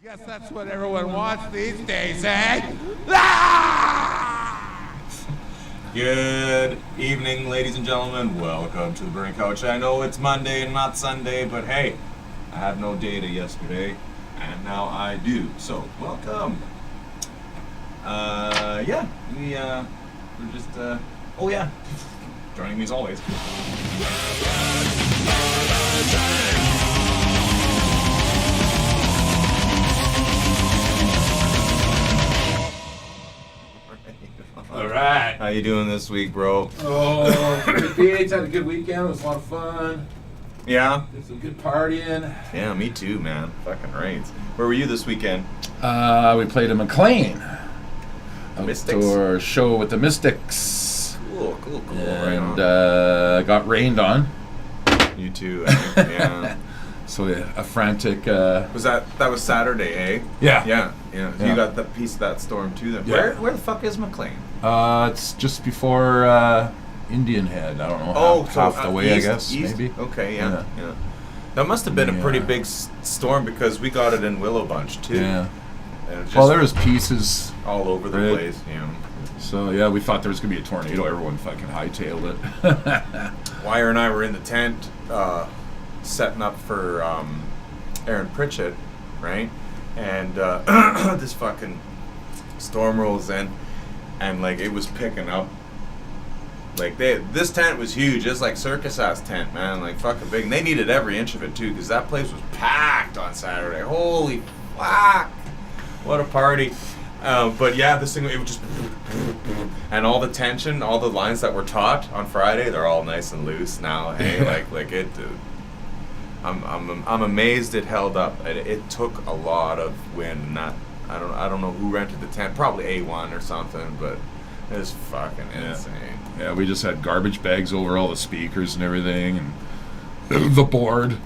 Guess that's what everyone wants these days, eh? Ah! Good evening, ladies and gentlemen. Welcome to the Burning Couch. I know it's Monday and not Sunday, but hey, I had no data yesterday, and now I do. So, welcome. We're just, oh yeah, joining me as always. All right. How you doing this week, bro? Oh, good beats. Had a good weekend. It was a lot of fun. Yeah? Did some good partying. Yeah, me too, man. Fucking right. Where were you this weekend? We played a McLean Mystics? outdoor show with the Mystics. Cool. And Right got rained on. on. You too, yeah. So a frantic... Was that was Saturday, eh? Yeah. Yeah. Yeah. You got the piece of that storm too then. Yeah. Where the fuck is McLean? It's just before Indian Head. I don't know. Half the way, east, I guess, east? maybe. Okay, yeah. That must have been a pretty big storm because we got it in Willow Bunch too. Yeah. And it just Well, there was pieces all over the right. place, you know. So, yeah, we thought there was going to be a tornado. Everyone fucking hightailed it. Wire and I were in the tent setting up for Aaron Pritchett, right? And this fucking storm rolls in, and like it was picking up. Like this tent was huge. It's like circus ass tent, man. Like fucking big. And they needed every inch of it too, because that place was packed on Saturday. Holy fuck! What a party! But yeah, this thing, it would just, and all the tension, all the lines that were taut on Friday, they're all nice and loose now. Hey, like it. I'm amazed it held up. It took a lot of wind. I don't know who rented the tent. Probably A1 or something, but it was fucking insane. Yeah, we just had garbage bags over all the speakers and everything, and the board.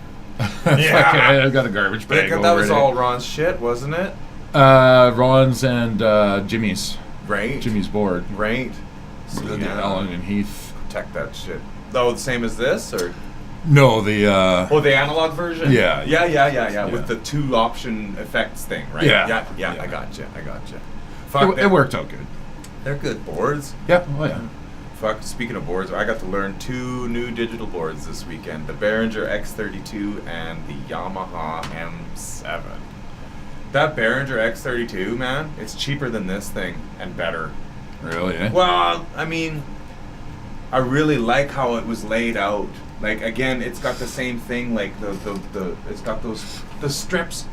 Yeah, I got a garbage bag over that was it. all Ron's shit, wasn't it? Ron's and Jimmy's. Right. Jimmy's board. Right. So the Allen and Heath. Protect that shit. Oh, the same as this, or? No, the the analog version? Yeah. Yeah. With the 2 option effects thing, right? Yeah. Yeah. I gotcha. Fuck, it worked out good. They're good boards. Yeah, oh yeah. Fuck, speaking of boards, I got to learn 2 new digital boards this weekend. The Behringer X32 and the Yamaha M7. That Behringer X32, man, it's cheaper than this thing and better. Really, eh? Well, I mean, I really like how it was laid out. Like, again, it's got the same thing, like it's got the strips,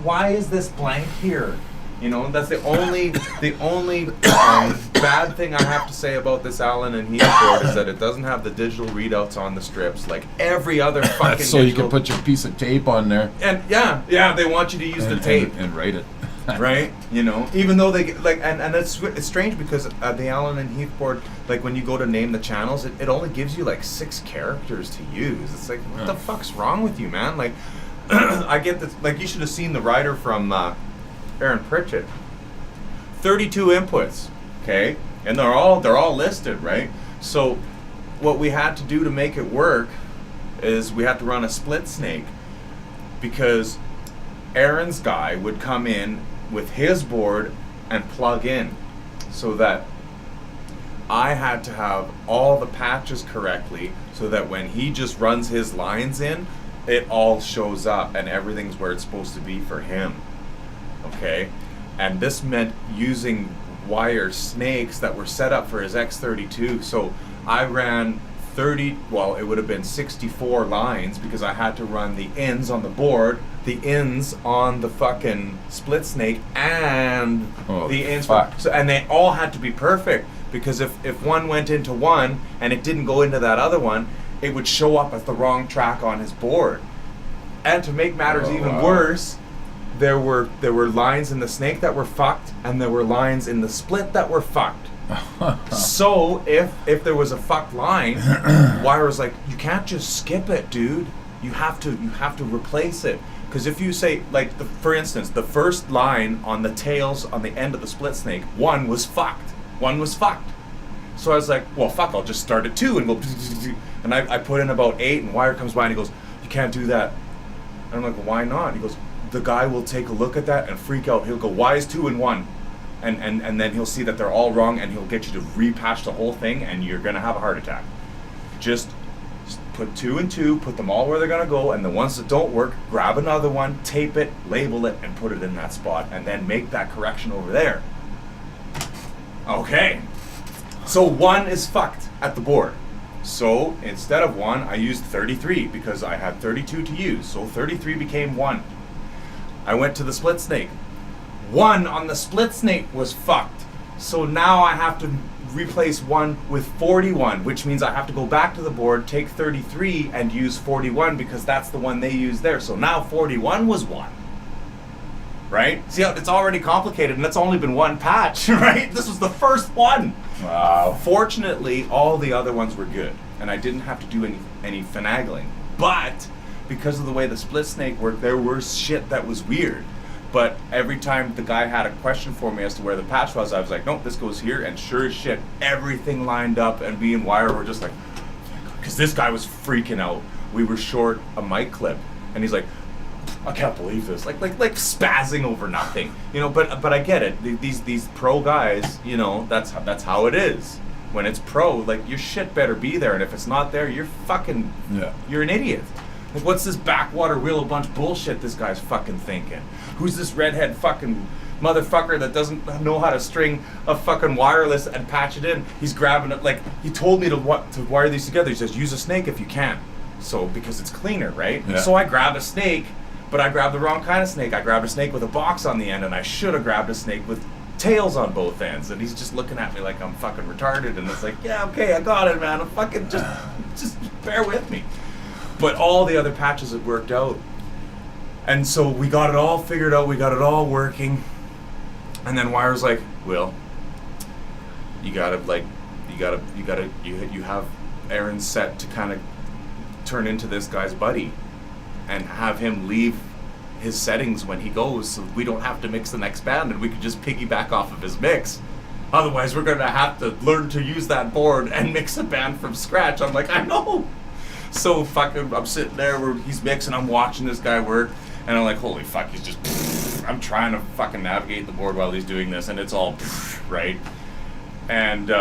why is this blank here? You know, that's the only bad thing I have to say about this Allen and Heath board is that it doesn't have the digital readouts on the strips like every other fucking so you can put your piece of tape on there. And yeah, they want you to use the tape. And write it. Right, you know, even though they like, and it's strange because the Allen and Heath board, like when you go to name the channels, it only gives you like 6 characters to use. It's like, what the fuck's wrong with you, man? Like, I get this. Like, you should have seen the writer from Aaron Pritchett. 32 inputs, okay, and they're all listed, right? So what we had to do to make it work is we had to run a split snake, because Aaron's guy would come in with his board and plug in, so that I had to have all the patches correctly, so that when he just runs his lines in, it all shows up and everything's where it's supposed to be for him. Okay? And this meant using wire snakes that were set up for his X32. So I ran 30, well, it would have been 64 lines, because I had to run the ends on the board, the ends on the fucking split snake, and the ends. So, and they all had to be perfect, because if one went into one and it didn't go into that other one, it would show up as the wrong track on his board. And to make matters worse, there were lines in the snake that were fucked, and there were lines in the split that were fucked. So if there was a fucked line, Wire was like, you can't just skip it, dude. You have to replace it. Because if you say, like, for instance, the first line on the tails on the end of the split snake, one was fucked. So I was like, well, fuck, I'll just start at 2 and go, and I put in about 8, and Wire comes by and he goes, you can't do that. And I'm like, well, why not? He goes, the guy will take a look at that and freak out. He'll go, why is 2 and 1? And then he'll see that they're all wrong, and he'll get you to repatch the whole thing, and you're gonna have a heart attack. Just put 2 and 2, put them all where they're gonna go, and the ones that don't work, grab another one, tape it, label it, and put it in that spot, and then make that correction over there. Okay. So 1 is fucked at the board. So instead of 1, I used 33, because I had 32 to use. So 33 became 1. I went to the split snake. 1 on the split snake was fucked. So now I have to replace 1 with 41, which means I have to go back to the board, take 33, and use 41, because that's the one they use there. So now 41 was 1. Right? See how it's already complicated, and it's only been 1 patch, right? This was the first one. Wow. Fortunately, all the other ones were good, and I didn't have to do any finagling. But because of the way the split snake worked, there was shit that was weird. But every time the guy had a question for me as to where the patch was, I was like, nope, this goes here. And sure as shit, everything lined up, and me and Wire were just like, because this guy was freaking out. We were short a mic clip, and he's like, I can't believe this, like spazzing over nothing, you know. But I get it. These pro guys, you know, that's how it is. When it's pro, like, your shit better be there, and if it's not there, you're fucking, you're an idiot. Like, what's this backwater wheel of bunch bullshit this guy's fucking thinking? Who's this redhead fucking motherfucker that doesn't know how to string a fucking wireless and patch it in? He's grabbing it, like, he told me to wire these together. He says, use a snake if you can. So, because it's cleaner, right? Yeah. So I grab a snake, but I grabbed the wrong kind of snake. I grabbed a snake with a box on the end, and I should have grabbed a snake with tails on both ends. And he's just looking at me like I'm fucking retarded, and it's like, yeah, okay, I got it, man. I'm fucking just bear with me. But all the other patches had worked out. And so we got it all figured out, we got it all working. And then Wire's like, Will, you have Aaron set to kind of turn into this guy's buddy and have him leave his settings when he goes, so we don't have to mix the next band, and we can just piggyback off of his mix. Otherwise, we're gonna have to learn to use that board and mix a band from scratch. I'm like, I know. So fucking, I'm sitting there where he's mixing, I'm watching this guy work, and I'm like, holy fuck, he's just, I'm trying to fucking navigate the board while he's doing this, and it's all, right? And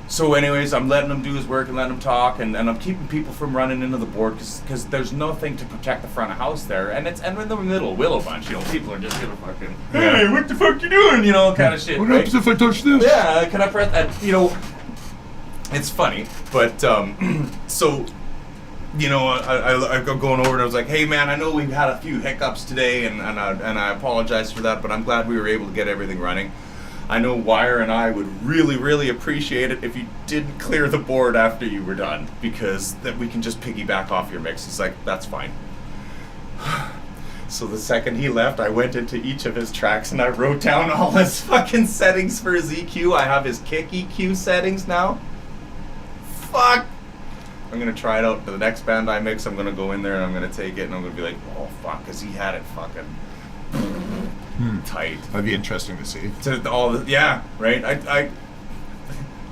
so anyways, I'm letting him do his work and letting him talk, and I'm keeping people from running into the board, because there's nothing to protect the front of house there, and we're in the middle of Willow Bunch, you know, people are just gonna fucking, hey, what the fuck you doing, you know, kind of shit, what right? happens if I touch this? Yeah, can I press that, you know, it's funny, but, so, you know, I go going over and I was like, hey man, I know we've had a few hiccups today, and I apologize for that, but I'm glad we were able to get everything running. I know Wire and I would really, really appreciate it if you didn't clear the board after you were done, because then we can just piggyback off your mix. He's like, that's fine. So the second he left, I went into each of his tracks and I wrote down all his fucking settings for his EQ. I have his kick EQ settings now. Fuck! I'm gonna try it out for the next band I mix. I'm gonna go in there and I'm gonna take it and I'm gonna be like, oh fuck, because he had it fucking tight. That'd be interesting to see. To all the, yeah, right.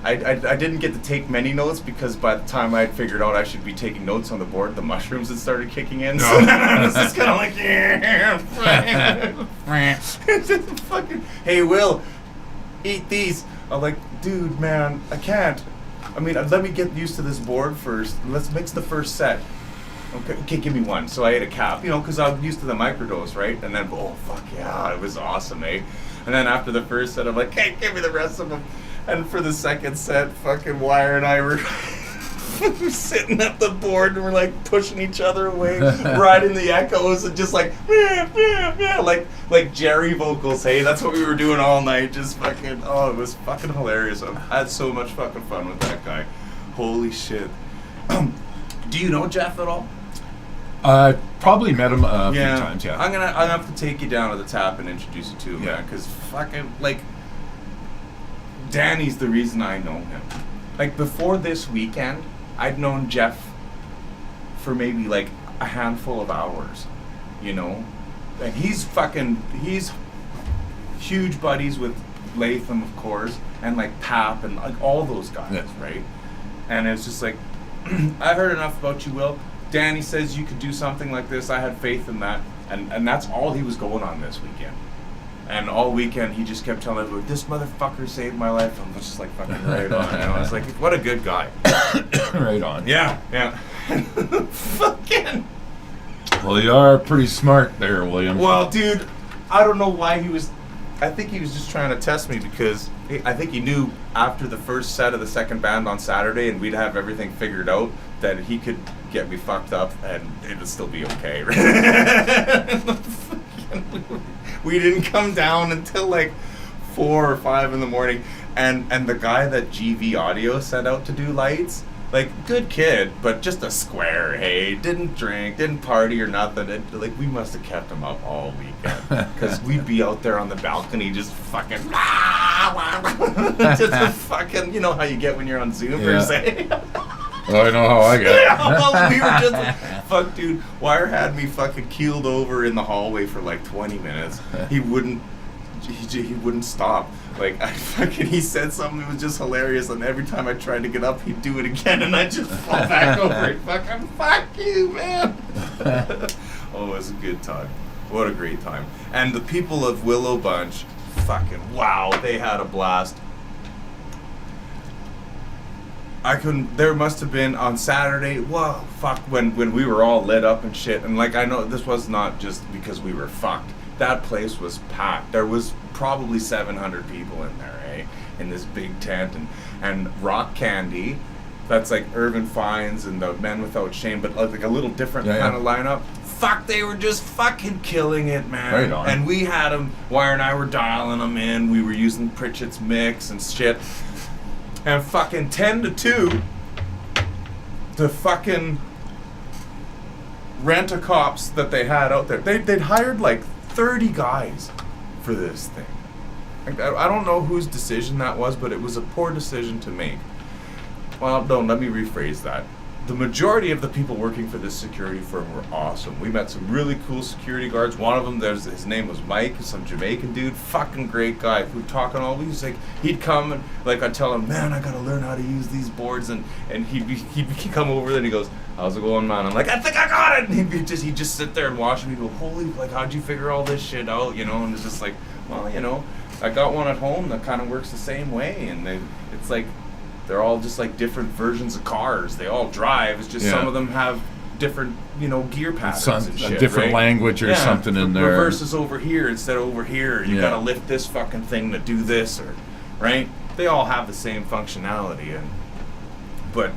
I didn't get to take many notes because by the time I had figured out I should be taking notes on the board, the mushrooms had started kicking in. No. So then I was just kind of like, fucking, hey, Will, eat these. I'm like, dude, man, I can't. I mean, let me get used to this board first. Let's mix the first set. Okay, give me one. So I ate a cap, because I'm used to the microdose, right? And then, oh, fuck yeah, it was awesome, eh? And then after the first set, I'm like, hey, give me the rest of them. And for the second set, fucking Wire and I were sitting at the board and we're like pushing each other away, riding the echoes and just like, like Jerry vocals, hey? That's what we were doing all night, just fucking, oh, it was fucking hilarious. I had so much fucking fun with that guy. Holy shit. Do you know Jeff at all? Probably met him a few times, yeah. I'm gonna have to take you down to the tap and introduce you to him, man, because fucking, like, Danny's the reason I know him. Like, before this weekend, I'd known Jeff for maybe, like, a handful of hours, And he's huge buddies with Latham, of course, and, like, Pap and, like, all those guys, right? And it's just like, I heard enough about you, Will. Danny says you could do something like this. I had faith in that. And that's all he was going on this weekend. And all weekend he just kept telling everyone, this motherfucker saved my life. I'm just like, fucking right on. I was like, what a good guy. Right on. Yeah. Fucking. Well, you are pretty smart there, William. Well, dude, I don't know why I think he was just trying to test me because I think he knew after the first set of the second band on Saturday and we'd have everything figured out that he could get me fucked up and it would still be okay. We didn't come down until like 4 or 5 in the morning, and the guy that GV Audio sent out to do lights, like, good kid, but just a square, hey, didn't drink, didn't party or nothing. Like, we must have kept him up all weekend because we'd be out there on the balcony just fucking just fucking, you know how you get when you're on Zoom or say. Well, I know how I get. Well, we were just fuck, dude. Wire had me fucking keeled over in the hallway for like 20 minutes. He wouldn't stop. Like, he said something that was just hilarious, and every time I tried to get up, he'd do it again, and I'd just fall back over it. Fucking fuck you, man. Oh, it was a good time. What a great time. And the people of Willow Bunch, fucking wow, they had a blast. There must have been on Saturday, whoa, fuck, when we were all lit up and shit, and like, I know this was not just because we were fucked. That place was packed. There was probably 700 people in there, in this big tent, and Rock Candy, that's like Irvin Fines and the Men Without Shame, but like a little different kind of lineup. Fuck, they were just fucking killing it, man. Right on. And we had them, Wire and I were dialing them in, we were using Pritchett's mix and shit. And fucking 10 to 2, the fucking rent-a-cops that they had out there, they'd hired like 30 guys for this thing. I don't know whose decision that was, but it was a poor decision to make. Well, no, let me rephrase that. The majority of the people working for this security firm were awesome. We met some really cool security guards. One of them, his name was Mike, some Jamaican dude, fucking great guy. We were talking all week. He'd come and like I'd tell him, man, I gotta learn how to use these boards, and he'd come over there and he goes, how's it going, man? I'm like, I think I got it. And he'd just sit there and watch me go, holy, like, how'd you figure all this shit out, And it's just like, well, I got one at home that kind of works the same way, and it's like, they're all just like different versions of cars. They all drive. It's just some of them have different, gear patterns and shit. A different language or something in there. Reverse is over here instead of over here. You gotta lift this fucking thing to do this, right? They all have the same functionality, but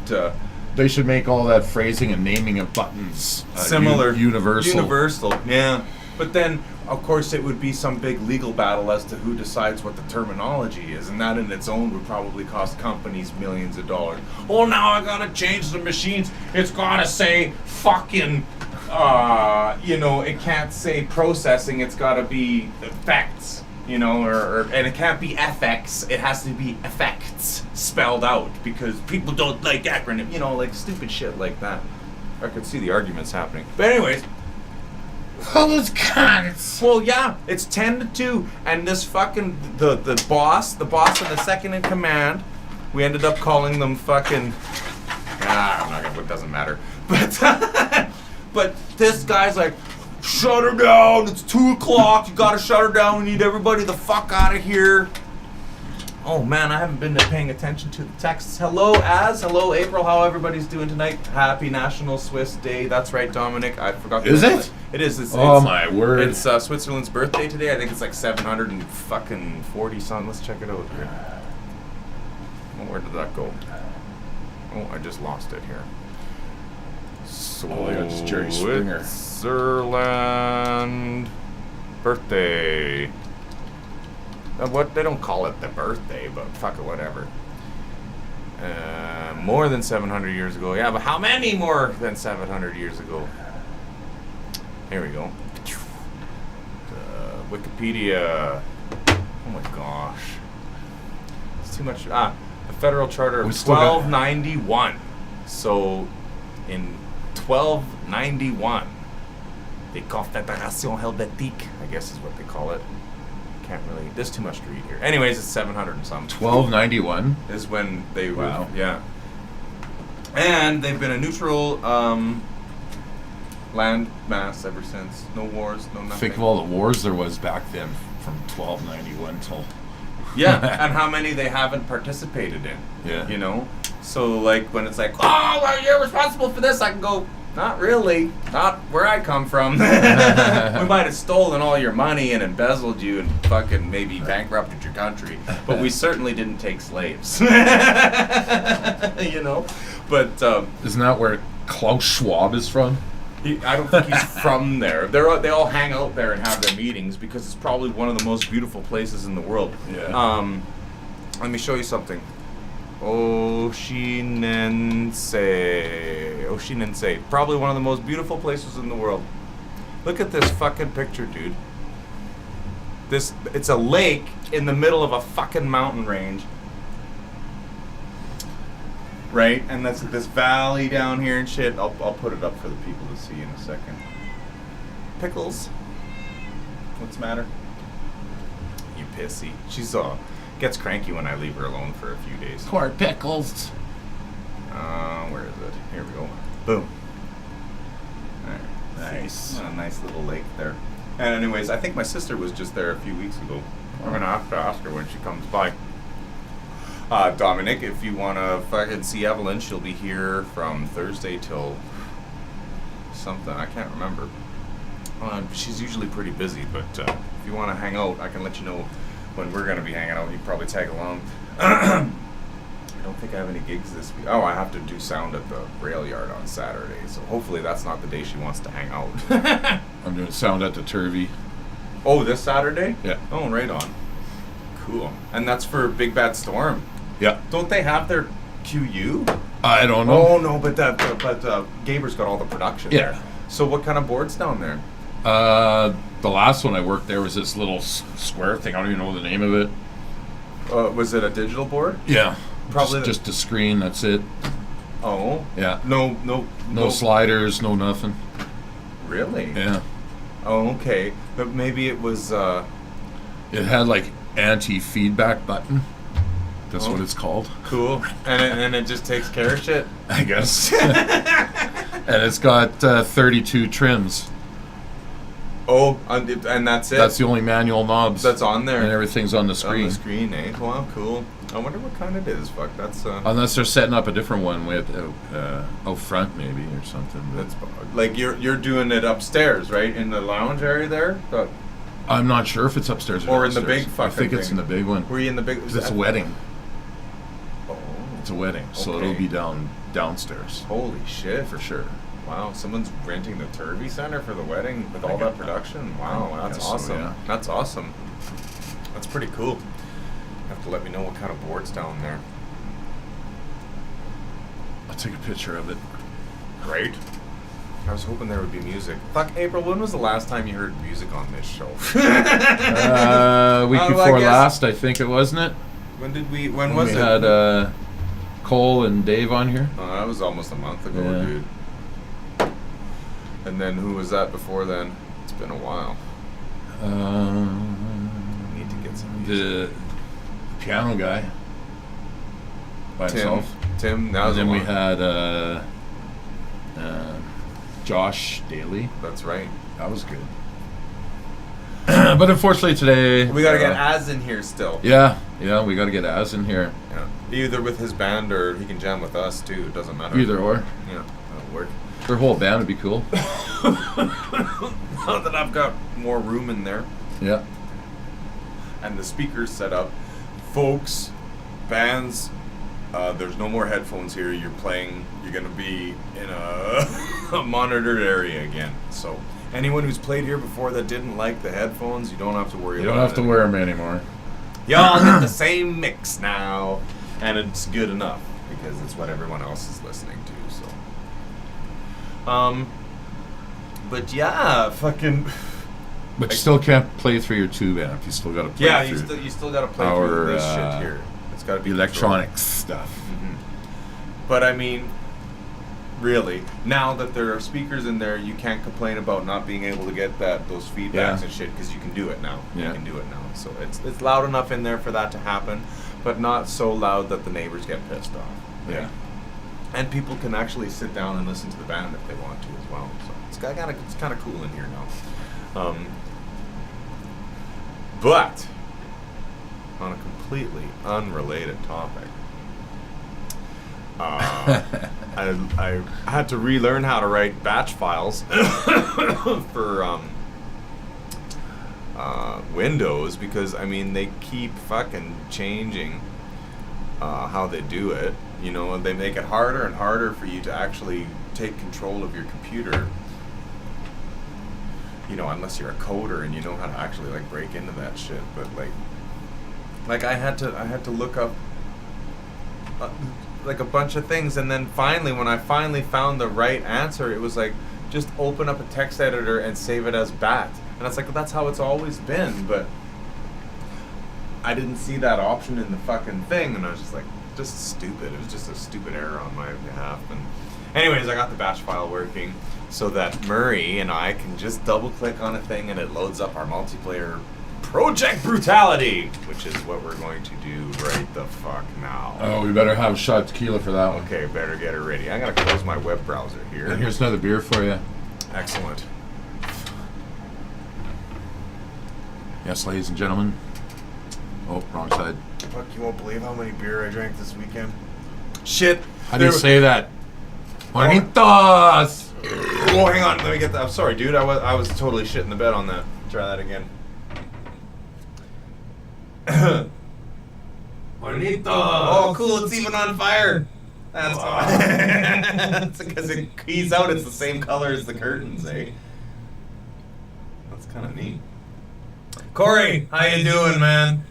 they should make all that phrasing and naming of buttons similar, universal. Yeah. But then, of course, it would be some big legal battle as to who decides what the terminology is, and that in its own would probably cost companies millions of dollars. Oh, now I gotta change the machines. It's gotta say fucking, it can't say processing. It's gotta be effects, and it can't be FX. It has to be effects spelled out because people don't like acronym, like stupid shit like that. I could see the arguments happening. But anyways. All those cunts. Well, yeah, it's 10 to 2, and this fucking the boss and the second in command, We ended up calling them fucking. I'm not gonna. It doesn't matter. But but this guy's like, shut her down. It's 2:00. You gotta shut her down. We need everybody the fuck out of here. Oh man, I haven't been paying attention to the texts. Hello, Hello, April. How everybody's doing tonight? Happy National Swiss Day. That's right, Dominic. I forgot. Is it? It is. It's, My word. It's Switzerland's birthday today. I think it's like 740 something. Let's check it out here. Oh, where did that go? Oh, I just lost it here. So it's Jerry Springer. Switzerland birthday. What they don't call it the birthday, but fuck it, whatever. More than 700 years ago. Yeah, but how many more than 700 years ago? Here we go. Wikipedia. Oh my gosh. It's too much. The Federal Charter of 1291. So, in 1291, the Confédération Helvétique, I guess is what they call it. Can't really. There's too much to read here. Anyways, it's 700 and something. 1291 is when they were. Wow. Yeah. And they've been a neutral land mass ever since. No wars, no nothing. Think of all the wars there was back then, from 1291 till. Yeah, and how many they haven't participated in. Yeah. You know? So, like, when it's like, oh, well, you're responsible for this, I can go, not really. Not where I come from. We might have stolen all your money and embezzled you and fucking maybe bankrupted your country. But we certainly didn't take slaves. You know? But, isn't that where Klaus Schwab is from? I don't think he's from there. They all hang out there and have their meetings because it's probably one of the most beautiful places in the world. Yeah. Let me show you something. Oshinensei. Probably one of the most beautiful places in the world. Look at this fucking picture, dude. It's a lake in the middle of a fucking mountain range. Right? And that's this valley down here and shit. I'll put it up for the people to see in a second. Pickles. What's the matter? You pissy. She's gets cranky when I leave her alone for a few days. Poor Pickles. Where is it? Here we go. Boom. Alright. Nice. A nice little lake there. And anyways, I think my sister was just there a few weeks ago. I'm gonna have to ask her when she comes by. Dominic, if you want to fucking see Evelyn, she'll be here from Thursday till something. I can't remember. She's usually pretty busy, but if you want to hang out, I can let you know when we're going to be hanging out. You can probably tag along. I don't think I have any gigs this week. Oh, I have to do sound at the rail yard on Saturday, so hopefully that's not the day she wants to hang out. I'm doing sound at the Turvey. Oh, this Saturday? Yeah. Oh, right on. Cool. And that's for Big Bad Storm. Yeah. Don't they have their QU? I don't know. Oh no, but Gaber's got all the production there. So what kind of board's down there? The last one I worked there was this little square thing. I don't even know the name of it. Was it a digital board? Yeah. Probably just a screen. That's it. Oh. Yeah. No sliders. No nothing. Really? Yeah. Oh, okay. But maybe it was. It had like anti-feedback button. That's what it's called. Cool. And it just takes care of shit. I guess. And it's got 32 trims. Oh, and that's it? That's the only manual knobs. That's on there. And everything's on the screen. On the screen, eh? Wow, cool. I wonder what kind it is. Fuck, that's... Unless they're setting up a different one with out front, maybe, or something. That's like you're doing it upstairs, right? In the lounge area there? I'm not sure if it's upstairs or downstairs. in the big fucking I think it's in the big one. Were you in the big... It's a wedding. Oh. It's a wedding, so it'll be downstairs. Holy shit. For sure. Wow, someone's renting the Turvey Center for the wedding with all that production. Wow, that's awesome. So, yeah. That's awesome. That's pretty cool. You have to let me know what kind of board's down there. I'll take a picture of it. Great. I was hoping there would be music. Fuck, April, when was the last time you heard music on this show? Week before last, I think it wasn't it? When was it? We had Cole and Dave on here. Oh, that was almost a month ago, dude. And then who was that before then? It's been a while. Need to get some music. The piano guy. by himself. Tim, that was And then we one. had Josh Daly. That's right. That was good. But unfortunately today... We got to get Az in here still. Yeah, we got to get Az in here. Yeah. Either with his band or he can jam with us too. It doesn't matter. Either or. Yeah, that'll work. Their whole band would be cool. Now that I've got more room in there. Yeah. And the speakers set up. Folks, bands, there's no more headphones here. You're going to be in a monitored area again. So anyone who's played here before that didn't like the headphones, you don't have to worry about it. You don't have to wear them anymore. Y'all get the same mix now. And it's good enough because it's what everyone else is listening to. So, but yeah, fucking. But you still can't play through your tube amp. You still got to play through you still got to play through this shit here. It's got to be electronic stuff. Mm-hmm. But I mean, really, now that there are speakers in there, you can't complain about not being able to get those feedbacks and shit because you can do it now. Yeah. You can do it now. So it's loud enough in there for that to happen, but not so loud that the neighbors get pissed off. Right? Yeah. And people can actually sit down and listen to the band if they want to as well. So it's kind of cool in here now. But on a completely unrelated topic, I had to relearn how to write batch files for Windows because I mean they keep fucking changing how they do it. You know, they make it harder and harder for you to actually take control of your computer. You know, unless you're a coder and you know how to actually like break into that shit. But like I had to look up like a bunch of things, and then finally, when I finally found the right answer, it was like just open up a text editor and save it as BAT. And it's like, well, that's how it's always been, but I didn't see that option in the fucking thing, and I was just like, just stupid. It was just a stupid error on my behalf. And anyways, I got the batch file working so that Murray and I can just double click on a thing and it loads up our multiplayer Project Brutality, which is what we're going to do right the fuck now. Oh, we better have a shot of tequila for that one. Okay, better get it ready. I'm going to close my web browser here. And here's another beer for you. Excellent. Yes, ladies and gentlemen. Oh, wrong side. Fuck, you won't believe how many beer I drank this weekend. Shit. How do you say that? Bonitos! Oh, hang on. Let me get that. I'm sorry, dude. I was totally shitting the bed on that. Try that again. Bonitos! Oh, cool. It's even on fire. That's That's because he's out. It's the same color as the curtains, eh? That's kind of neat. Corey, how you doing, man?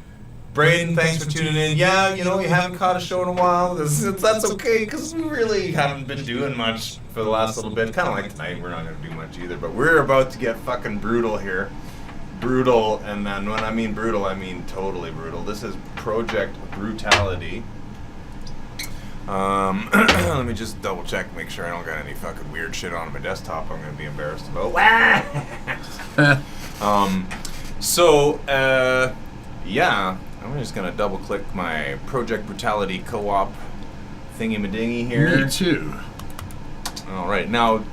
Braden, thanks for tuning in. Yeah, you know, you haven't caught a show in a while. That's okay, because we really haven't been doing much for the last little bit. Kind of like tonight, we're not going to do much either. But we're about to get fucking brutal here. Brutal, and then when I mean brutal, I mean totally brutal. This is Project Brutality. Let me just double check, make sure I don't got any fucking weird shit on my desktop I'm going to be embarrassed about. Yeah, I'm just going to double click my Project Brutality Co-Op thingy-ma-dingy here. Me too. All right, now,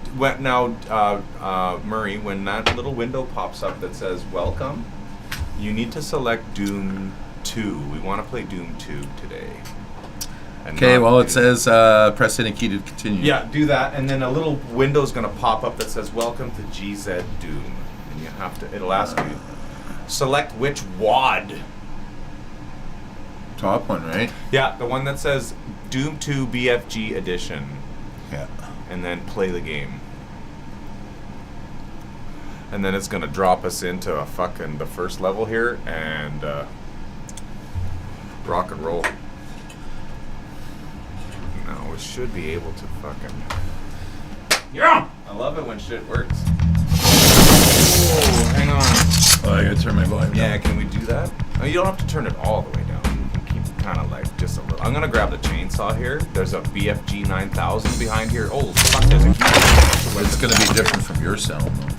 Murray, when that little window pops up that says welcome, you need to select Doom 2. We want to play Doom 2 today. Okay, well, it says press any key to continue. Yeah, do that, and then a little window's going to pop up that says welcome to GZ Doom. And you have to, it'll ask you, select which WAD. Top one, right? Yeah, the one that says Doom 2 BFG Edition. Yeah. And then play the game. And then it's gonna drop us into the first level here and rock and roll. Now we should be able to fucking. Yeah! I love it when shit works. Whoa, hang on. Oh, I gotta turn my volume Yeah, down. can we do that? No, you don't have to turn it all the way down. You can keep it kind of like just a little. I'm gonna grab the chainsaw here. There's a BFG 9000 behind here. Oh, fuck, there's a key. It's gonna be different from your sound, though.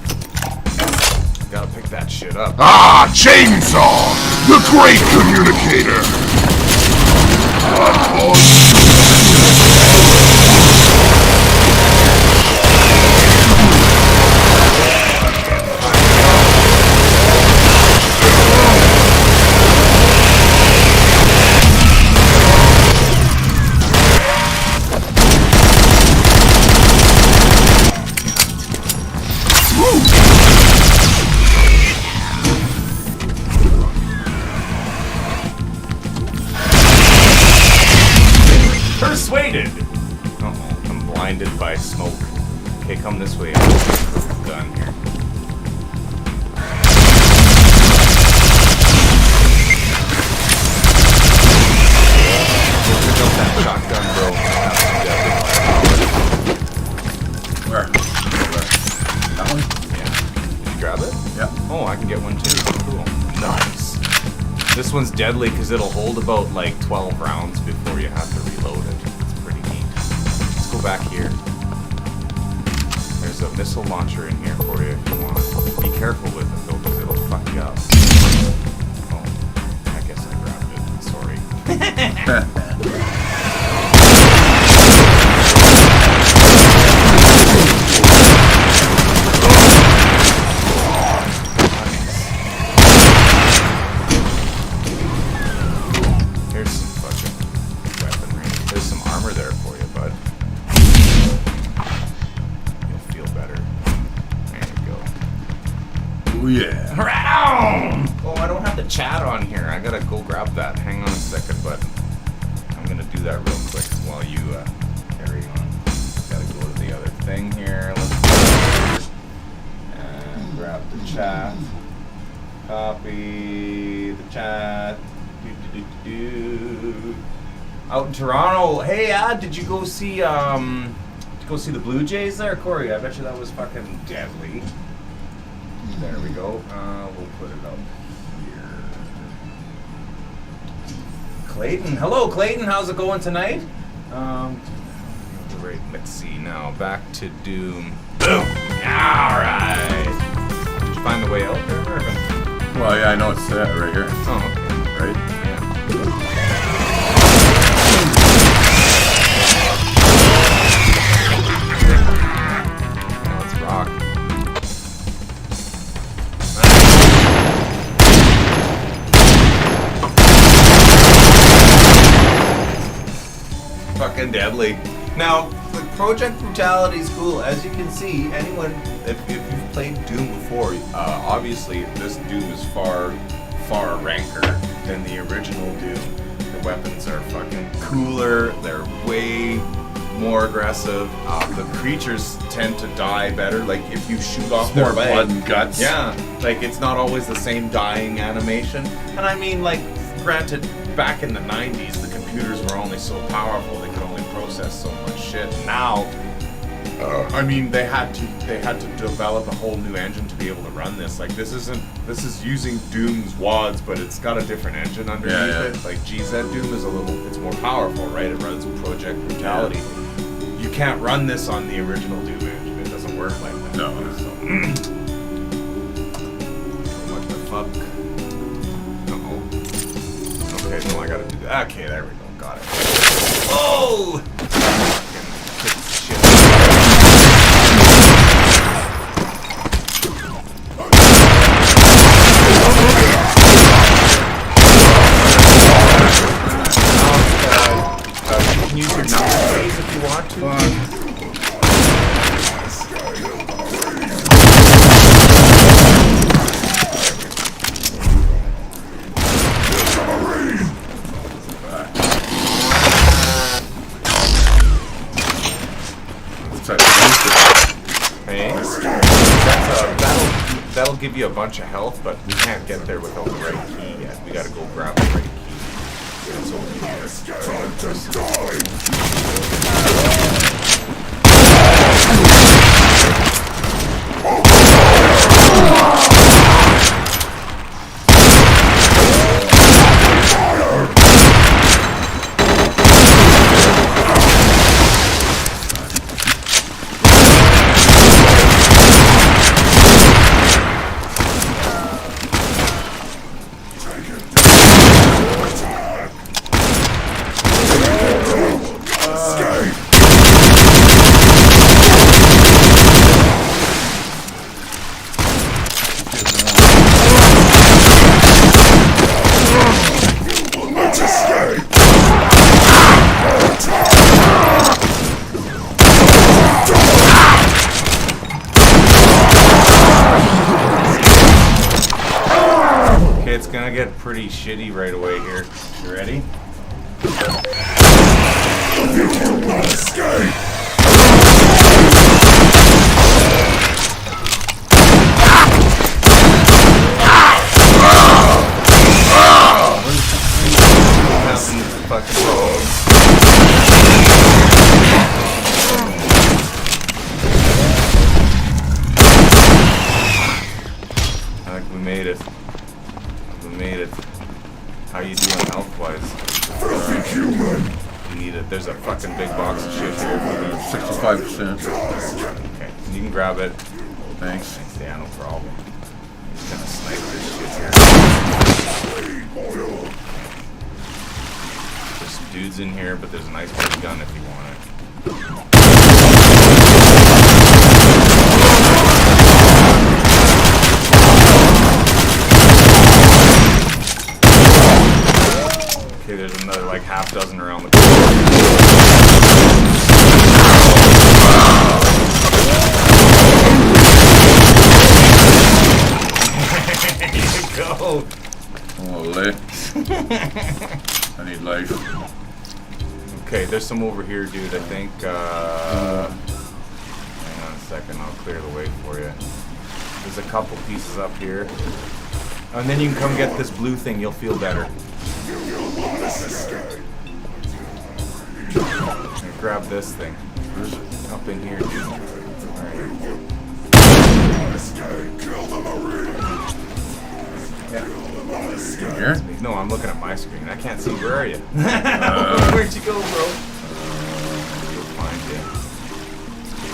Gotta pick that shit up. Ah, Chainsaw, the great communicator. blinded by smoke. Okay, come this way. Done here. Pick up that shotgun, bro. Where? That one? Yeah. Did you grab it? Yeah. Oh, I can get one too. Cool. Nice. This one's deadly because it'll hold about like 12 rounds before you have to reload it. It's pretty neat. Let's go back here. There's a missile launcher in here for you if you want. Be careful with it though because it'll fuck you up. Oh, I guess I grabbed it. Sorry. Here's some fucking weaponry. There's some armor there for you, bud. You'll feel better. There you go. Oh yeah. Around! Oh, I don't have the chat on here. I gotta go grab that. Hang on a second, but I'm gonna do that real quick while you carry on. Gotta go to the other thing here. Let's and grab the chat. Copy the chat. Out in Toronto. Hey, did you go see the Blue Jays there, Corey? I bet you that was fucking deadly. There we go. We'll put it up here. Clayton. Hello, Clayton. How's it going tonight? Right, let's see now. Back to Doom. Boom! Alright. Did you find the way out there, Irvin? Well, yeah, I know it's that right here. Oh, okay. Right? Yeah. Now let's rock. Fucking deadly. Now, the Project Brutality is cool. As you can see, anyone, if you've played Doom before, obviously this Doom is far ranker than the original Doom. The weapons are fucking cooler. They're way more aggressive. The creatures tend to die better. Like if you shoot off their More leg, blood and guts. yeah, like it's not always the same dying animation. And I mean, like, granted, back in the 90s, the computers were only so powerful they could only process so much shit. Now, I mean, they had to develop a whole new engine to be able to run this. Like this is using Doom's WADs, but it's got a different engine underneath it. Like GZ Doom is it's more powerful, right? It runs Project Brutality. Yeah. You can't run this on the original Doom engine. It doesn't work like that. No. So, what the fuck? Okay, no, I gotta do that. Okay, there we go. Got it. Oh! Shit. You can use your number keys if you want to. That'll give you a bunch of health, but we can't get there without the right key yet. We gotta go grab the right key. It's over here. It's gonna get pretty shitty right away here. You ready? you doing health-wise? You need it. There's a fucking big box of shit here. 65%. Okay, you can grab it. Thanks. Thanks, Dan, no problem. He's gonna snipe this shit here. There's some dudes in here, but there's a nice big gun if you want it. Okay, there's another like half dozen around the corner. There you go. Ole. I need life. Okay, there's some over here, dude. I think. Hang on a second, I'll clear the way for you. There's a couple pieces up here, and then you can come get this blue thing. You'll feel better. Here, grab this thing. Up in here, dude. Yeah. Here? No, I'm looking at my screen. I can't see. Where are you? Where'd you go, bro? You'll find you.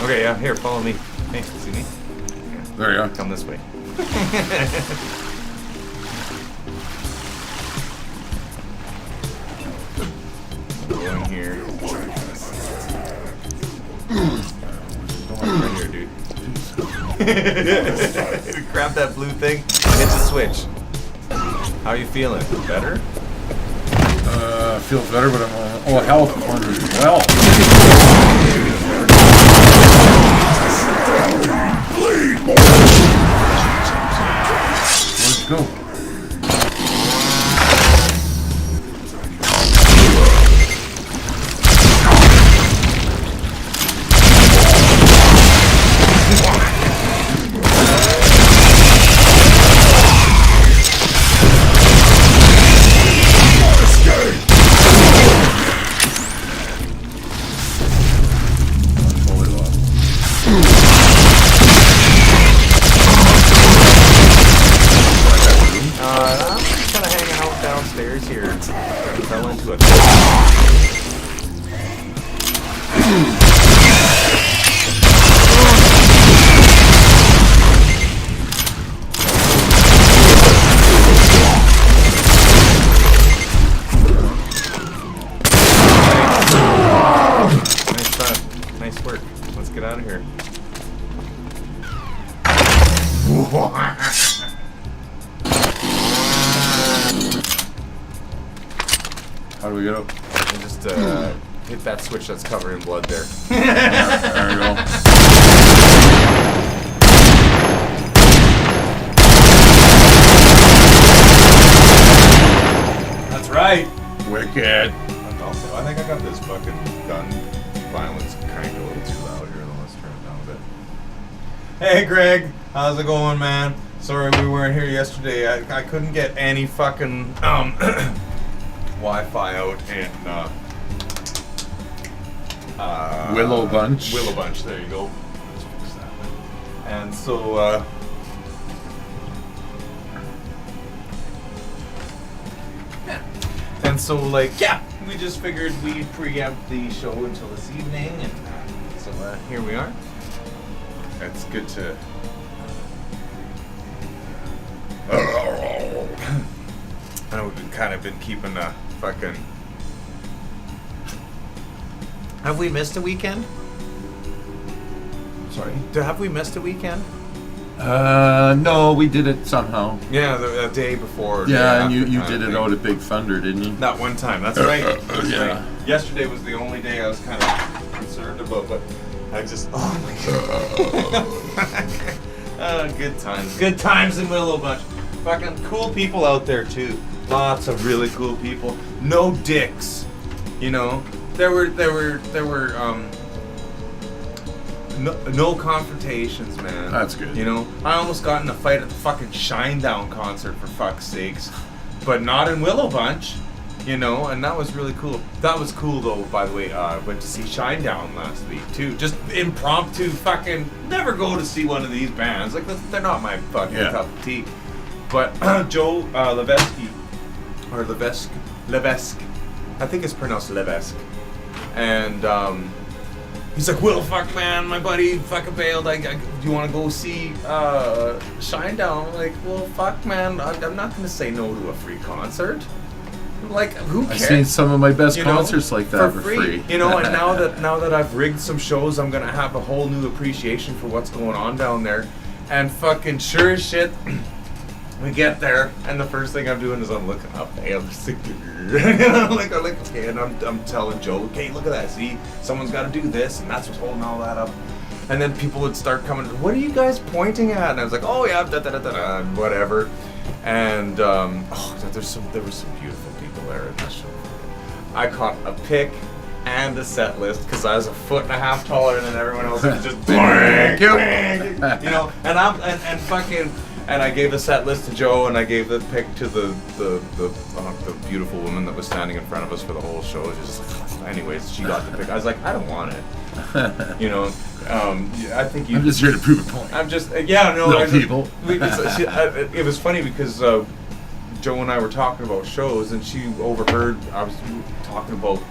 Okay, yeah, here, follow me. Hey, see me? Yeah. There you are. Come this way. Go in here. Right here, dude. Grab that blue thing. Hit the switch. How are you feeling? Better? Feels better, but I'm on. Oh, health wondering as well. Let's go. I'm just kind of hanging out downstairs here. I fell into it. Nice work. Let's get out of here. How do we get up? And just hit that switch that's covered in blood there. There we go. That's right. Wicked. Also, I think I got this fucking gun violence cranked a little too loud here. Let's turn it down a bit. Hey, Greg. How's it going, man? Sorry we weren't here yesterday. I couldn't get any fucking Wi-Fi out in Willow Bunch. Willow Bunch, there you go. Let's fix that. And so yeah. And so like yeah, we just figured we'd preempt the show until this evening, and so here we are. It's good to I know we've kind of been keeping a fucking. Have we missed a weekend? Sorry. Have we missed a weekend? No, we did it somehow. Yeah, the day before. Yeah, and you did it out at Big Thunder, didn't you? That one time. That's right. That's yeah. right. Yesterday was the only day I was kind of concerned about, but I just. Oh my god. Good times. Good times in Willow Bunch. Fucking cool people out there too. Lots of really cool people. No dicks. You know, there were no confrontations, man. That's good. You know, I almost got in a fight at the fucking Shinedown concert for fuck's sakes, but not in Willow Bunch. You know, and that was really cool. That was cool though, by the way. Went to see Shinedown last week too. Just impromptu fucking. Never go to see one of these bands. Like they're not my fucking cup of tea. But Joe Levesky or Levesque. I think it's pronounced Levesque. And he's like, well, fuck, man, my buddy fucking bailed. Do you want to go see Shinedown? I'm like, well, fuck, man, I'm not going to say no to a free concert. Like, who cares? I've seen some of my best concerts like that for free. You know, and now that I've rigged some shows, I'm going to have a whole new appreciation for what's going on down there. And fucking sure as shit, we get there, and the first thing I'm doing is I'm looking up, hey, I'm just like, I'm like, okay, and I'm telling Joe, okay, look at that, see, someone's got to do this, and that's what's holding all that up. And then people would start coming, what are you guys pointing at? And I was like, oh yeah, and whatever. And there were some beautiful people there in that show. I caught a pick and a set list because I was a foot and a half taller than everyone else. It was just bang, you know. And I gave the set list to Joe, and I gave the pick to the beautiful woman that was standing in front of us for the whole show. Anyways, she got the pick. I was like, I don't want it. You know, I think you. I'm just here to prove a point. I'm just people. It was funny because Joe and I were talking about shows, and she overheard. I was talking about.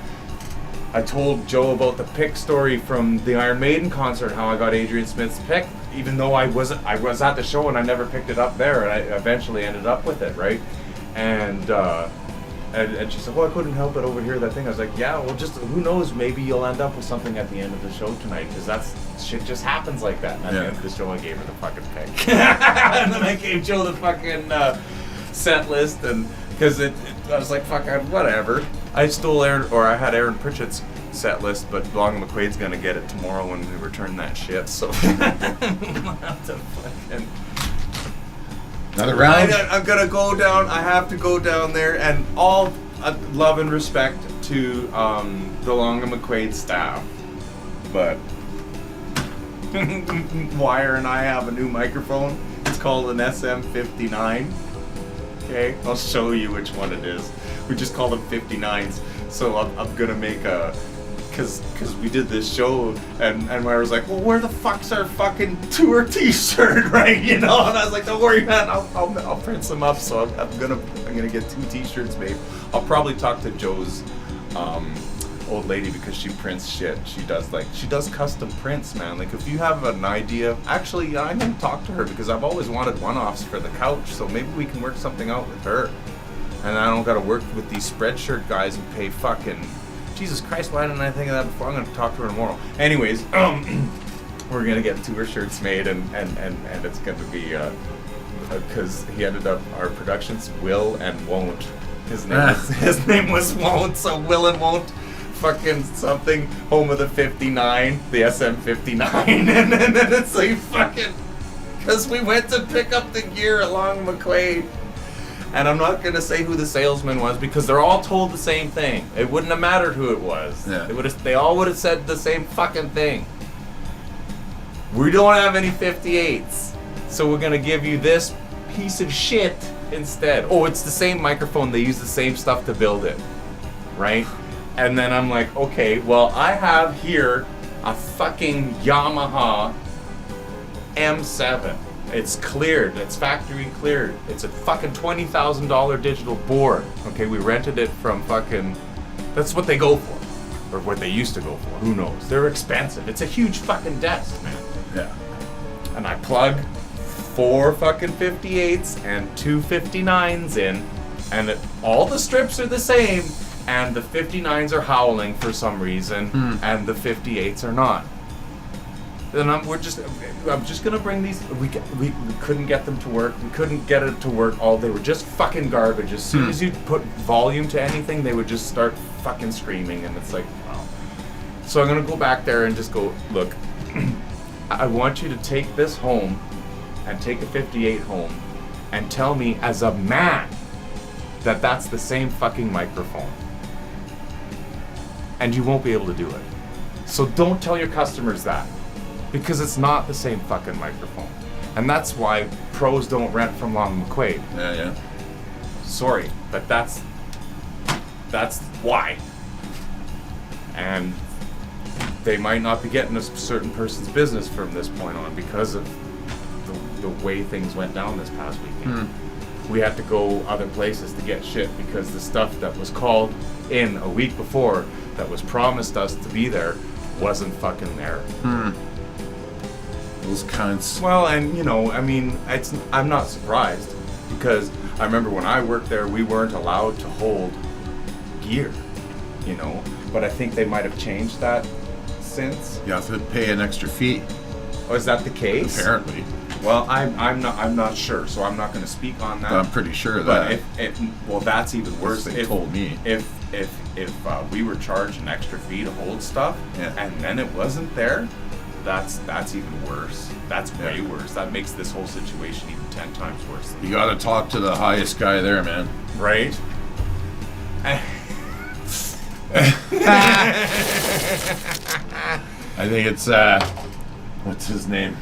I told Joe about the pick story from the Iron Maiden concert, how I got Adrian Smith's pick, even though I was at the show and I never picked it up there, and I eventually ended up with it, right? And she said, well, I couldn't help but overhear that thing. I was like, yeah, well, just who knows? Maybe you'll end up with something at the end of the show tonight, because shit just happens like that. And at the end of the show, I gave her the fucking pick, and then I gave Joe the fucking set list, and because I was like, fuck, whatever. I had Aaron Pritchett's set list, but Long McQuaid's gonna get it tomorrow when we return that shit, so we'll have to fucking... Another round? I'm gonna go down, I have to go down there, and all love and respect to the Long McQuaid staff, but Wire and I have a new microphone. It's called an SM59. Okay, I'll show you which one it is. We just call them 59s. So I'm gonna make cause we did this show, and Myra was like, well, where the fuck's our fucking tour t-shirt, right? You know, and I was like, don't worry, man, I'll print some up. So I'm gonna get 2 t-shirts made. I'll probably talk to Joe's old lady, because she prints shit. She does custom prints, man. Like, if you have an idea, actually, I'm gonna talk to her, because I've always wanted one-offs for the couch, so maybe we can work something out with her. And I don't gotta work with these Spreadshirt guys and pay fucking... Jesus Christ, why didn't I think of that before? I'm gonna talk to her tomorrow. Anyways, we're gonna get tour shirts made, and it's gonna be, because he ended up, our productions, Will and Won't. His name was Won't, so Will and Won't fucking something, home of the 59, the SM59, and then it's like fucking, because we went to pick up the gear along McQuaid, and I'm not gonna say who the salesman was, because they're all told the same thing. It wouldn't have mattered who it was. Yeah. They all would have said the same fucking thing. We don't have any 58s, so we're gonna give you this piece of shit instead. Oh, it's the same microphone. They use the same stuff to build it, right? And then I'm like, okay, well, I have here a fucking Yamaha M7. It's cleared. It's factory cleared. It's a fucking $20,000 digital board. Okay, we rented it from fucking... That's what they go for. Or what they used to go for. Who knows? They're expensive. It's a huge fucking desk, man. Yeah. And I plug 4 fucking 58s and 2 59s in, and all the strips are the same, and the 59s are howling for some reason, and the 58s are not. Then I'm just gonna bring these. We couldn't get them to work. We couldn't get it to work. They were just fucking garbage. As soon as you put volume to anything, they would just start fucking screaming, and it's like, wow. So I'm gonna go back there and just go, look, I want you to take this home, and take a 58 home, and tell me as a man that that's the same fucking microphone. And you won't be able to do it. So don't tell your customers that, because it's not the same fucking microphone. And that's why pros don't rent from Long McQuaid. Yeah. Sorry, but that's why. And they might not be getting a certain person's business from this point on because of the way things went down this past weekend. we had to go other places to get shit because the stuff that was called in a week before that was promised us to be there wasn't fucking there. Those cunts. Well, and you know, I mean, I'm not surprised because I remember when I worked there, we weren't allowed to hold gear, you know. But I think they might have changed that since. You have to pay an extra fee. Oh, is that the case? Apparently. Well, I'm not sure, so I'm not going to speak on that. But I'm pretty sure But that. well, that's even worse. They told me. If we were charged an extra fee to hold stuff, and then it wasn't there, that's even worse. That's way worse. That makes this whole situation even 10 times worse. You got to talk to the highest guy there, man. Right? I think it's what's his name?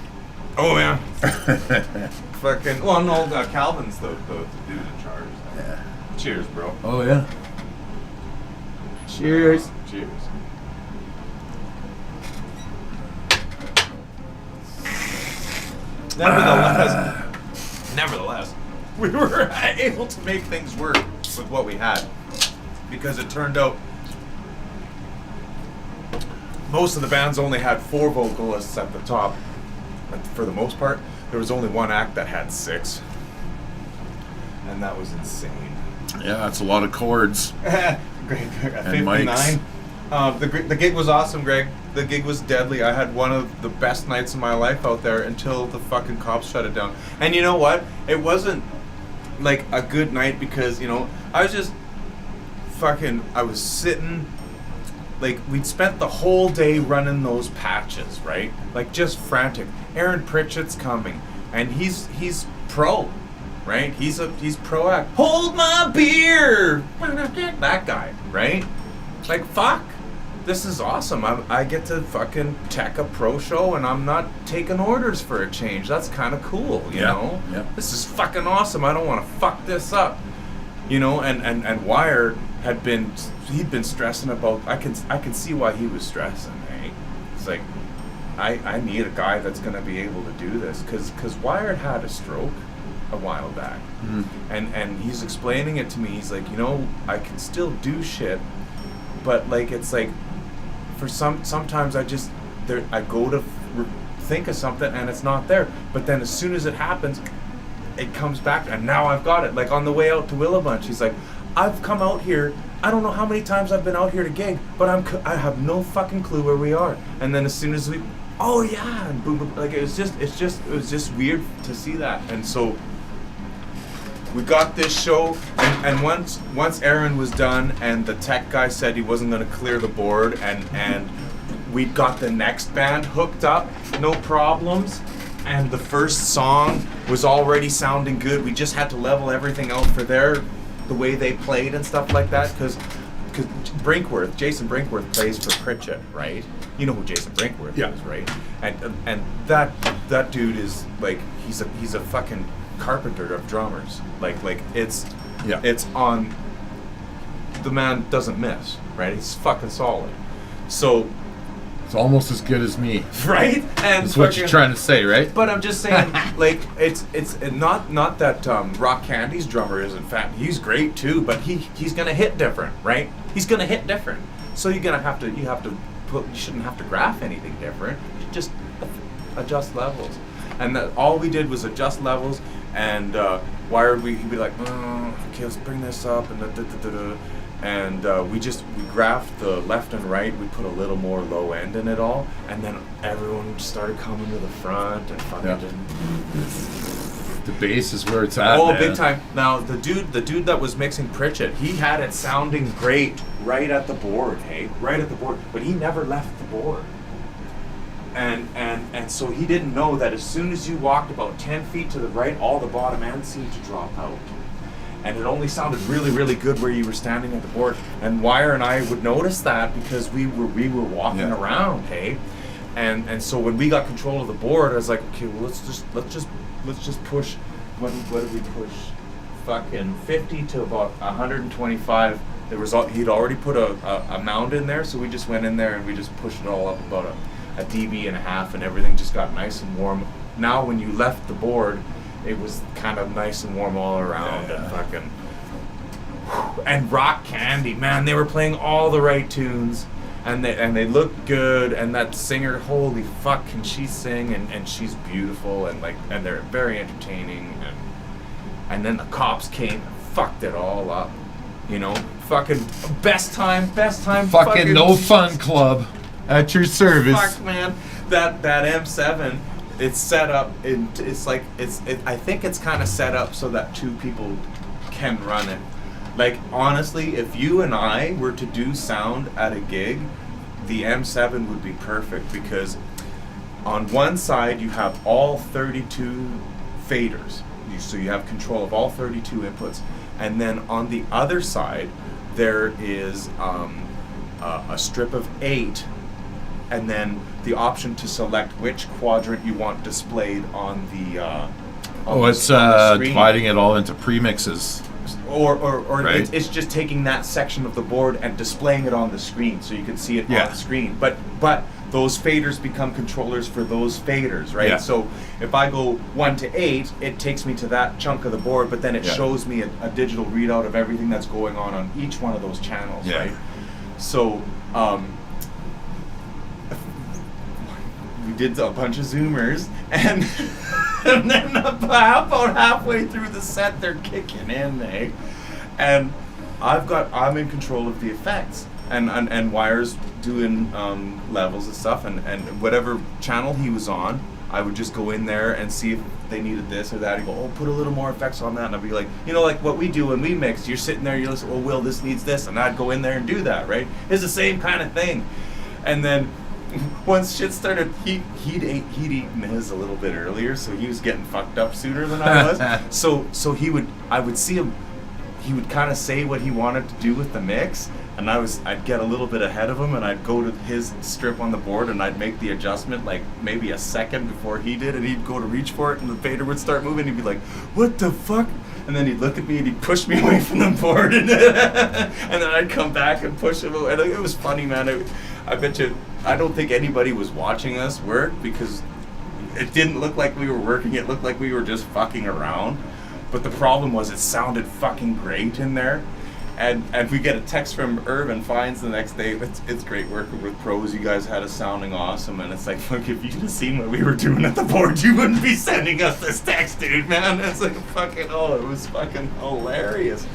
Oh yeah. Fucking. Well, no, Calvin's the dude in charge. Yeah. Cheers, bro. Oh yeah. Cheers. Cheers. Nevertheless, we were able to make things work with what we had because it turned out most of the bands only had 4 vocalists at the top. But for the most part, there was only one act that had 6, and that was insane. Yeah, that's a lot of chords. Greg, at 59. Mics. The gig was awesome, Greg. The gig was deadly. I had one of the best nights of my life out there until the fucking cops shut it down. And you know what? It wasn't like a good night because, you know, I was just I was sitting, like, we'd spent the whole day running those patches, right? Like, just frantic. Aaron Pritchett's coming, and he's pro, right? He's pro act. Hold my beer! That guy, right? Like, fuck. This is awesome. I get to fucking tech a pro show and I'm not taking orders for a change. That's kind of cool, you know? Yeah. This is fucking awesome. I don't want to fuck this up. You know, and Wire he'd been stressing about, I can see why he was stressing, right? It's like, I need a guy that's going to be able to do this because Wired had a stroke a while back. And he's explaining it to me. He's like, you know, I can still do shit, but like, it's like, for sometimes I go to think of something and it's not there, but then as soon as it happens, it comes back and now I've got it. Like on the way out to Willabunch, he's like, I've come out here, I don't know how many times I've been out here to gig, but I have no fucking clue where we are. And then as soon as oh yeah, and boom, boom, like it was just weird to see that. And so we got this show, and once Aaron was done, and the tech guy said he wasn't going to clear the board, and we got the next band hooked up, no problems, and the first song was already sounding good. We just had to level everything out for the way they played and stuff like that, because Jason Brinkworth plays for Pritchett, right? You know who Jason Brinkworth is, right? And that dude is like, he's a fucking carpenter of drummers. Like it's on, the man doesn't miss, right? He's fucking solid. So It's almost as good as me. right? And That's what you're trying to say, right? But I'm just saying, like, it's not that Rock Candy's drummer isn't fat. He's great too, but he's gonna hit different, right? He's gonna hit different. So you shouldn't have to graph anything different. You just adjust levels. And all we did was adjust levels, and Wired, he'd be like, okay, let's bring this up, and and we graphed the left and right. We put a little more low end in it all, and then everyone started coming to the front and fucking The bass is where it's at. Oh, man. big time. Now the dude that was mixing Pritchett, he had it sounding great right at the board, hey? Right at the board. But he never left the board. And so he didn't know that as soon as you walked about 10 feet to the right, all the bottom end seemed to drop out. And it only sounded really, really good where you were standing at the board. And Wire and I would notice that because we were walking around, hey? And so when we got control of the board, I was like, okay, well let's just push, what did we push? Fucking 50 to about 125. He'd already put a mound in there, so we just went in there and we just pushed it all up about a dB and a half, and everything just got nice and warm. Now when you left the board, it was kind of nice and warm all around, and fucking. And Rock Candy, man, they were playing all the right tunes, and they looked good, and that singer, holy fuck, can she sing, and she's beautiful, and they're very entertaining, and then the cops came and fucked it all up, you know, fucking best time, Fucking no fun club at your service. Fuck, man, that M7, it's set up, I think it's kind of set up so that two people can run it. Like, honestly, if you and I were to do sound at a gig, the M7 would be perfect, because on one side you have all 32 faders, so you have control of all 32 inputs, and then on the other side there is a strip of 8, and then the option to select which quadrant you want displayed on the It's dividing it all into premixes. Or right? it's just taking that section of the board and displaying it on the screen so you can see it on the screen. But those faders become controllers for those faders, right? Yeah. So if I go 1 to 8, it takes me to that chunk of the board, but then it shows me a digital readout of everything that's going on each one of those channels, right? So we did a bunch of Zoomers, and and then about halfway through the set, they're kicking in, eh? And I'm in control of the effects, and Wire's doing levels and stuff, and whatever channel he was on, I would just go in there and see if they needed this or that. He'd go, oh, put a little more effects on that, and I'd be like, you know, like what we do when we mix. You're sitting there, you listen, oh, Will, this needs this, and I'd go in there and do that, right? It's the same kind of thing, and then. Once shit started, he'd eaten his a little bit earlier, so he was getting fucked up sooner than I was. so I would see him. He would kind of say what he wanted to do with the mix, and I'd get a little bit ahead of him, and I'd go to his strip on the board, and I'd make the adjustment like maybe a second before he did, and he'd go to reach for it, and the fader would start moving. He'd be like, "What the fuck?" And then he'd look at me and he'd push me away from the board, and then I'd come back and push him away. And it was funny, man. I bet you. I don't think anybody was watching us work, because it didn't look like we were working. It looked like we were just fucking around. But the problem was it sounded fucking great in there. And we get a text from Irvin Fines the next day. It's great working with pros. You guys had us sounding awesome. And it's like, look, if you'd have seen what we were doing at the board, you wouldn't be sending us this text, dude, man. It's like fucking, it was fucking hilarious.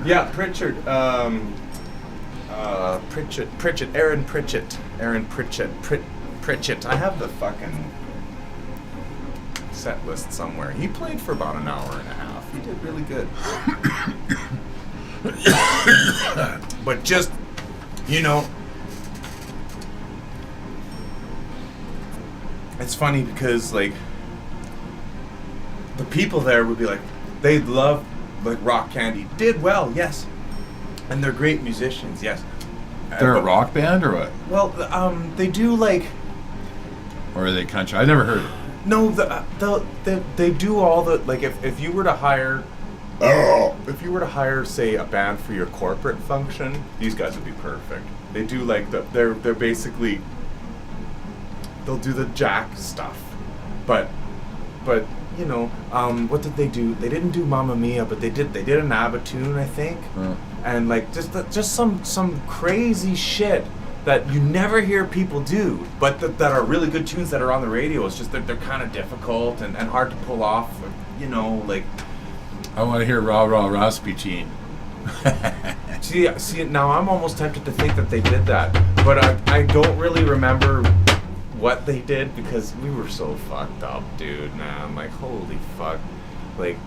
Yeah, Pritchard. Aaron Pritchett. I have the fucking set list somewhere. He played for about an hour and a half. He did really good. But just, you know, it's funny because, like, the people there would be like, they love, like, Rock Candy. Did well, yes. And they're great musicians, yes. They're a rock band or what? Well, they do, like... Or are they country? I never heard of it. No, they do all the, like, if you were to hire, say, a band for your corporate function, these guys would be perfect. They do, like, they're basically, they'll do the jack stuff, but you know, what did they do? They didn't do Mamma Mia, but they did an ABBA tune, I think, and like just some crazy shit that you never hear people do, but that are really good tunes that are on the radio. It's just that they're kind of difficult and hard to pull off, you know, like. I want to hear Rah Rah Rasputin. See, now I'm almost tempted to think that they did that, but I don't really remember what they did because we were so fucked up, dude, man. Like, holy fuck. Like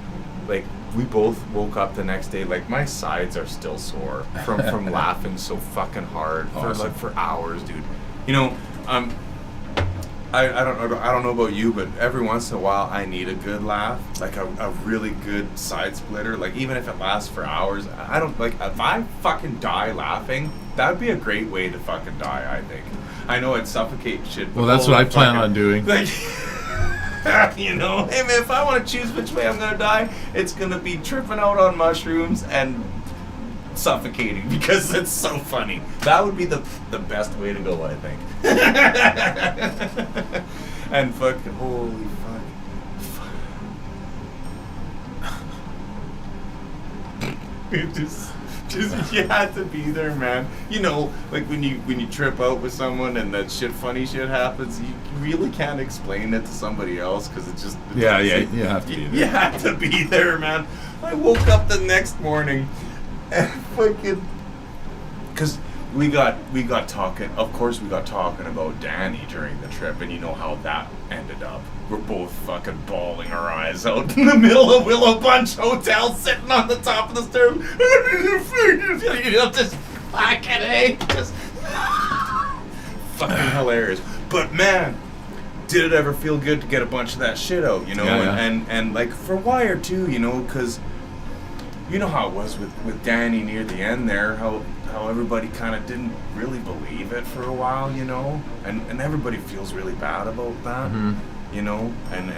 we both woke up the next day, like, my sides are still sore from laughing so fucking hard for hours, dude. You know, I don't know about you, but every once in a while I need a good laugh, like a really good side splitter. Like, even if it lasts for hours, I don't, like, if I fucking die laughing, that'd be a great way to fucking die, I think. I know it'd suffocate shit. Well, that's what I plan on doing. Like, you know, hey man, if I want to choose which way I'm gonna die, it's gonna be tripping out on mushrooms and suffocating because it's so funny. That would be the best way to go, I think. And fucking holy fuck. It just you had to be there, man. You know, like when you trip out with someone and that funny shit happens, you really can't explain it to somebody else because it just You have to be there. You had to be there, man. I woke up the next morning and fucking because we got talking. Of course, we got talking about Danny during the trip, and you know how that ended up. We're both fucking bawling our eyes out in the middle of Willow Bunch Hotel, sitting on the top of the stairs. You know, just fucking just fucking hilarious. But man, did it ever feel good to get a bunch of that shit out? You know, Yeah. And like for Wire too, you know, because you know how it was with Danny near the end there, how everybody kind of didn't really believe it for a while, you know, and everybody feels really bad about that, you know, and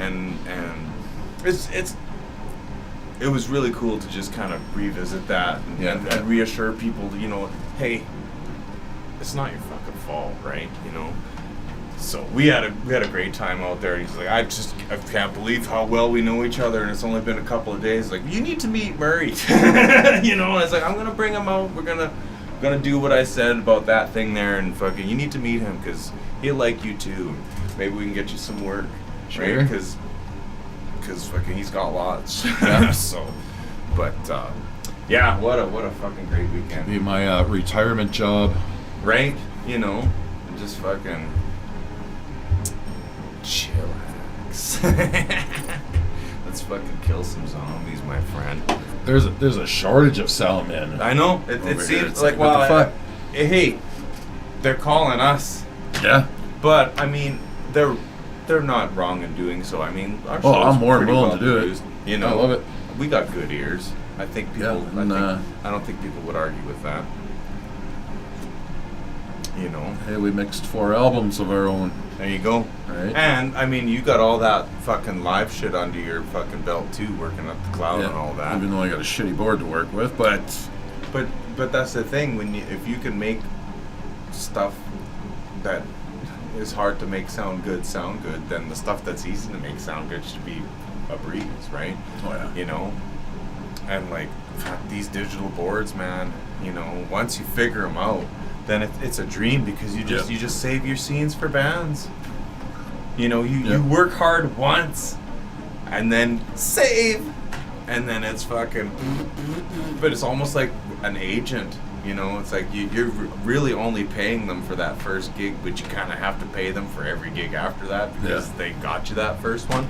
it was really cool to just kind of revisit that and reassure people, you know, hey, it's not your fucking fault, right, you know. So we had a great time out there. And he's like, I can't believe how well we know each other, and it's only been a couple of days. Like, you need to meet Murray, you know. I was like, I'm gonna bring him out. We're gonna do what I said about that thing there, and fucking, you need to meet him because he'll like you too. Maybe we can get you some work, Sure. right? Because fucking he's got lots. Yeah. So, but yeah, what a fucking great weekend. Be my retirement job. Right? You know, and just fucking chillax. Let's fucking kill some zombies, my friend. There's a shortage of salmon. I know. It Over here, seems it's like, like, what the well, fuck? hey, they're calling us, Yeah. but I mean, they're not wrong in doing so. I mean, our Oh, show's I'm more than pretty willing well to do it. produced, you know, I love it. We got good ears. I think people. Yeah, and, I don't think people would argue with that. You know. Hey, we mixed 4 albums of our own. There you go. Right. And I mean, you got all that fucking live shit under your fucking belt too, working up the cloud and all that. Even though I got a shitty board to work with, but But that's the thing, if you can make stuff that is hard to make sound good, then the stuff that's easy to make sound good should be a breeze, right? oh yeah. You know, and like these digital boards, man. You know, once you figure them out, then it's a dream because you just save your scenes for bands. You know, you work hard once, and then save, and then it's fucking. But it's almost like an agent. You know, it's like you're really only paying them for that first gig, but you kind of have to pay them for every gig after that because they got you that first one.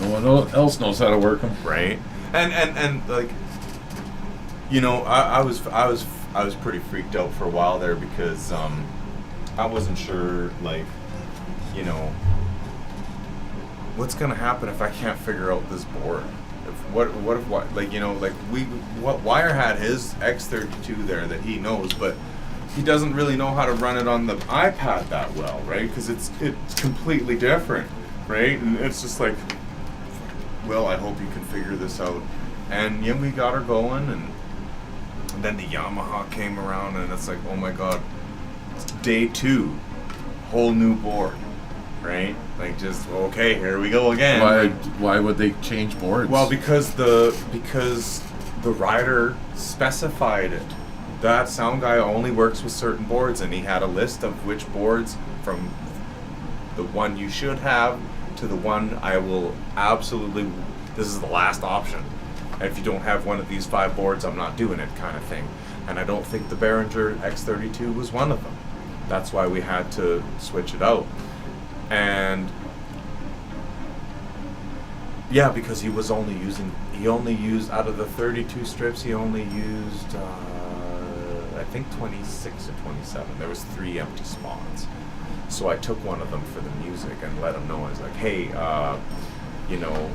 No one else knows how to work them. Right. And like, you know, I was pretty freaked out for a while there because I wasn't sure, like, you know, what's gonna happen if I can't figure out this board. What like, you know, like Wire had his X32 there that he knows, but he doesn't really know how to run it on the iPad that well, right? Because it's completely different, right? And it's just like, well, I hope you can figure this out. And yeah, we got her going, and then the Yamaha came around, and it's like, oh my god, it's day 2, whole new board, right? Like, just, okay, here we go again. Why would they change boards? Well, because the writer specified it. That sound guy only works with certain boards, and he had a list of which boards, from the one you should have to the one I will absolutely, this is the last option. And if you don't have one of these 5 boards, I'm not doing it, kind of thing. And I don't think the Behringer X32 was one of them. That's why we had to switch it out. And yeah, because he only used out of the 32 strips, he only used I think 26 or 27. There was 3 empty spots. So I took one of them for the music and let him know. I was like, hey, you know,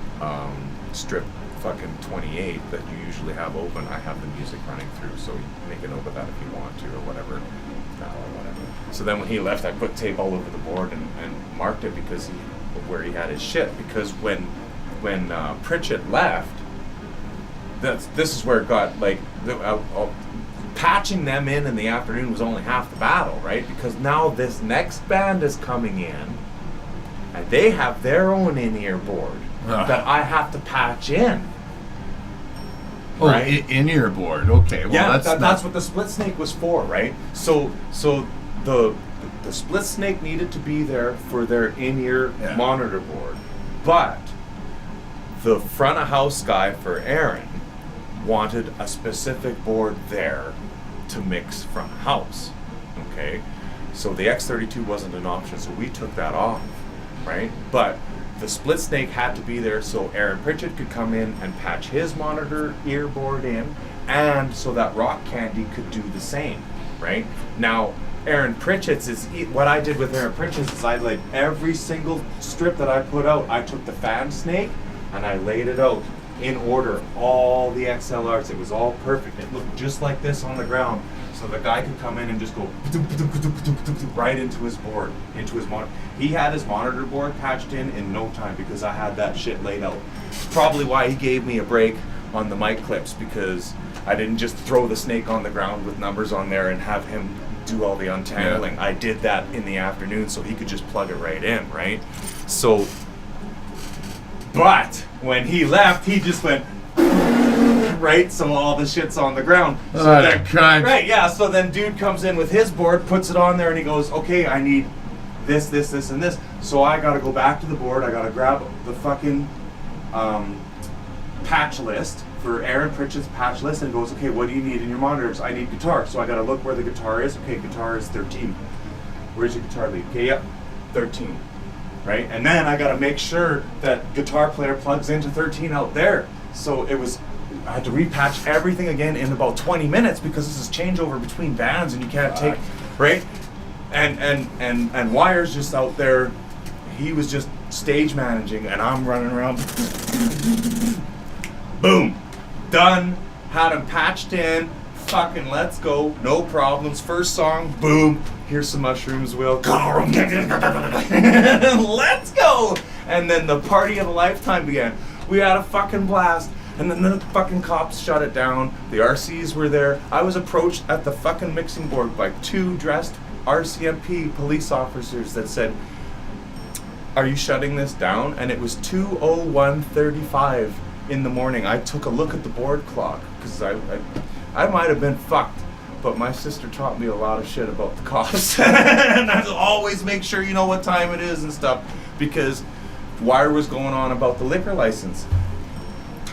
strip fucking 28 that you usually have open, I have the music running through, so you make a note of that if you want to, or whatever. So then when he left, I put tape all over the board and marked it because where he had his shit. Because when Pritchett left, this is where it got, like, patching them in the afternoon was only half the battle, right? Because now this next band is coming in, and they have their own in-ear board that I have to patch in. right? In your board. Okay. Well, Yeah, that's that's what the split snake was for, right? So the split snake needed to be there for their in-ear Yeah. monitor board, but the front of house guy for Aaron wanted a specific board there to mix front of house. Okay, so the X32 wasn't an option, so we took that off, right? But the split snake had to be there so Aaron Pritchett could come in and patch his monitor ear board in, and so that Rock Candy could do the same, right? Now, Aaron Pritchett's what I did with Aaron Pritchett's is I laid every single strip that I put out, I took the fan snake and I laid it out in order, all the XLRs. It was all perfect. It looked just like this on the ground. So the guy could come in and just go right into his board, into his monitor. He had his monitor board patched in no time because I had that shit laid out. Probably why he gave me a break on the mic clips, because I didn't just throw the snake on the ground with numbers on there and have him do all the untangling. Yeah. I did that in the afternoon so he could just plug it right in, right? So, but when he left, he just went right, so all the shit's on the ground. So that cunt. right, yeah. So then dude comes in with his board, puts it on there, and he goes, okay, I need this, this, this, and this. So I gotta go back to the board. I gotta grab the fucking patch list for Aaron Pritchett's patch list, and goes, okay, what do you need in your monitors? I need guitar. So I gotta look where the guitar is. Okay, guitar is 13. Where's your guitar lead? Okay, yep, 13. Right? And then I gotta make sure that guitar player plugs into 13 out there. So I had to repatch everything again in about 20 minutes because this is changeover between bands and you can't take, right? And Wire's just out there, he was just stage managing and I'm running around. Boom, done, had him patched in, fucking let's go, no problems. First song, boom, here's some mushrooms, Will. Let's go! And then the party of a lifetime began. We had a fucking blast. And then the fucking cops shut it down. The RCs were there. I was approached at the fucking mixing board by 2 dressed RCMP police officers that said, are you shutting this down? And it was 2:01:35 in the morning. I took a look at the board clock because I might have been fucked, but my sister taught me a lot of shit about the cops. And I always make sure you know what time it is and stuff, because Wire was going on about the liquor license.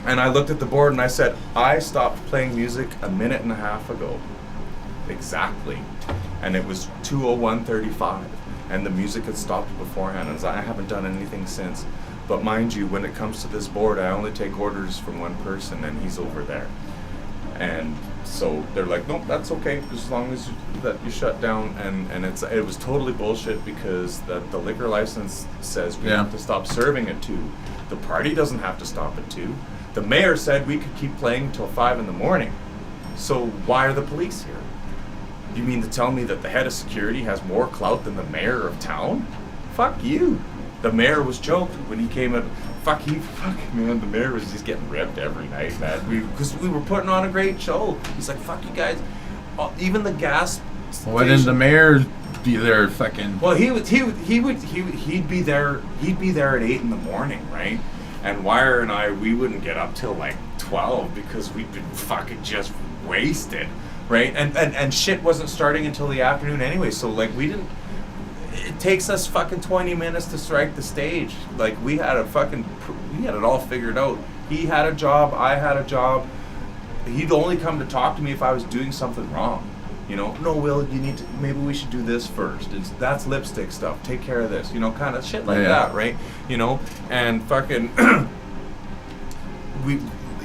And I looked at the board and I said, I stopped playing music a minute and a half ago. Exactly. And it was 2:01:35. And the music had stopped beforehand. And I haven't done anything since. But mind you, when it comes to this board, I only take orders from one person and he's over there. And so they're like, nope, that's okay, as long as you shut down. And it was totally bullshit because the liquor license says we have to stop serving at 2. The party doesn't have to stop at 2. The mayor said we could keep playing till 5 in the morning. So why are the police here? You mean to tell me that the head of security has more clout than the mayor of town? Fuck you. The mayor was choked when he came in. Man, the mayor was just getting ripped every night, man. Because we were putting on a great show. He's like, fuck you guys. Even the gas Why didn't the mayor be there fucking... Well, he'd be there at 8 in the morning, right? And Wire and I, we wouldn't get up till like 12 because we'd been fucking just wasted, right? And shit wasn't starting until the afternoon anyway, so like it takes us fucking 20 minutes to strike the stage. Like we had it all figured out. He had a job, I had a job. He'd only come to talk to me if I was doing something wrong. You know, no, Will, maybe we should do this first. That's lipstick stuff. Take care of this. You know, kind of shit like that, right? You know, and fucking,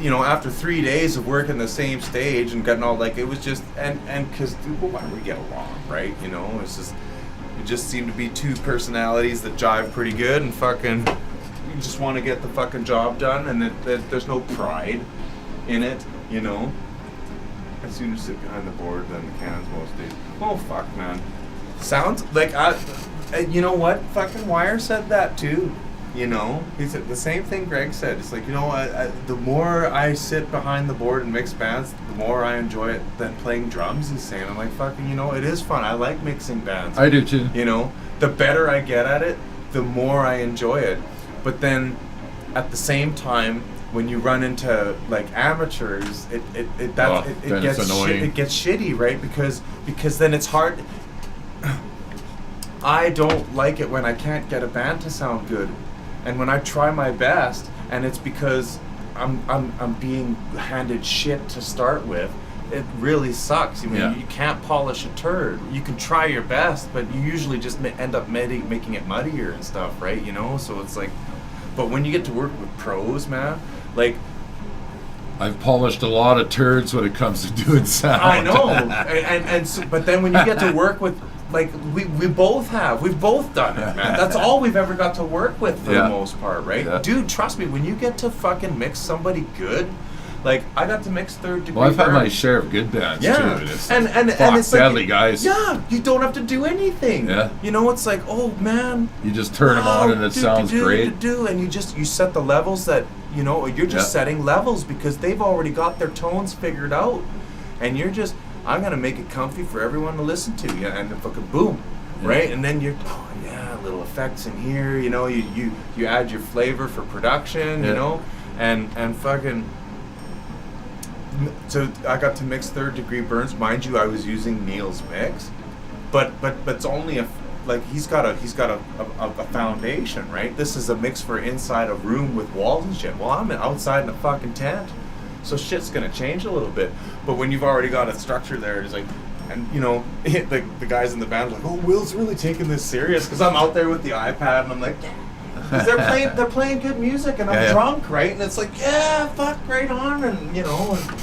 after 3 days of working the same stage and getting all, like, it was just, and because, why we get along, right? You know, it just seemed to be 2 personalities that jive pretty good, and fucking, you just want to get the fucking job done, and there's no pride in it, you know? As soon as you sit behind the board, then the cannons most days. Oh, fuck, man. Sounds like you know what? Fucking Wire said that too. You know? He said the same thing Greg said. It's like, you know, the more I sit behind the board and mix bands, the more I enjoy it than playing drums, he's saying. I'm like, fucking, you know, it is fun. I like mixing bands. I do too. You know? The better I get at it, the more I enjoy it. But then, at the same time, when you run into like amateurs, it Then gets it's annoying. it gets shitty, right? Because then it's hard. I don't like it when I can't get a band to sound good, and when I try my best, and it's because I'm being handed shit to start with. It really sucks. I mean, you can't polish a turd. You can try your best, but you usually just end up making it muddier and stuff, right? You know, so it's like, but when you get to work with pros, man, like. I've polished a lot of turds when it comes to doing sound. I know, and so, but then when you get to work with, like, we've both done it, man. That's all we've ever got to work with for the most part, right? Yeah. Dude, trust me, when you get to fucking mix somebody good, like, I got to mix Third Degree Well, I've had Burn. my share of good bands too. And it's and it's deadly like, guys. Yeah, you don't have to do anything. Yeah. You know, it's like, oh man. You just turn them on and it sounds great. And you set the levels that, you know, you're just setting levels because they've already got their tones figured out, and you're just, I'm gonna make it comfy for everyone to listen to. Yeah, and then fucking boom, right? And then you're, little effects in here. You know, you add your flavor for production. You know, and fucking. So I got to mix Third Degree Burns. Mind you, I was using Neil's mix, but it's only he's got a foundation, right? This is a mix for inside a room with walls and shit. Well, I'm outside in a fucking tent, so shit's gonna change a little bit. But when you've already got a structure there, it's like, and you know, the guys in the band are like, oh, Will's really taking this serious, because I'm out there with the iPad and I'm like. Because they're playing good music and I'm drunk, right? And it's like, yeah, fuck, right on, and you know, and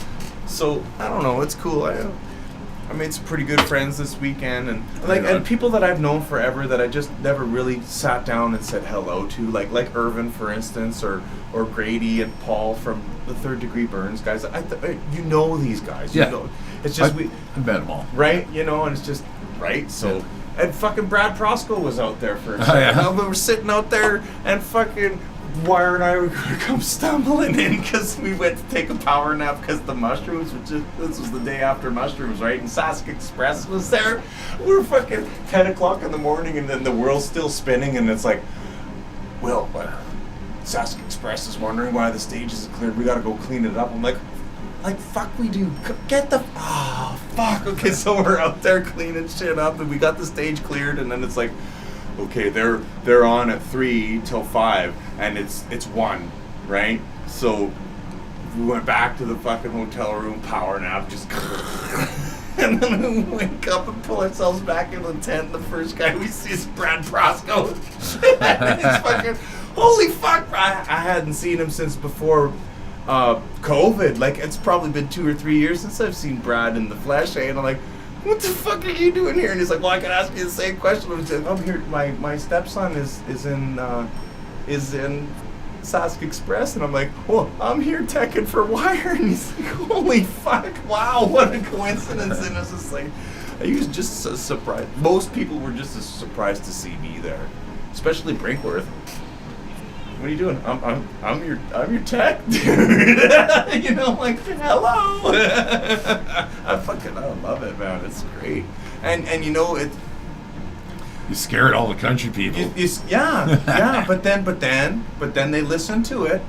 so I don't know, it's cool. I made some pretty good friends this weekend, and and people that I've known forever that I just never really sat down and said hello to, like Irvin, for instance, or Grady and Paul from the Third Degree Burns guys. You know these guys, you know. It's just I've met them all, right? You know, and it's just right. So. Yeah. And fucking Brad Prosco was out there for a second. Yeah. We were sitting out there, and fucking Wire and I were going to come stumbling in because we went to take a power nap because the mushrooms, this was the day after mushrooms, right? And Sask Express was there. We're fucking 10 o'clock in the morning, and then the world's still spinning, and it's like, well, Sask Express is wondering why the stage isn't cleared. We got to go clean it up. I'm like, fuck we do. Get the... fuck. Okay, so we're out there cleaning shit up, and we got the stage cleared, and then it's like, okay, they're on at 3 till 5, and it's 1, right? So we went back to the fucking hotel room, power nap, just... and then we wake up and pull ourselves back into the tent, and the first guy we see is Brad Prosco. And it's fucking... Holy fuck! I hadn't seen him since before... COVID, like it's probably been 2 or 3 years since I've seen Brad in the flesh, and I'm like, what the fuck are you doing here? And he's like, well, I can ask you the same question. I'm like, I'm here, my stepson is in Sask Express, and I'm like, well, I'm here teching for Wire, and he's like, holy fuck, wow, what a coincidence. And it's just like, he was just so surprised. Most people were just as surprised to see me there, especially Brinkworth. What are you doing? I'm your tech dude. You know, like, hello. I love it, man. It's great. And you know it. You scared all the country people. Yeah. But then they listen to it,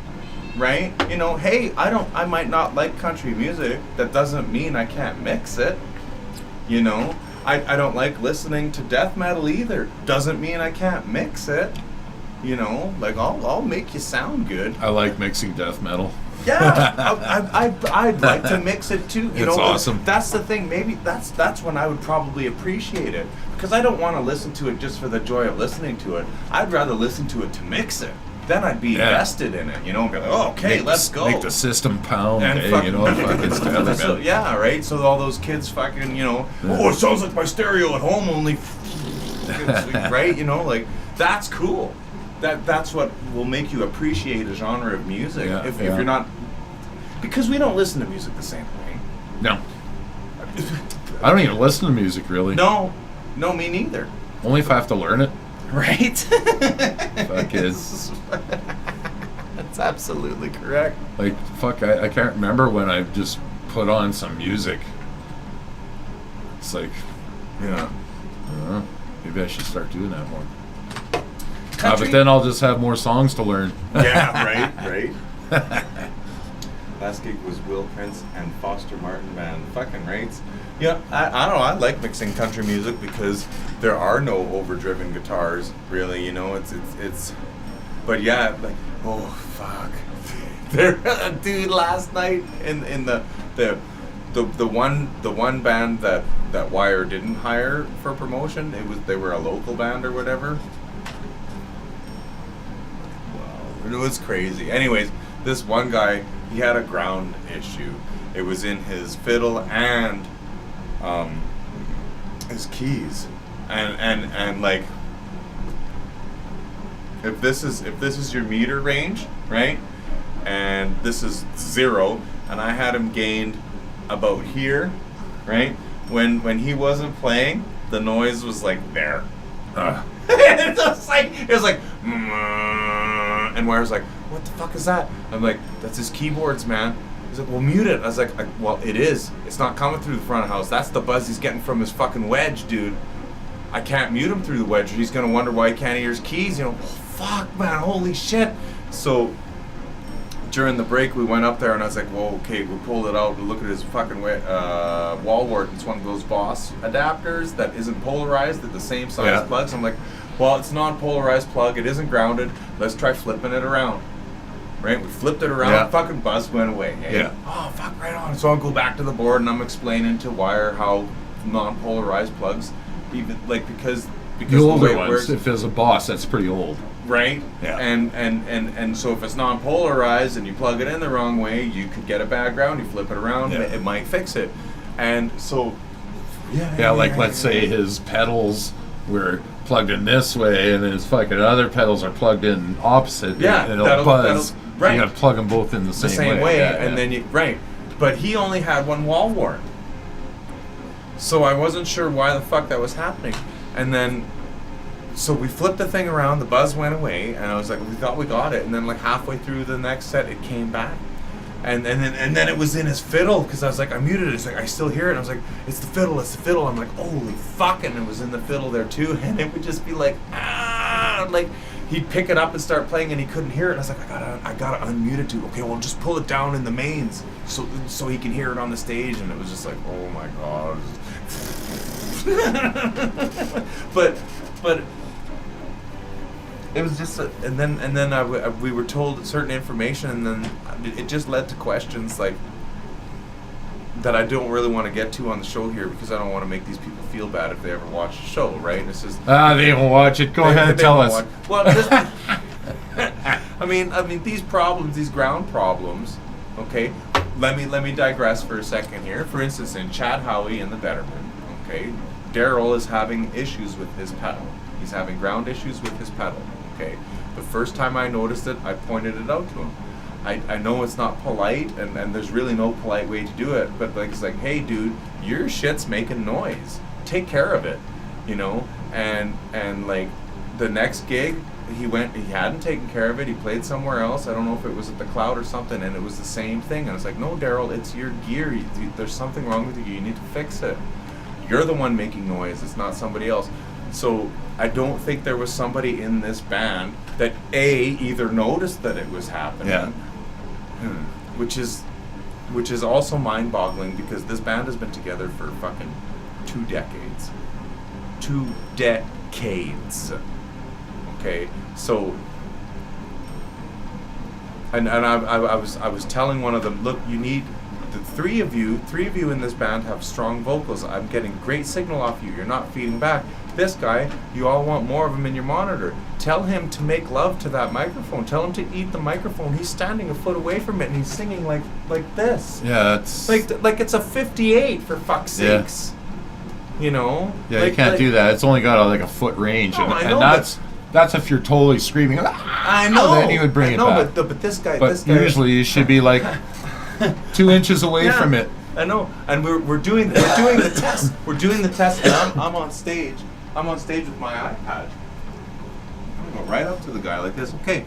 right? You know, hey, I might not like country music. That doesn't mean I can't mix it. You know, I don't like listening to death metal either. Doesn't mean I can't mix it. You know, like I'll make you sound good. I like mixing death metal. Yeah, I'd like to mix it too. You know, awesome. That's the thing. Maybe that's when I would probably appreciate it, because I don't want to listen to it just for the joy of listening to it. I'd rather listen to it to mix it. Then I'd be invested in it. You know, and be like, oh, okay, let's go. Make the system pound. And you know, fucking stellar, so, yeah, right. So all those kids fucking, you know, oh, it sounds like my stereo at home only, right? You know, like that's cool. That's what will make you appreciate a genre of music. If you're not, because we don't listen to music the same way. No. I don't even listen to music really. No, me neither. Only if I have to learn it. Right. Fuck it. That's absolutely correct. Like fuck, I can't remember when I just put on some music. It's like, maybe I should start doing that more. But then I'll just have more songs to learn. Yeah, right. Last gig was Will Prince and Foster Martin Band. Fucking rates. Yeah, I don't know. I like mixing country music because there are no overdriven guitars, really. You know, it's. But yeah, like, oh fuck, there, dude. Last night in the one band that Wire didn't hire for promotion, they were a local band or whatever. Wow, it was crazy. Anyways, this one guy, he had a ground issue. It was in his fiddle and his keys, and like, if this is your meter range, right, and this is 0, and I had him gained about here, right, when he wasn't playing, the noise was like there. It was like and Wire's like, what the fuck is that? I'm like, that's his keyboards, man. He's like, well, mute it. I was like, well, it is. It's not coming through the front of the house. That's the buzz he's getting from his fucking wedge, dude. I can't mute him through the wedge, or he's gonna wonder why he can't hear his keys. You know, fuck, man, holy shit. So during the break, we went up there, and I was like, well, okay, we pulled it out. We look at his fucking wall wart. It's one of those Boss adapters that isn't polarized. They're the same size plugs. I'm like, well, it's a non-polarized plug. It isn't grounded. Let's try flipping it around. Right, we flipped it around, fucking buzz went away. Hey? Yeah. Oh, fuck, right on. So I'll go back to the board and I'm explaining to Wire how non-polarized plugs, even like because the older the way it ones, works, if it's a Boss, that's pretty old. Right? Yeah. And so if it's non-polarized and you plug it in the wrong way, you could get a bad ground. You flip it around, it might fix it. And so, let's say his pedals were plugged in this way, and his fucking other pedals are plugged in opposite. Yeah, and it'll buzz. Right. You gotta plug them both in the same way. And then but he only had one wall wart, so I wasn't sure why the fuck that was happening. And then, so we flipped the thing around, the buzz went away, and I was like, we thought we got it. And then like halfway through the next set, it came back. And then it was in his fiddle, because I was like, I muted it. It's like, I still hear it. And I was like, it's the fiddle. I'm like, holy fuck. And it was in the fiddle there too. And it would just be like, like he'd pick it up and start playing and he couldn't hear it. And I was like, I gotta unmute it too. Okay, well, just pull it down in the mains so he can hear it on the stage. And it was just like, oh my God. but it was just, and then we were told certain information, and then it just led to questions like that I don't really want to get to on the show here, because I don't want to make these people feel bad if they ever watch the show, right? And it's just they won't watch it. Go ahead and tell us. Well, I mean these problems, these ground problems. Okay, let me digress for a second here. For instance, in Chad Howie and the Betterman, okay, Daryl is having issues with his pedal. He's having ground issues with his pedal. Okay, the first time I noticed it, I pointed it out to him. I know it's not polite, and there's really no polite way to do it, but like, it's like, hey dude, your shit's making noise. Take care of it, you know? And like the next gig, he hadn't taken care of it, he played somewhere else, I don't know if it was at the Cloud or something, and it was the same thing. And I was like, no Daryl, it's your gear, there's something wrong with you need to fix it. You're the one making noise, it's not somebody else. So I don't think there was somebody in this band that either noticed that it was happening, which is also mind-boggling, because this band has been together for fucking 2 decades. 2 decades. Okay, so and I was telling one of them, look, you need the three of you in this band have strong vocals. I'm getting great signal off you. You're not feeding back. This guy, you all want more of him in your monitor. Tell him to make love to that microphone. Tell him to eat the microphone. He's standing a foot away from it and he's singing like this. Yeah, that's like it's a 58 for fuck's sakes. You know? Yeah, you can't do that. It's only got like a foot range, and that's if you're totally screaming. I know. Then you would bring it back. But this guy. Usually you should be like 2 inches away from it. I know, and we're doing the test. We're doing the test, and I'm on stage. I'm on stage with my iPad. I'm gonna go right up to the guy like this. Okay,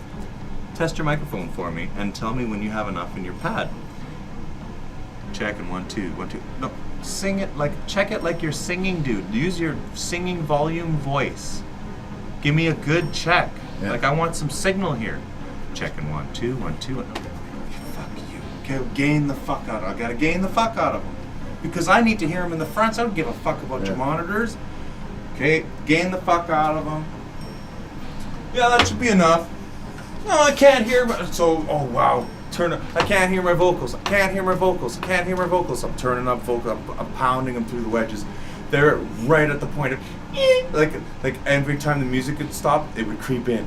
test your microphone for me and tell me when you have enough in your pad. Checking 1 2 1 2. No, sing it check it like you're singing, dude. Use your singing volume voice. Give me a good check. Yeah. Like I want some signal here. Checking 1 2 1 2. Fuck you. Okay, gain the fuck out of them. I gotta gain the fuck out of them. Because I need to hear them in the front, so I don't give a fuck about your monitors. Okay, gain the fuck out of them. Yeah, that should be enough. No, I can't hear so, oh wow. I can't hear my vocals. I can't hear my vocals. I can't hear my vocals. I'm turning up vocals. I'm pounding them through the wedges. They're right at the point of like every time the music would stop, it would creep in.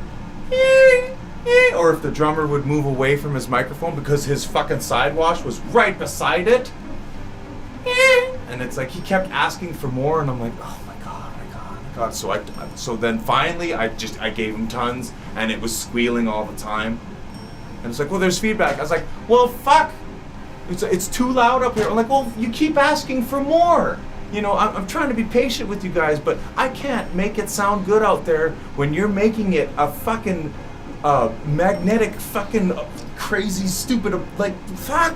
Or if the drummer would move away from his microphone because his fucking side wash was right beside it. And it's like he kept asking for more, and I'm like, oh my god. So then finally I gave him tons, and it was squealing all the time. And it's like, well, there's feedback. I was like, well, fuck. It's too loud up here. I'm like, well, you keep asking for more. You know, I'm trying to be patient with you guys, but I can't make it sound good out there when you're making it a fucking magnetic fucking crazy stupid, like, fuck.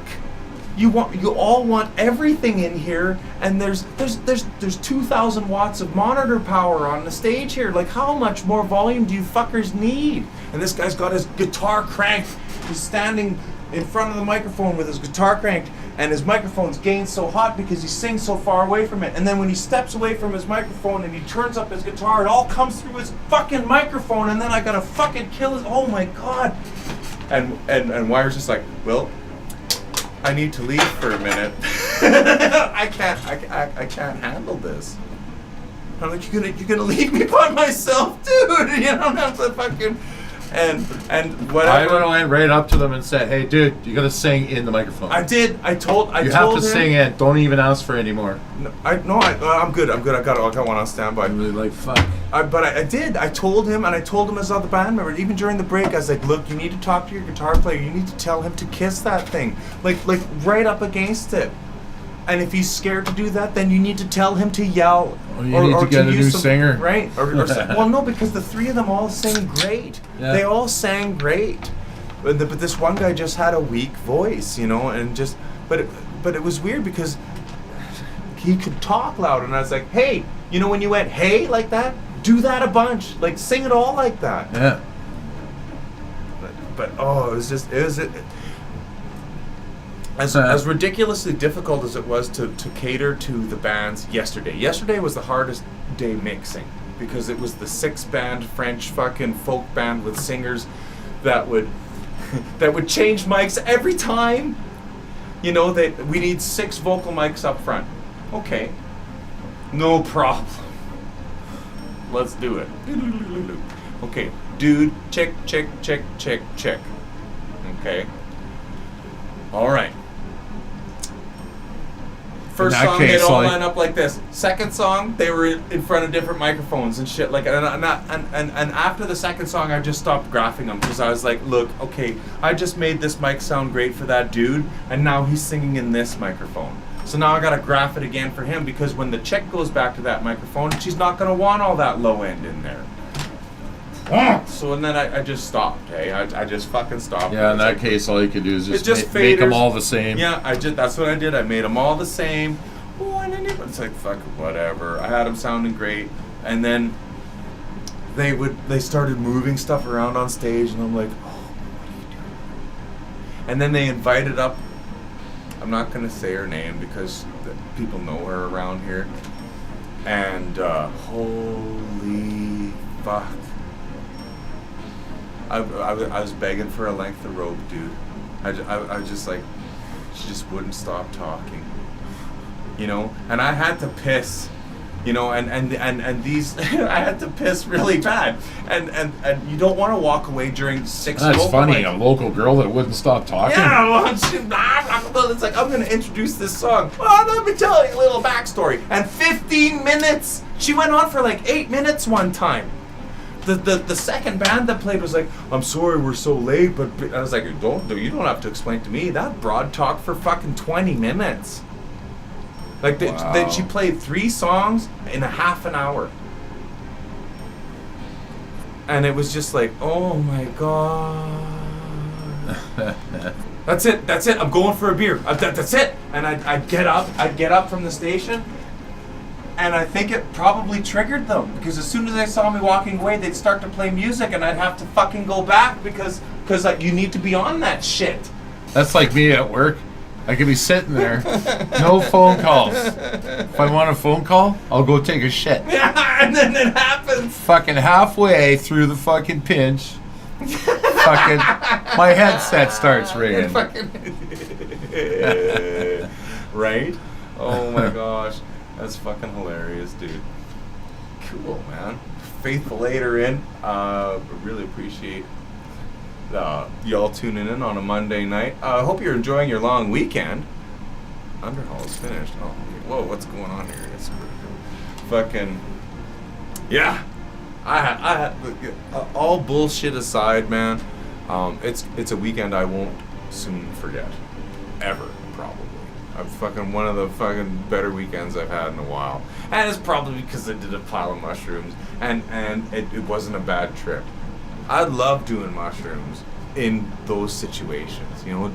You all want everything in here, and there's 2,000 watts of monitor power on the stage here. Like, how much more volume do you fuckers need? And this guy's got his guitar cranked. He's standing in front of the microphone with his guitar cranked, and his microphone's gained so hot because he sings so far away from it. And then when he steps away from his microphone and he turns up his guitar, it all comes through his fucking microphone, and then I gotta fucking kill his, oh my god. And Wire's just like, well, I need to leave for a minute. I can't handle this. I'm like, you're gonna leave me by myself, dude. You don't have to fucking and whatever. I went right up to them and said, hey, dude, you gotta sing in the microphone. I did. I told you him. have to sing in. Don't even ask for any more. I'm good. I got one on standby. I'm really like, fuck. But I did. I told him as other band members. Even during the break, I was like, look, you need to talk to your guitar player. You need to tell him to kiss that thing, like right up against it. And if he's scared to do that, then you need to tell him to yell. Well, you need to get a new singer. Right? Well, no, because the three of them all sing great. Yeah. They all sang great. But this one guy just had a weak voice, you know, and just... But it was weird because he could talk loud, and I was like, hey, you know when you went, hey, like that? Do that a bunch. Like, sing it all like that. Yeah. But oh, as ridiculously difficult as it was to cater to the bands yesterday. Yesterday was the hardest day mixing because it was the 6-band French fucking folk band with singers that would change mics every time. You know, we need 6 vocal mics up front. Okay. No problem. Let's do it. Okay. Dude, check. Okay. All right. First song, they'd all line up like this. Second song, they were in front of different microphones and shit. Like, and after the second song, I just stopped graphing them because I was like, look, okay, I just made this mic sound great for that dude, and now he's singing in this microphone. So now I gotta graph it again for him because when the chick goes back to that microphone, she's not gonna want all that low end in there. So and then I just stopped. Hey, I just fucking stopped. Yeah, in that case, all you could do is just make them all the same. Yeah, that's what I did. I made them all the same. It's like fuck whatever. I had them sounding great, and then they started moving stuff around on stage, and I'm like, oh, what are you doing? And then they invited up. I'm not gonna say her name because people know her around here. And holy fuck. I was begging for a length of rope, dude. I was just like, she just wouldn't stop talking, you know. And I had to piss, you know. And these, I had to piss really bad. And you don't want to walk away during 6. That's funny. A local girl that wouldn't stop talking. Yeah, well, it's like I'm gonna introduce this song. Well, let me tell you a little backstory. And 15 minutes. She went on for like 8 minutes one time. The second band that played was like, I'm sorry we're so late, but I was like, you don't have to explain to me. That broad talk for fucking 20 minutes. Like she played 3 songs in a half an hour. And it was just like, oh my god. That's it. I'm going for a beer. That's it. And I'd get up from the station. And I think it probably triggered them because as soon as they saw me walking away, they'd start to play music, and I'd have to fucking go back because like you need to be on that shit. That's like me at work. I could be sitting there, no phone calls. If I want a phone call, I'll go take a shit. Yeah, and then it happens. Fucking halfway through the fucking pinch, fucking my headset starts ringing. Right? Oh my gosh. That's fucking hilarious, dude. Cool, man. Faithful later in. Really appreciate y'all tuning in on a Monday night. I hope you're enjoying your long weekend. Underhaul is finished. Oh, whoa, what's going on here? It's fucking, yeah. I all bullshit aside, man. It's a weekend I won't soon forget, ever probably. I'm fucking one of the fucking better weekends I've had in a while, and it's probably because I did a pile of mushrooms, and it wasn't a bad trip. I love doing mushrooms in those situations. You know,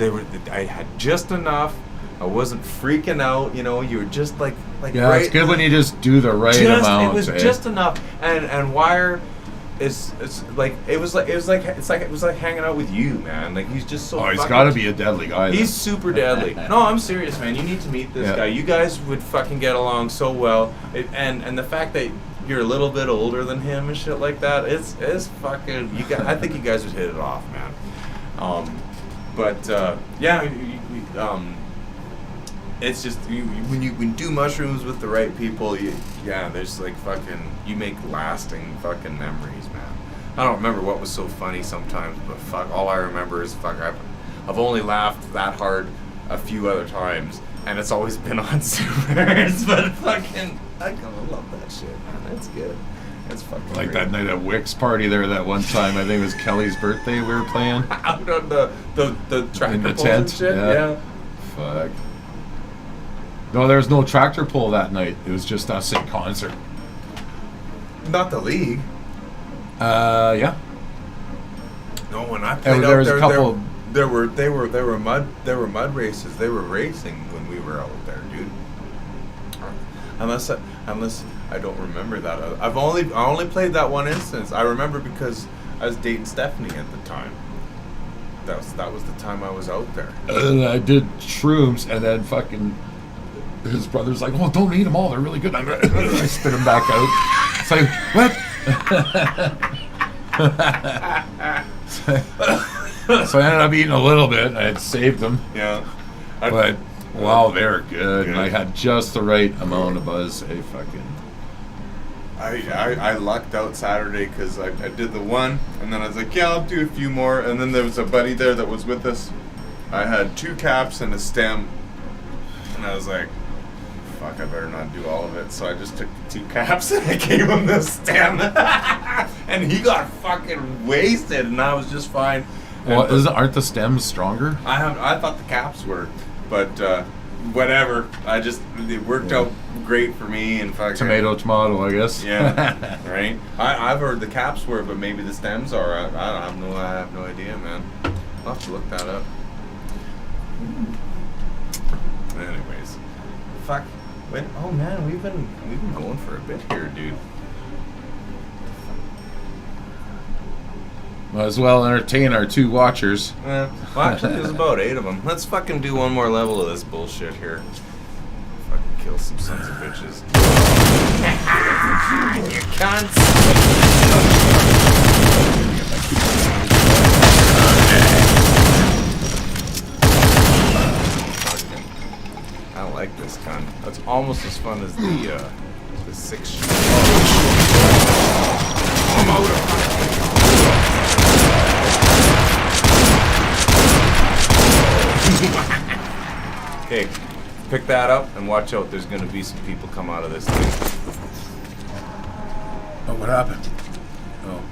I had just enough. I wasn't freaking out. You know, you were just like Yeah, right, it's good when you just do the right amount. It was just enough. And Wire is it was like hanging out with you, man. Like he's just so. Oh, he's got to be a deadly guy. He's super deadly. No, I'm serious, man. You need to meet this guy. You guys would fucking get along so well. And the fact that you're a little bit older than him and shit like that, it's fucking. I think you guys would hit it off, man. It's just when you do mushrooms with the right people, there's like fucking, you make lasting fucking memories, man. I don't remember what was so funny sometimes, but fuck, all I remember is I've only laughed that hard a few other times, and it's always been on Supers, but fucking, I love that shit, man. That's good. That's fucking like great. that night at Wick's party there that one time. I think it was Kelly's birthday we were playing. Out on the tractor in the pulls tent. and shit. Yeah. Fuck. No, there was no tractor pull that night. It was just us in concert. Not the league. Yeah. No, when I played there out was there, a couple. there were mud races. They were racing when we were out there, dude. Unless I don't remember that. I only played that one instance. I remember because I was dating Stephanie at the time. That was the time I was out there. And I did shrooms, and then fucking his brother's like, "Oh, don't eat them all. They're really good." I spit them back out. It's like, what? So I ended up eating a little bit. I had saved them. Yeah. But wow, they're good. And I had just the right amount of buzz. I lucked out Saturday because I did the one, and then I was like, yeah, I'll do a few more. And then there was a buddy there that was with us. I had 2 caps and a stem, and I was like, fuck, I better not do all of it. So I just took the 2 caps and I gave him the stem, and he got fucking wasted, and I was just fine. Well, aren't the stems stronger? I thought the caps were, but whatever. It worked out great for me, and fucking Tomato, I guess. Yeah, right. I've heard the caps were, but maybe the stems are. I have no idea, man. I'll have to look that up. Anyways, fuck. Oh man, we've been going for a bit here, dude. Might as well entertain our 2 watchers. Well, actually, there's about 8 of them. Let's fucking do one more level of this bullshit here. Fucking kill some sons of bitches. You cunts! I like this gun. That's almost as fun as the 6 shooter. I'm out of Okay, pick that up and watch out. There's going to be some people come out of this thing. Oh, what happened? Oh,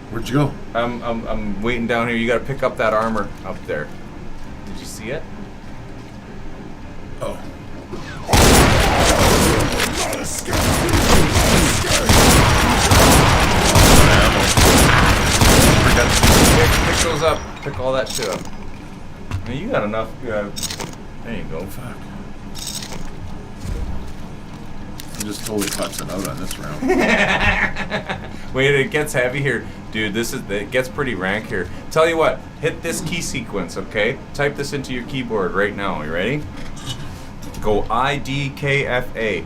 where'd you go? I'm waiting down here. You got to pick up that armor up there. Did you see it? Oh. Pick those up. Pick all that shit up. Now you got enough. There you go. Fuck. I'm just totally touching out on this round. Wait, it gets heavy here. Dude, it gets pretty rank here. Tell you what, hit this key sequence, okay? Type this into your keyboard right now. You ready? Go IDKFA.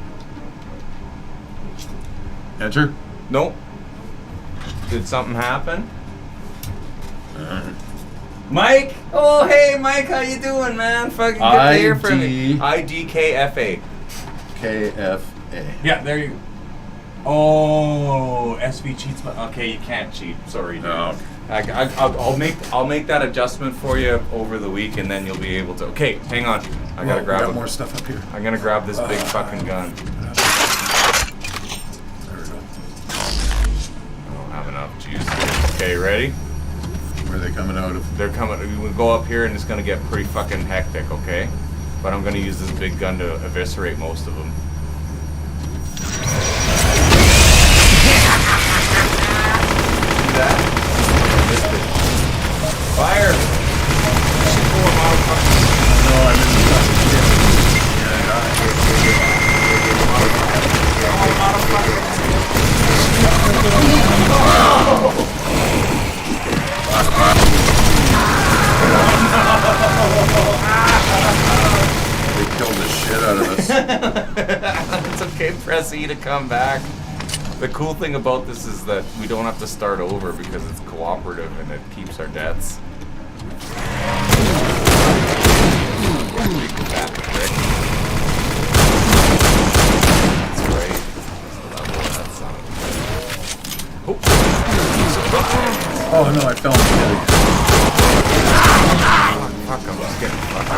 Enter. Nope. Did something happen? Mike? Oh, hey, Mike, how you doing, man? Fucking good to hear from you. IDKFA. KFA. Yeah, there you go. Oh, SV cheats. Okay, you can't cheat. Sorry, dude. No. I'll make that adjustment for you over the week, and then you'll be able to. Okay, hang on. I gotta grab more stuff up here. I'm gonna grab this big fucking gun. There we go. I don't have enough juice. Okay, ready? Where are they coming out of? They're coming. We go up here, and it's gonna get pretty fucking hectic. Okay, but I'm gonna use this big gun to eviscerate most of them. That? Fire! No, I'm in the fucking shit. They killed the shit out of us. It's okay, press E to come back. The cool thing about this is that we don't have to start over because it's cooperative and it keeps our deaths. That's right. That's the level of that son of a bitch. Oh no, I fell in the pit. Fuck, I'm just getting fucking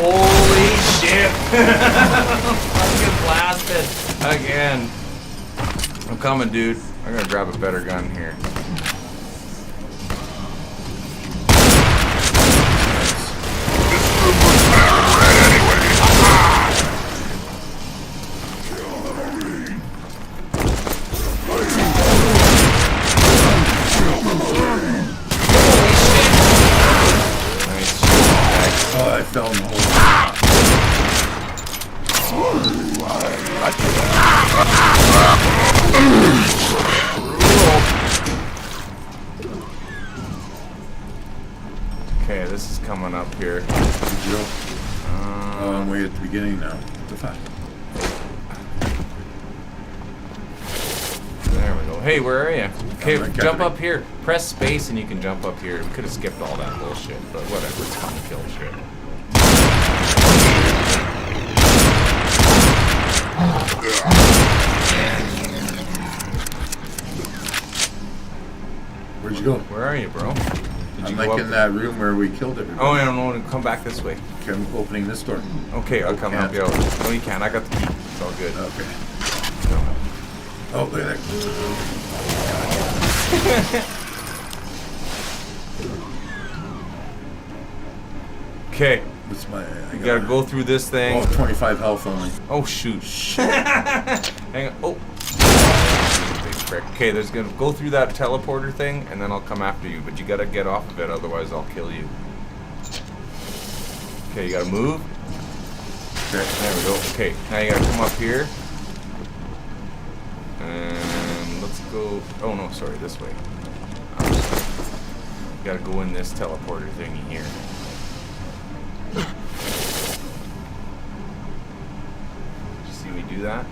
Holy shit! Fucking blasted again. I'm coming, dude. I'm gonna grab a better gun here. Oh, I fell in the hole. Okay, this is coming up here. Oh, I'm way at the beginning now. What the fuck? There we go. Hey, where are you? Okay, I'm right jump there. up here. Press space and you can jump up here. We could have skipped all that bullshit, but whatever. It's fun to kill shit. Where'd you go? Where are you, bro? Did I'm you like go up in that room where we killed everybody. Oh, yeah, no, come back this way. Okay, I'm opening this door. Okay, I'll come help you out. No, you can't. I got the key. It's all good. Okay. Oh, look at that. Okay, What's my... you gotta go through this thing. Oh, 25 health only. Oh, shoot. Hang on. Oh. Big frick. Okay, there's gonna go through that teleporter thing, and then I'll come after you. But you gotta get off of it, otherwise I'll kill you. Okay, you gotta move. Okay. There we go. Okay, now you gotta come up here. And let's go. Oh no, sorry, this way. You gotta go in this teleporter thingy here. Did you see me do that?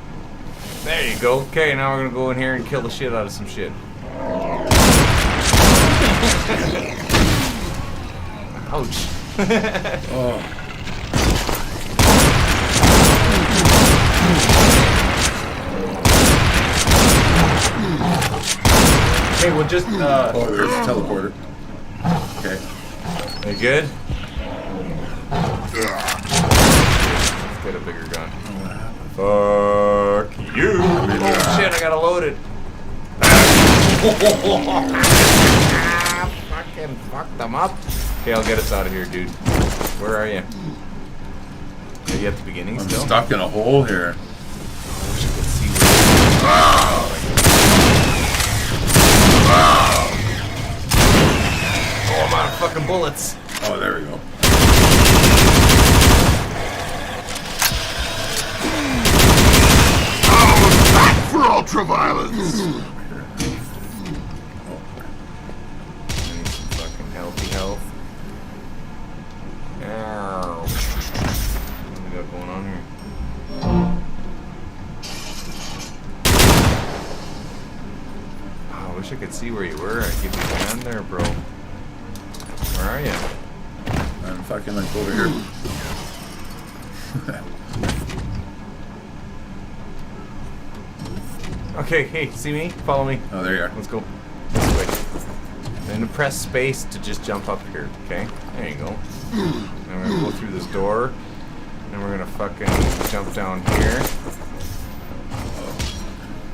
There you go. Okay, now we're gonna go in here and kill the shit out of some shit. Ouch. Oh. Okay, we'll just Oh, there's a teleporter. Okay. You good? Let's get a bigger gun. Fuck you! Oh shit, I gotta load it. Fucking fucked them up. Okay, I'll get us out of here, dude. Where are you? Are you at the beginning I'm still? stuck in a hole here. I wish I could see where Oh, I'm out of fucking bullets. Oh, there we go. ultraviolence. I need some fucking healthy health. Ow. What do we got going on here? Oh, I wish I could see where you were. I'd give you a hand there, bro. Where are you? I'm fucking like over here. Okay, hey, see me? Follow me. Oh, there you are. Let's go. This way. And to press space to just jump up here, okay? There you go. And we're gonna go through this door. And we're gonna fucking jump down here.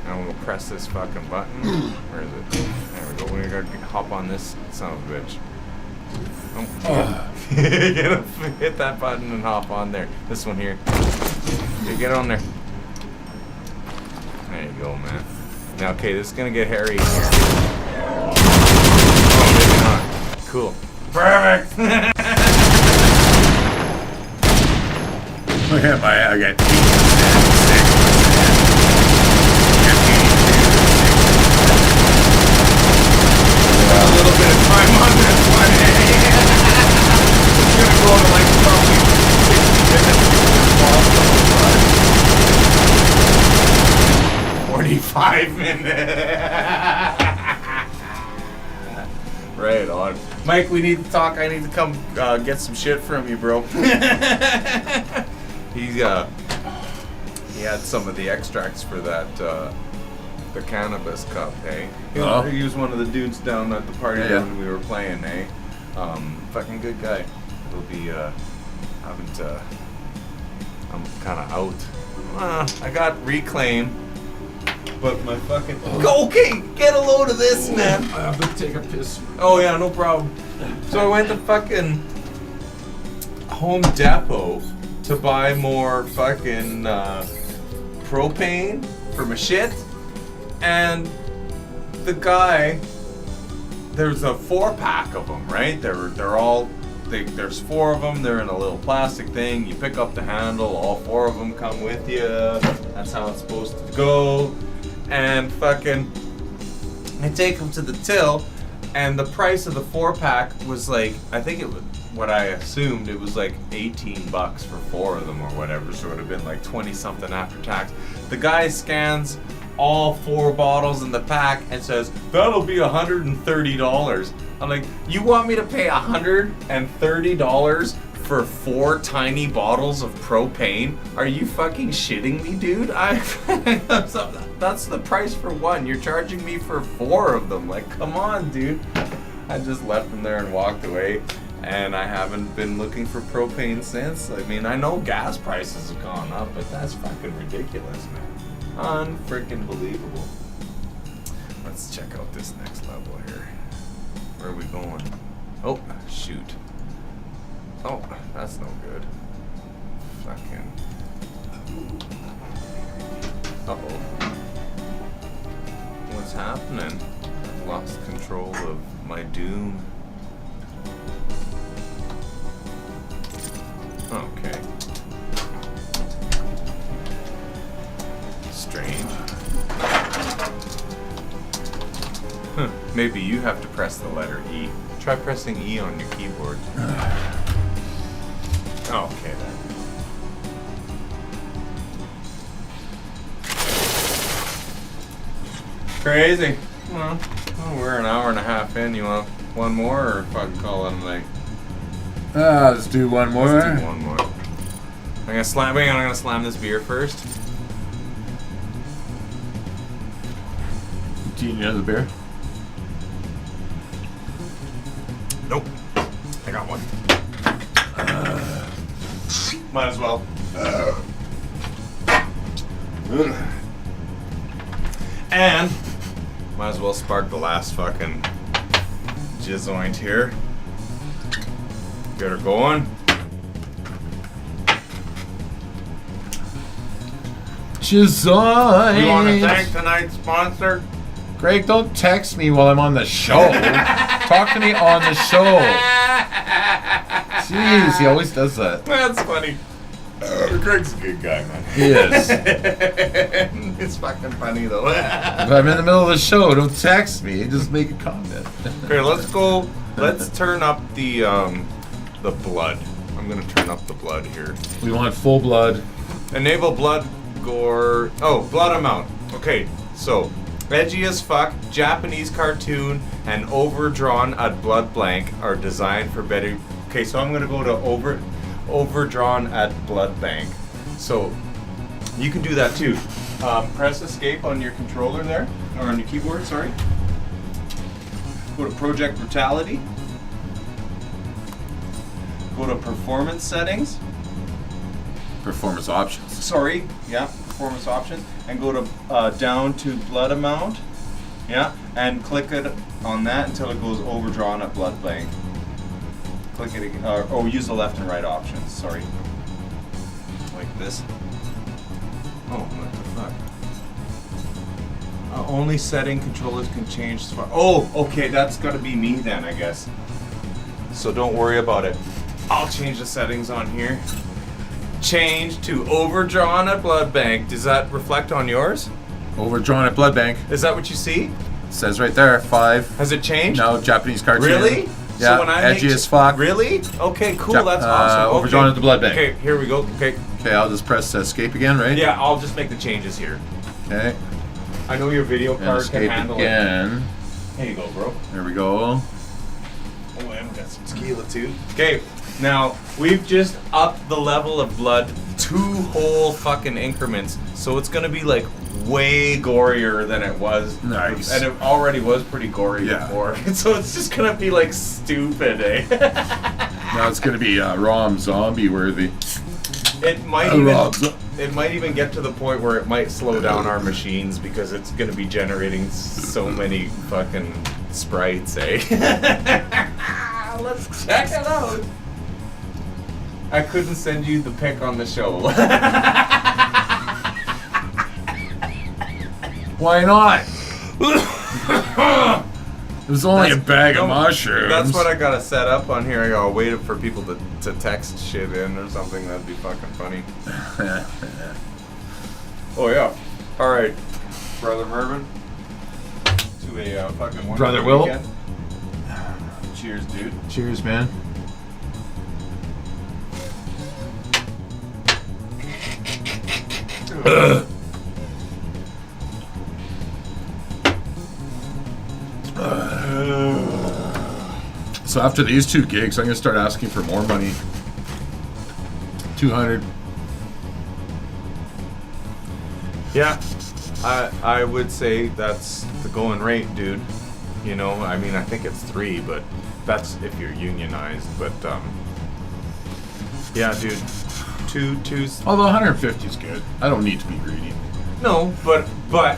And we'll press this fucking button. Where is it? There we go. We gotta hop on this son of a bitch. Oh. Hit that button and hop on there. This one here. Okay, get on there. There you go, man. Now, okay, this is gonna get hairy in here. Oh, maybe not. Cool. Perfect! Look at my, I got A little bit of time on this one. It's gonna go to like probably 60 minutes. 45 minutes. Right on. Mike, we need to talk. I need to come get some shit from you, bro. He had some of the extracts for that the cannabis cup, hey? He was one of the dudes down at the party when we were playing, eh? Fucking good guy. He'll be I'm kind of out. I got reclaim, but my fucking okay, get a load of this, man. I have to take a piss. Oh yeah, no problem. So I went to fucking Home Depot to buy more fucking propane for my shit, and the guy, there's a 4-pack of them, right? They're all there's 4 of them. They're in a little plastic thing. You pick up the handle. All 4 of them come with you. That's how it's supposed to go. And fucking, I take them to the till, and the price of the 4-pack was like, I think it was, what I assumed, it was like $18 for 4 of them or whatever, so it would have been like 20 something after tax. The guy scans all 4 bottles in the pack and says, that'll be $130. I'm like, you want me to pay $130 for 4 tiny bottles of propane? Are you fucking shitting me, dude? That's the price for 1. You're charging me for 4 of them. Like, come on, dude. I just left them there and walked away, and I haven't been looking for propane since. I mean, I know gas prices have gone up, but that's fucking ridiculous, man. Unfreaking believable. Let's check out this next level here. Where are we going? Oh, shoot. Oh, that's no good. Fucking. Uh-oh. What's happening? I've lost control of my doom. Okay. Strange. Huh. Maybe you have to press the letter E. Try pressing E on your keyboard. Okay then. Crazy. Well, we're an hour and a half in. You want one more, or fucking call it a night? Let's do one more. Let's do one more. I'm gonna slam. Wait, I'm gonna slam this beer first. Do you need another beer? Nope. I got one. Might as well. And might as well spark the last fucking jizzoint here. Get her going. Jizzoint. We want to thank tonight's sponsor. Greg, don't text me while I'm on the show. Talk to me on the show. Jeez, he always does that. That's funny. Greg's a good guy, man. He is. It's fucking funny though. If I'm in the middle of the show, don't text me. Just make a comment. Okay, let's go. Let's turn up the blood. I'm gonna turn up the blood here. We want full blood. Enable blood gore. Oh, blood amount. Okay, so edgy as fuck, Japanese cartoon, and overdrawn at blood blank are designed for better. Okay, so I'm gonna go to overdrawn at blood bank. So you can do that too. Press escape on your controller there, or on your keyboard. Sorry. Go to Project Brutality. Go to performance settings. Performance options. Sorry, yeah, performance options, and go to down to blood amount, yeah, and click it on that until it goes overdrawn at blood bank. Click it again, use the left and right options. Sorry, like this. Oh, what the fuck? Only setting controllers can change. Oh, okay, that's got to be me then, I guess. So don't worry about it. I'll change the settings on here. Change to overdrawn at blood bank. Does that reflect on yours? Overdrawn at blood bank. Is that what you see? It says right there, 5. Has it changed? No, Japanese cartoon. Really? Yeah, So when I edgy as fuck. Really? Okay, cool. That's awesome. Overdrawn Okay. at the blood bank. Okay, here we go. Okay. Okay, I'll just press escape again, right? Yeah, I'll just make the changes here. Okay. I know your video And card can escape handle again. it. Here you go, bro. There we go. Oh, and we got some tequila too. Okay, now we've just upped the level of blood 2 whole fucking increments, so it's gonna be like way gorier than it was. Nice. And it already was pretty gory Yeah. before, so it's just gonna be like stupid, eh? Now it's gonna be Rom zombie worthy. It might even get to the point where it might slow down our machines because it's gonna be generating so many fucking sprites, eh? Let's check it out. I couldn't send you the pic on the show. Why not? It was only a bag of no, mushrooms. That's what I gotta set up on here. I gotta wait for people to text shit in or something. That'd be fucking funny. Oh yeah. All right, brother Mervin. To a fucking wonderful Brother Will. weekend. Cheers, dude. Cheers, man. So after these 2 gigs, I'm gonna start asking for more money. 200. Yeah, I would say that's the going rate, dude. You know, I mean, I think it's 3, but that's if you're unionized. But yeah, dude, two's. Although 150 is good. I don't need to be greedy. No, but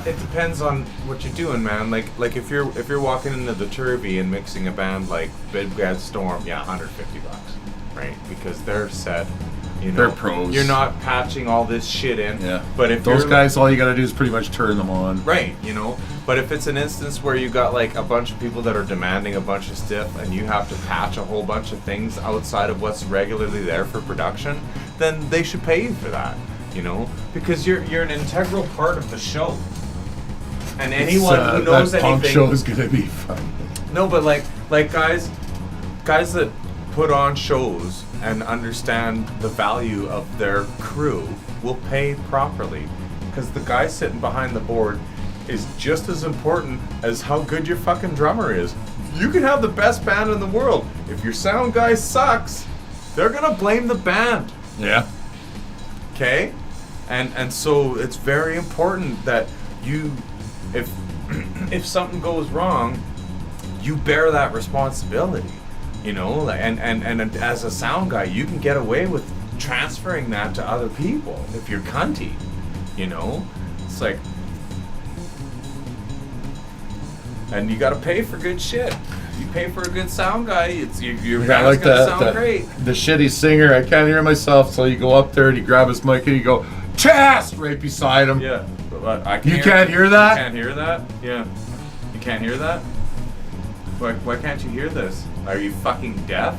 it depends on what you're doing, man. Like if you're walking into the Turvy and mixing a band like Big Bad Storm, yeah, $150, right? Because they're set. You know, They're pros. You're not patching all this shit in. Yeah. But if Those you're guys, all you gotta do is pretty much turn them on. right, you know. But if it's an instance where you got like a bunch of people that are demanding a bunch of stuff and you have to patch a whole bunch of things outside of what's regularly there for production, then they should pay you for that. You know, because you're an integral part of the show. And anyone who knows that punk anything, show is gonna be fun. no, but like guys that put on shows and understand the value of their crew will pay properly, because the guy sitting behind the board is just as important as how good your fucking drummer is. You can have the best band in the world. If your sound guy sucks, they're gonna blame the band. Yeah. Okay? And so it's very important that you, if something goes wrong, you bear that responsibility, you know. And as a sound guy, you can get away with transferring that to other people if you're cunty, you know. It's like, and you got to pay for good shit. You pay for a good sound guy, it's your Yeah, band's like gonna sound great. the shitty singer. I can't hear myself, so you go up there and you grab his mic and you go chest right beside him. Yeah, but I You can't hear that? You can't hear that? Yeah. You can't hear that? Why can't you hear this? Are you fucking deaf?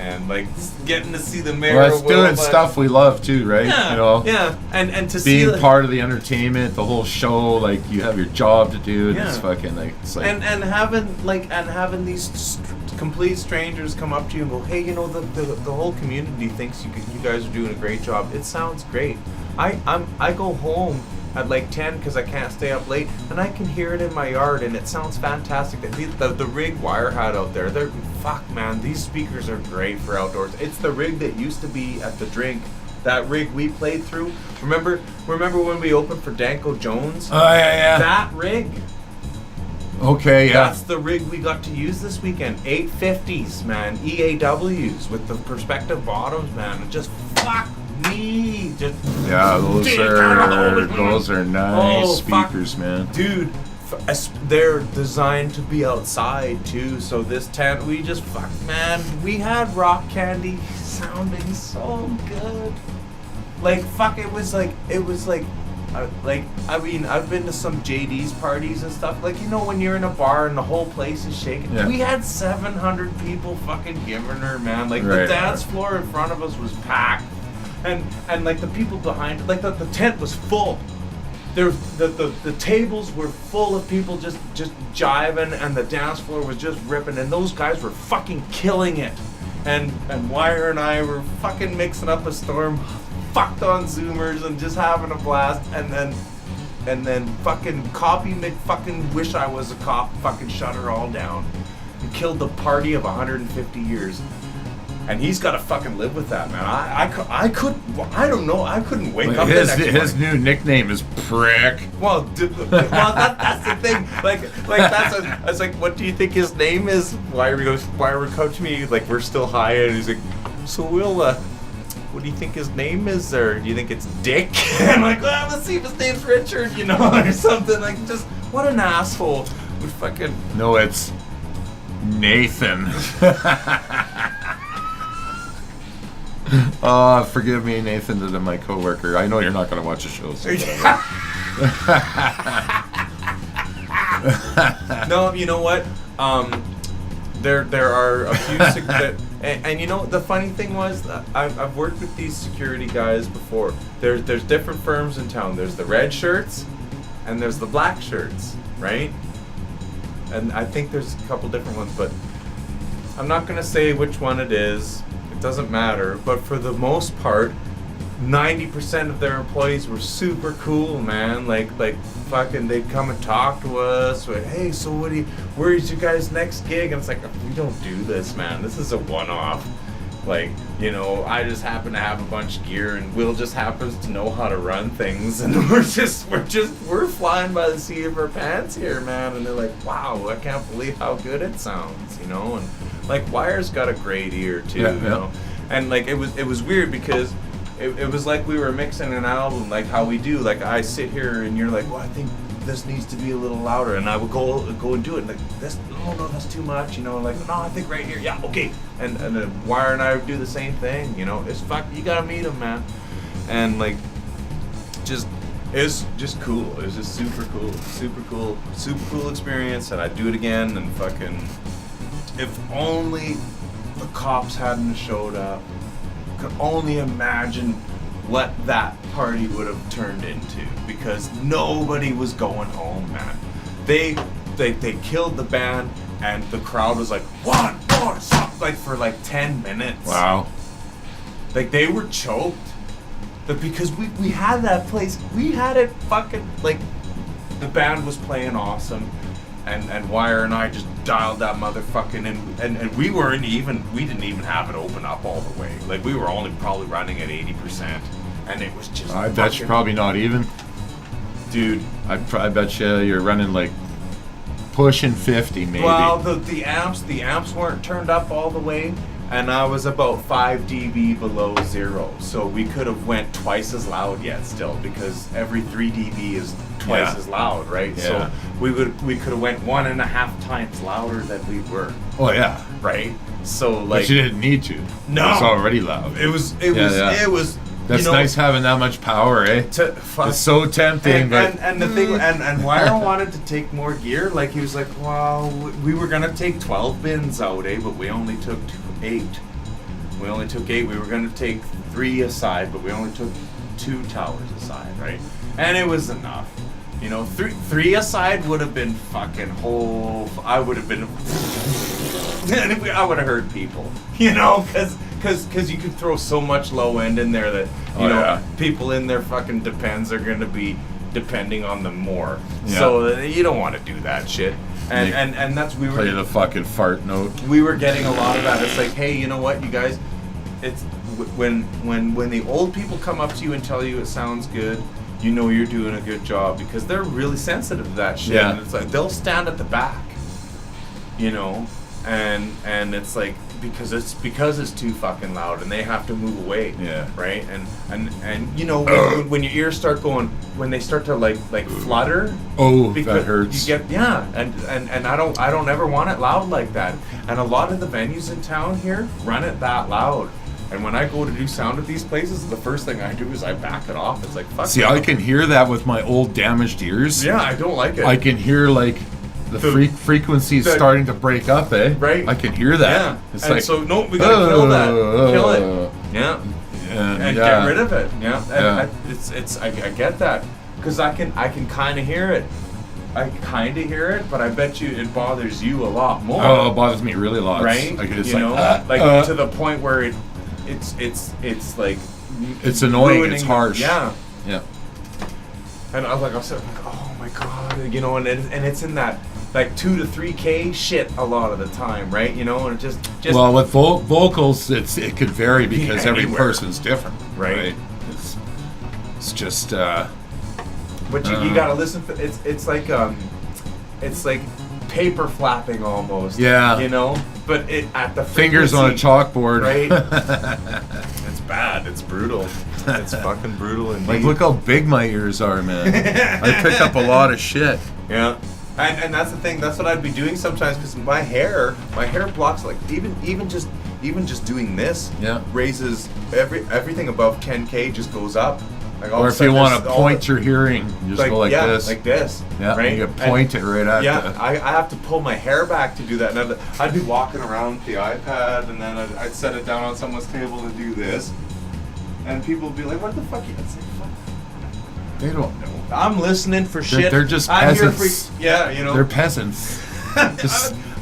man. Like getting to see the mayor. Well, it's doing stuff we love too, right? Yeah, You know, yeah, and to being see part of the entertainment, the whole show. Like you have your job to do. And Yeah. it's fucking like it's like. and having these complete strangers come up to you and go, hey, you know, the whole community thinks you guys are doing a great job. It sounds great. I go home at like 10 because I can't stay up late, and I can hear it in my yard, and it sounds fantastic. The rig Wire had out there, fuck man, these speakers are great for outdoors. It's the rig that used to be at the drink, that rig we played through. Remember when we opened for Danko Jones? Oh yeah. That rig. Okay, yeah. That's the rig we got to use this weekend. 850s, man. EAWs with the perspective bottoms, man. It just fuck me. Just Yeah, those are nice Oh, fuck. speakers, man. Dude, they're designed to be outside too. So this tent, we just fuck, man. We had Rock Candy sounding so good. Like fuck, it was like. I mean, I've been to some JD's parties and stuff. Like, you know, when you're in a bar and the whole place is shaking. Yeah. We had 700 people fucking giving her, man. Like, Right, the dance floor in front of us was packed. And like, the people behind it, like, the tent was full. The tables were full of people just jiving, and the dance floor was just ripping. And those guys were fucking killing it. And Wire and I were fucking mixing up a storm. Fucked on Zoomers and just having a blast, and then fucking Copy fucking wish I was a cop fucking shut her all down and killed the party of 150 years. And he's got to fucking live with that, man. I don't know. I couldn't wake up the next His morning. new nickname is Prick. Well, that's the thing. Like I was like, what do you think his name is? Wire coach me, like, we're still high, and he's like, so we'll what do you think his name is, or do you think it's Dick? I'm like, well, let's see if his name's Richard, you know, or something. Like, just what an asshole would fucking. No, it's Nathan. Forgive me, Nathan, to my coworker. I know you're not going to watch the show. So No, you know what? There are a few and you know, the funny thing was, I've worked with these security guys before. There's different firms in town. There's the red shirts and there's the black shirts, right? And I think there's a couple different ones, but I'm not gonna say which one it is. It doesn't matter. But for the most part, 90% of their employees were super cool, man. Like fucking, they'd come and talk to us. Like, hey, so where's your guys' next gig? And it's like, we don't do this, man. This is a one-off. Like, you know, I just happen to have a bunch of gear, and Will just happens to know how to run things, and we're flying by the seat of our pants here, man. And they're like, wow, I can't believe how good it sounds, you know. And like, Wire's got a great ear too, you know. And like, it was weird because it was like we were mixing an album, like how we do. Like, I sit here and you're like, well, I think this needs to be a little louder, and I would go and do it. And like, this, no, that's too much, you know. Like, no, I think right here, yeah, okay. And then Wire and I would do the same thing, you know. It's fuck, you gotta meet him, man. And like, it's just cool. It was just super cool experience. And I'd do it again. And fucking, if only the cops hadn't showed up. Could only imagine what that party would have turned into, because nobody was going home, man. They killed the band, and the crowd was like, one more song, like for like 10 minutes. Wow. Like, they were choked. But because we had that place, we had it fucking, like, the band was playing awesome. And Wire and I just dialed that motherfucking and we didn't even have it open up all the way. Like, we were only probably running at 80%, and it was just. I bet you probably not even. Dude, I bet you're running like pushing 50 maybe. well, the amps weren't turned up all the way, and I was about 5 dB below zero, so we could have went twice as loud yet still, because every 3 dB is twice as loud, right? Yeah. So we could have went 1.5 times louder than we were. Oh yeah. Right? So like, But you didn't need to. No. It's already loud. it was That's, you know, nice having that much power, eh? It's so tempting. And the thing, and Wire wanted to take more gear. Like, he was like, well, we were gonna take 12 bins out, but we only took 8. We only took 8. We were going to take 3 aside, but we only took 2 towers aside, right? And it was enough. You know, 3 aside would have been fucking whole. I would have been. I would have hurt people, you know, because you could throw so much low end in there that people in their fucking depends are going to be depending on them more. Yeah. So you don't want to do that shit. And that's we were play the fucking fart note. We were getting a lot of that. It's like, hey, you know what, you guys, it's when the old people come up to you and tell you it sounds good, you know you're doing a good job, because they're really sensitive to that shit. Yeah. And it's like they'll stand at the back, you know, and it's like because it's too fucking loud and they have to move away. Yeah. Right. And you know when your ears start going, when they start to like flutter. Oh, because that hurts. You get and I don't ever want it loud like that. And a lot of the venues in town here run it that loud. And when I go to do sound at these places, the first thing I do is I back it off. It's like, fuck. See, I can hear that with my old damaged ears. Yeah, I don't like it. I can hear like the frequencies starting to break up, eh? Right. I can hear that. Yeah. It's and like, so no, we gotta kill that. Kill it. Yeah. And get rid of it. Yeah. And I get that, because I can kind of hear it. I kind of hear it, but I bet you it bothers you a lot more. Oh, it bothers me really a lot. Right? Like, it's you know, to the point where it's like it's annoying. ruining It's harsh. Yeah. Yeah. And I was like, oh my god, you know, and it's in that like 2 to 3K shit a lot of the time, right? You know, and it just well, with vocals, it could vary because every person's different, right? It's just. But you gotta listen for it's like paper flapping almost. Yeah. You know, but it at the fingers on a chalkboard. Right. It's bad. It's brutal. It's fucking brutal indeed. Like, look how big my ears are, man. I pick up a lot of shit. Yeah. And that's the thing. That's what I'd be doing sometimes, because my hair blocks, like even just doing this. Yeah. Raises everything above 10K just goes up. Like or if you want to point your hearing, you just go like this. Like this. Yeah, right? you can point it right at Yeah, I have to pull my hair back to do that. And I'd be walking around with the iPad, and then I'd set it down on someone's table to do this. And people would be like, what the fuck? It's like, fuck. They don't know. I'm listening for shit. They're just I'm peasants. Here for, yeah, you know. They're peasants.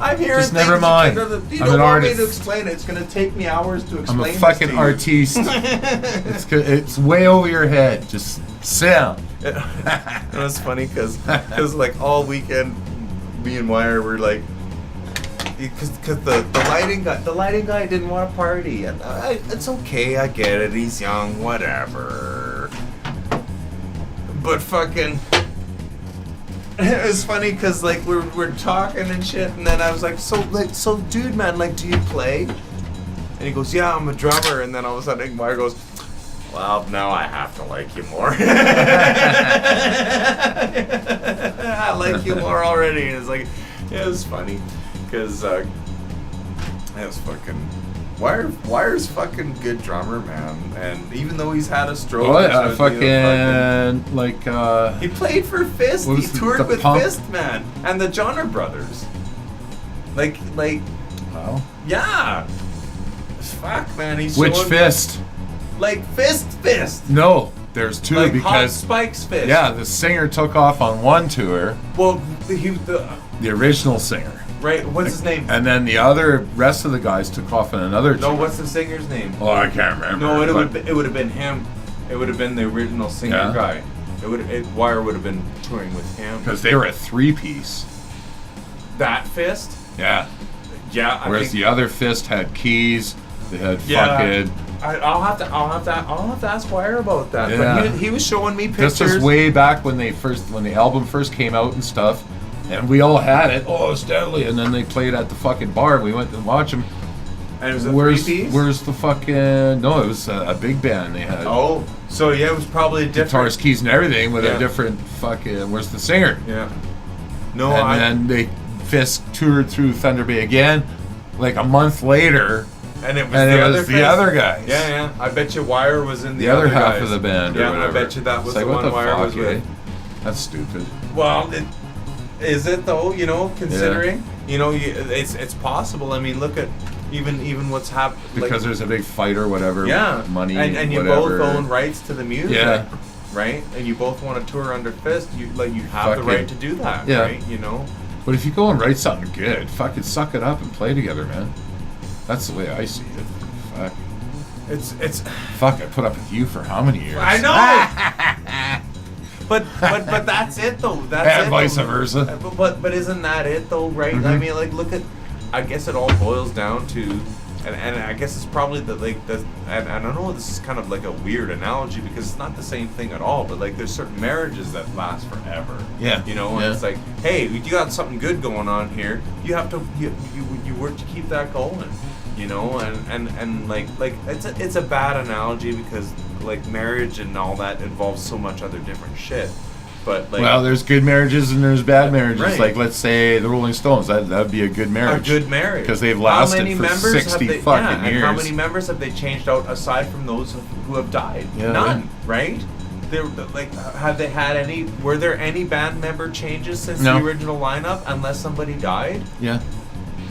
I'm hearing just things. never mind. You I'm don't an want artist. me to explain it. It's going to take me hours to explain I'm a fucking artiste. It's way over your head. Just sit down. It was funny because like all weekend, me and Wire were like, because the lighting guy didn't want to party, and it's okay, I get it, he's young, whatever. But fucking, it was funny because like we're talking and shit, and then I was like, so dude, man, like, do you play? And he goes, yeah, I'm a drummer. And then all of a sudden Wire goes, well, now I have to like you more. I like you more already. And it's like, it was funny because it was fucking. Wire's fucking good drummer, man. And even though he's had a stroke, oh yeah, fucking like he played for Fist. He toured with Pump? Fist, man, and the Johnner Brothers. Like. Wow. Yeah. Fuck, man. He's Which showing Fist? Like Fist. No, there's two Like Hot because Spike's Fist. yeah, the singer took off on one tour. Well, the original singer. Right. What's his name? And then the rest of the guys took off on another tour. No, what's the singer's name? Oh, I can't remember. No, it would have been him. It would have been the original singer guy. Wire would have been touring with him. Because they were a 3-piece. That Fist? Yeah. Yeah. Whereas the other Fist had keys. They had fucking. I'll have to ask Wire about that. Yeah. But he was showing me pictures. This is way back when the album first came out and stuff, and we all had it. Oh, it's deadly! And then they played at the fucking bar. And we went to watch them. And it was a 3-piece? Where's the fucking? No, it was a big band. They had. Oh, so yeah, it was probably a different guitars, keys, and everything with a different fucking. Where's the singer? Yeah. No, and then they Fist toured through Thunder Bay again, like a month later. And it was the other guys. Yeah. I bet you Wire was in the other half guys. of the band. Yeah, or whatever. I bet you that was like, the one Wire was eh? with. That's stupid. Well, is it though? You know, considering it's possible. I mean, look at Even what's happened Because there's a big fight or whatever. yeah, Money. and you whatever. both own rights to the music. Yeah. Right, and you both want to tour under fist. You have the Fucking- right to do that. Yeah. Right, you know. But if you go and write something good, fucking suck it up and play together, man. That's the way I see it. Fuck. It's. Fuck, I put up with you for how many years? I know. but that's it though. That's And it, vice though. versa. But isn't that it though? Right. Mhm. I mean, like, look at. I guess it all boils down to. And I guess it's probably and I don't know, this is kind of like a weird analogy because it's not the same thing at all, but like there's certain marriages that last forever. Yeah. You know, and Yeah. it's like, hey, you got something good going on here. You have to you work to keep that going. You know, and like it's a bad analogy because like marriage and all that involves so much other different shit. But like, well, there's good marriages and there's bad marriages. Right. Like, let's say the Rolling Stones. That'd be a good marriage. a good marriage because they've How lasted many for members 60 have they, fucking and years. how many members have they changed out aside from those who have died? Yeah, None, right? They're like, have they had any? Were there any band member changes since No. the original lineup? Unless somebody died, Yeah.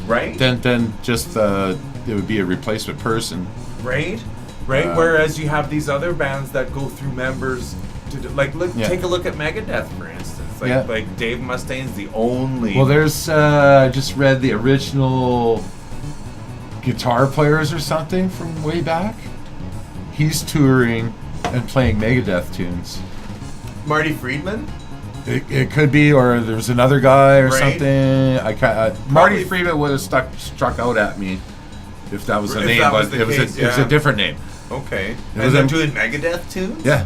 right? Then just it would be a replacement person. Right. Whereas you have these other bands that go through members. Take a look at Megadeth, for instance. Like Dave Mustaine's the only. Well, there's I just read the original guitar players or something from way back. He's touring and playing Megadeth tunes. Marty Friedman. It could be, or there's another guy or Right. something. Marty Probably- Friedman would have struck out at me if that was the If name, that but was the it was case, it was a yeah. different name. Okay. It was And they're a- doing Megadeth tunes. Yeah,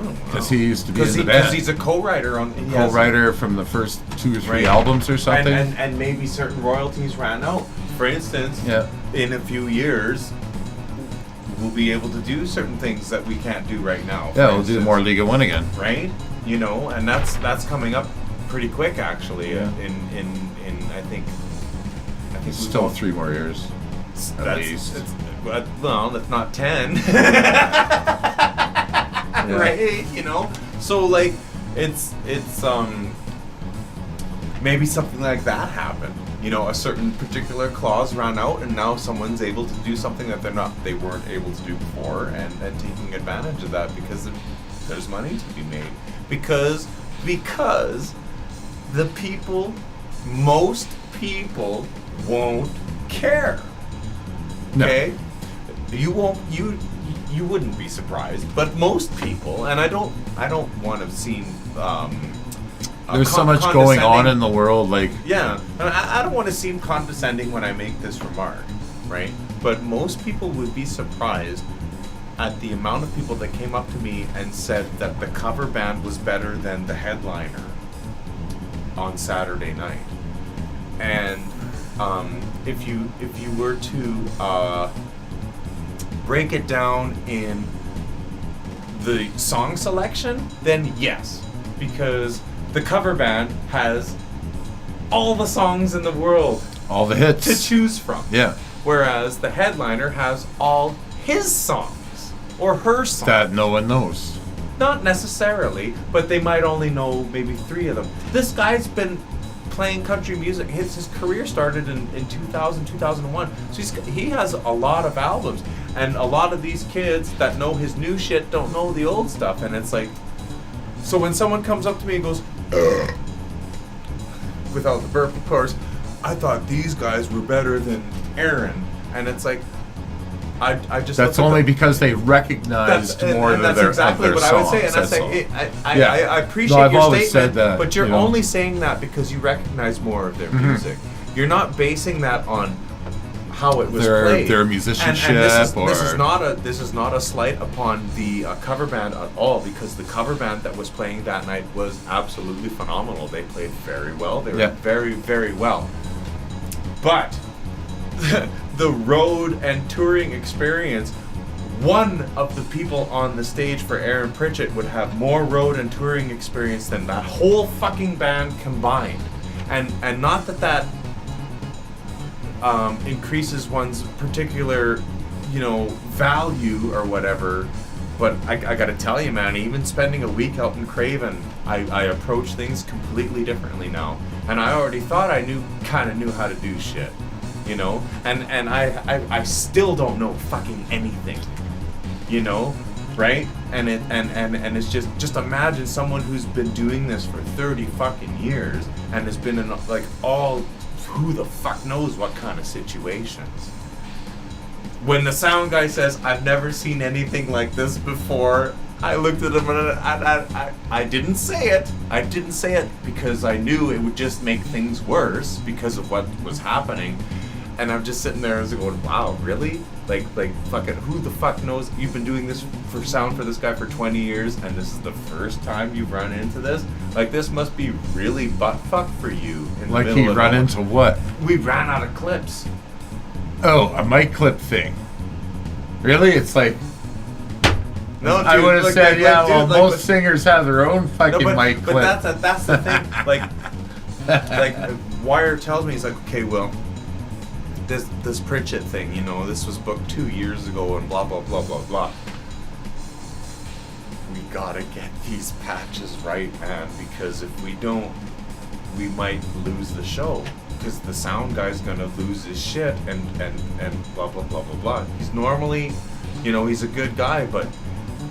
Oh, wow. because he used to be in the Because band. he's a co-writer on. he has- Co-writer from the first 2 or 3 Right. albums or something. And maybe certain royalties ran out. For instance, Yeah. in a few years, we'll be able to do certain things that we can't do right now. Yeah, for we'll do instance. more League of One again. Right? You know, and that's coming up pretty quick actually. Yeah. In I think we've Still got- 3 more years. At least. Well, if not 10. Right? You know? So like it's maybe something like that happened. You know, a certain particular clause ran out and now someone's able to do something that they weren't able to do before and taking advantage of that because there's money to be made. Because the people, most people won't care. No. Okay? You wouldn't be surprised, but most people, and I don't want to seem There's so much going on in the world, like yeah, and I don't want to seem condescending when I make this remark, right? But most people would be surprised at the amount of people that came up to me and said that the cover band was better than the headliner on Saturday night. And if you were to break it down in the song selection, then yes, because the cover band has all the songs in the world all the hits. to choose from. Yeah. Whereas the headliner has all his songs or her songs. That no one knows. Not necessarily, but they might only know maybe 3 of them. This guy's been playing country music. His career started in 2000, 2001. So he has a lot of albums. And a lot of these kids that know his new shit don't know the old stuff. And it's like, so when someone comes up to me and goes, "Ugh," without the burp, of course, I thought these guys were better than Aaron. And it's like, I just That's look at only the- because they recognized more and than that's their exactly of their what I would say, and songs, that's like, all. I appreciate No, I've your always statement, said that, but you're you know. only saying that because you recognize more of their music. You're not basing that on how it was played. Their musicianship, and this or is not a slight upon the cover band at all, because the cover band that was playing that night was absolutely phenomenal. They played very well. They were very, very well. But the road and touring experience, one of the people on the stage for Aaron Pritchett would have more road and touring experience than that whole fucking band combined. And not that increases one's particular, value or whatever, but I gotta tell you, man, even spending a week out in Craven, I approach things completely differently now. And I already thought I kinda knew how to do shit. you know, and I still don't know fucking anything, you know, right? And it's just imagine someone who's been doing this for 30 fucking years and has been in like all who the fuck knows what kind of situations. When the sound guy says, I've never seen anything like this before, I looked at him and I didn't say it. I didn't say it because I knew it would just make things worse because of what was happening. And I'm just sitting there and I was going, wow, really? Like fucking who the fuck knows? You've been doing this for sound for this guy for 20 years and this is the first time you've run into this? Like this must be really butt fuck for you. In Like the middle he of run nowhere. into what? We ran out of clips. Oh, a mic clip thing. Really? It's like, No, dude, I would have like, said, like, yeah, dude, well, like, most singers have their own fucking mic clip. But that's the thing. Like Wire tells me, he's like, okay, well, this Pritchett thing, you know, this was booked 2 years ago and blah blah blah blah blah. We gotta get these patches right, man, because if we don't, we might lose the show. Because the sound guy's gonna lose his shit and blah blah blah blah blah. He's normally, you know, he's a good guy, but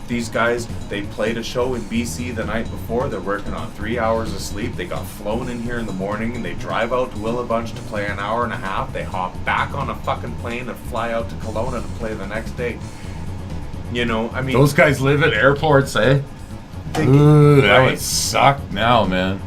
these guys, they played a show in BC the night before. They're working on 3 hours of sleep. They got flown in here in the morning and they drive out to Willabunch to play an hour and a half. They hop back on a fucking plane and fly out to Kelowna to play the next day. You know, I mean, Those guys live at airports, eh? they- Ooh, that right? would suck now, man.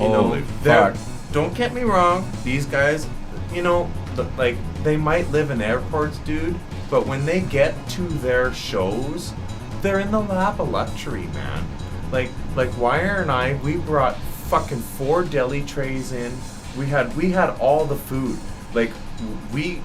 You know, Holy they're- fuck. don't get me wrong, these guys, you know, like, they might live in airports, dude, but when they get to their shows, they're in the lap of luxury, man. Like Wire and I, we brought fucking 4 deli trays in. We had all the food. We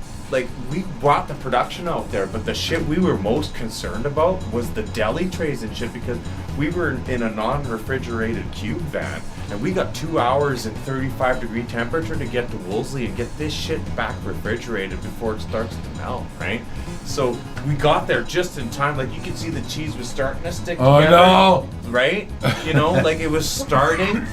brought the production out there, but the shit we were most concerned about was the deli trays and shit, because we were in a non-refrigerated cube van and we got 2 hours in 35-degree temperature to get to Wolseley and get this shit back refrigerated before it starts to melt, right? So we got there just in time. Like, you could see the cheese was starting to stick Oh, together, no. right? You know, like it was starting.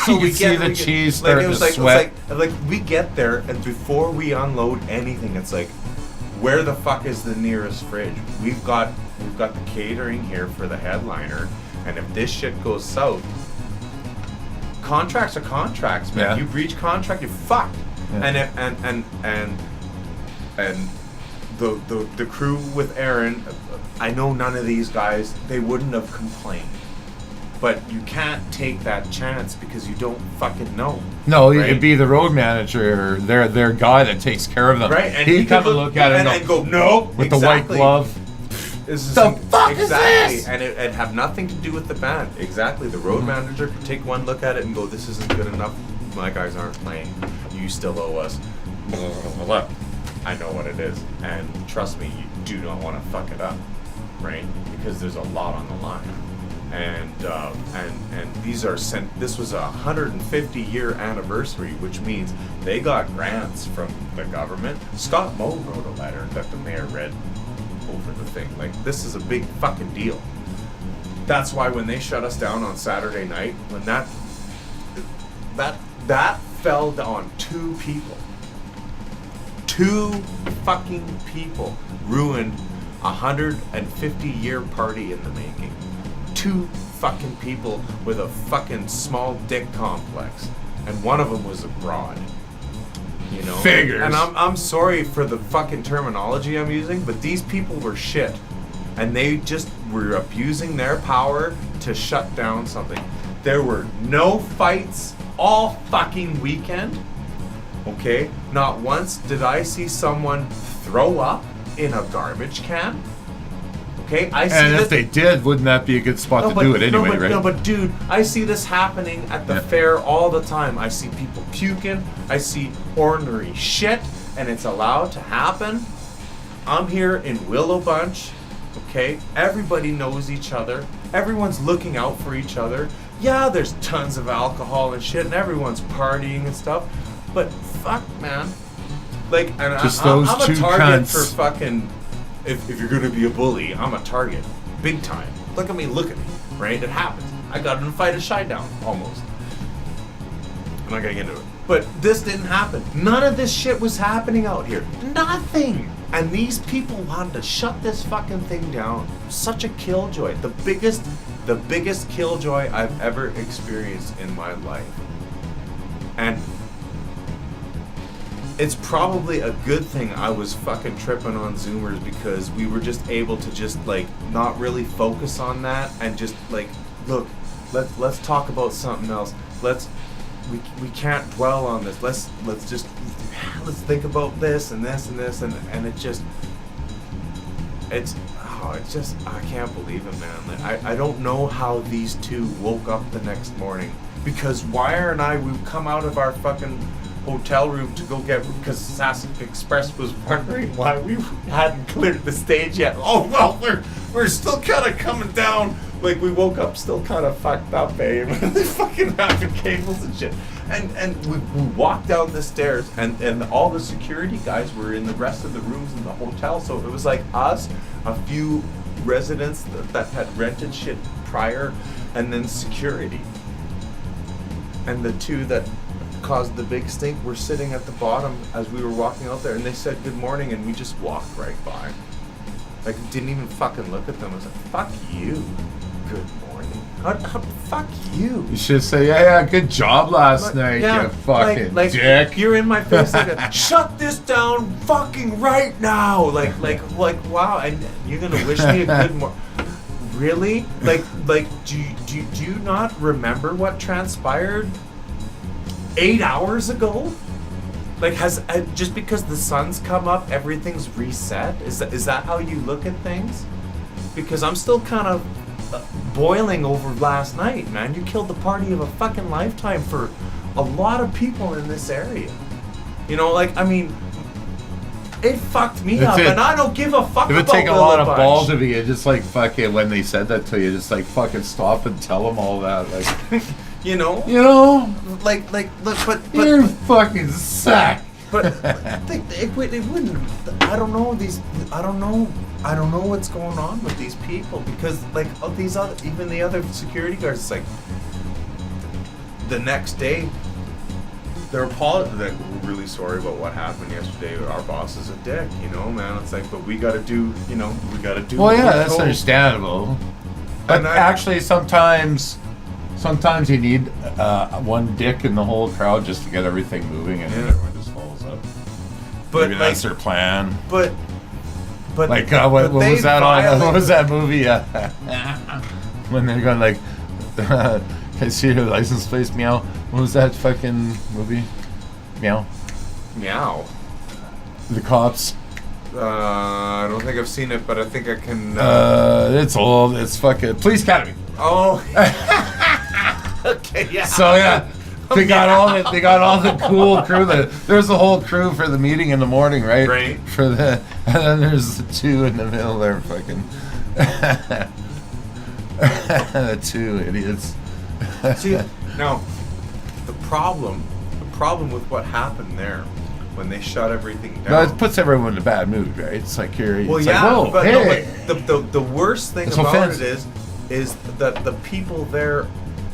So You could see the cheese like, starting it was to like, sweat. It was like we get there and before we unload anything, it's like, where the fuck is the nearest fridge? We've got the catering here for the headliner, and if this shit goes south, contracts are contracts, man. Yeah. You breach contract, you're fucked. Yeah. And the crew with Aaron, I know none of these guys, they wouldn't have complained. But you can't take that chance because you don't fucking know. No, right? it'd be the road manager or their guy that takes care of them. Right, and He'd he come could and look at it and go, no, with the white glove. This is The fuck is exactly, this? and it have nothing to do with the band. Exactly, the road manager could take one look at it and go, "This isn't good enough. My guys aren't playing. You still owe us." I know what it is, and trust me, you do not want to fuck it up, right? Because there's a lot on the line, and these are sent. This was a 150-year anniversary, which means they got grants from the government. Scott Moe wrote a letter that the mayor read over the thing. Like, this is a big fucking deal. That's why when they shut us down on Saturday night, when that fell on 2 people. 2 fucking people ruined a 150-year party in the making. 2 fucking people with a fucking small dick complex, and one of them was abroad. You know, Figures. And I'm sorry for the fucking terminology I'm using, but these people were shit, and they just were abusing their power to shut down something. There were no fights all fucking weekend. Okay, not once did I see someone throw up in a garbage can. Okay, I see And this. if they did, wouldn't that be a good spot to do it anyway, right? No, but dude, I see this happening at the Yeah. fair all the time. I see people puking. I see ornery shit, and it's allowed to happen. I'm here in Willow Bunch. Okay, everybody knows each other. Everyone's looking out for each other. Yeah, there's tons of alcohol and shit, and everyone's partying and stuff. But fuck, man. Like, and Just I'm those a two target cunts. for fucking. If you're gonna be a bully, I'm a target, big time. Look at me, right? It happens. I got in a fight at Shinedown, almost. I'm not gonna get into it. But this didn't happen. None of this shit was happening out here. Nothing. And these people wanted to shut this fucking thing down. Such a killjoy. The biggest killjoy I've ever experienced in my life. And it's probably a good thing I was fucking tripping on Zoomers, because we were just able to just like not really focus on that and just like, look, let's talk about something else. We can't dwell on this. Let's think about this and this and this, and I can't believe it, man. Like, I don't know how these two woke up the next morning, because Wire and I, we've come out of our fucking hotel room to go get, because Sassafras Express was wondering why we hadn't cleared the stage yet. Oh well, we're still kind of coming down. Like, we woke up still kind of fucked up, babe. They fucking having cables and shit. And we walked down the stairs, and all the security guys were in the rest of the rooms in the hotel. So it was like us, a few residents that had rented shit prior, and then security. And the two that caused the big stink were sitting at the bottom as we were walking out there, and they said good morning, and we just walked right by. Like, didn't even fucking look at them. I was like, fuck you. Good morning. Fuck you. You should say, yeah, good job last night, you fucking dick. You're in my face like, shut this down fucking right now. Like, wow, and you're gonna wish me a good morning. Really? Like, do you not remember what transpired 8 hours ago? Like, just because the sun's come up, everything's reset? Is that how you look at things? Because I'm still kind of boiling over last night, man. You killed the party of a fucking lifetime for a lot of people in this area. You know, like, I mean, it fucked me up, and I don't give a fuck about it would take a lot of Bunch. balls of you, just like fucking when they said that to you, just like fucking stop and tell them all that, like, you know, like, look, but you're fucking sack. But it wouldn't. I don't know what's going on with these people, because like even the other security guards, it's like the next day they're apologizing. Like, we're really sorry about what happened yesterday. Our boss is a dick, you know, man. It's like, but we got to do. Well, yeah, that's understandable. But actually, sometimes you need one dick in the whole crowd just to get everything moving, and everyone just follows up. But maybe that's their plan. But like, what was that on? What was that movie? When they're going like, can I see your license plate? Meow. What was that fucking movie? Meow. The cops. I don't think I've seen it, but I think I can. It's old. It's fucking Police Academy. Oh. Okay. Yeah. So yeah. They got all the cool crew. There's the whole crew for the meeting in the morning, right? Right. And then there's the two in the middle there, fucking the two idiots. See, now the problem with what happened there when they shut everything down. No, it puts everyone in a bad mood, right? It's like you're. Well, it's yeah, like, whoa, but, hey. no, but the worst thing It's about offensive. it is that the people there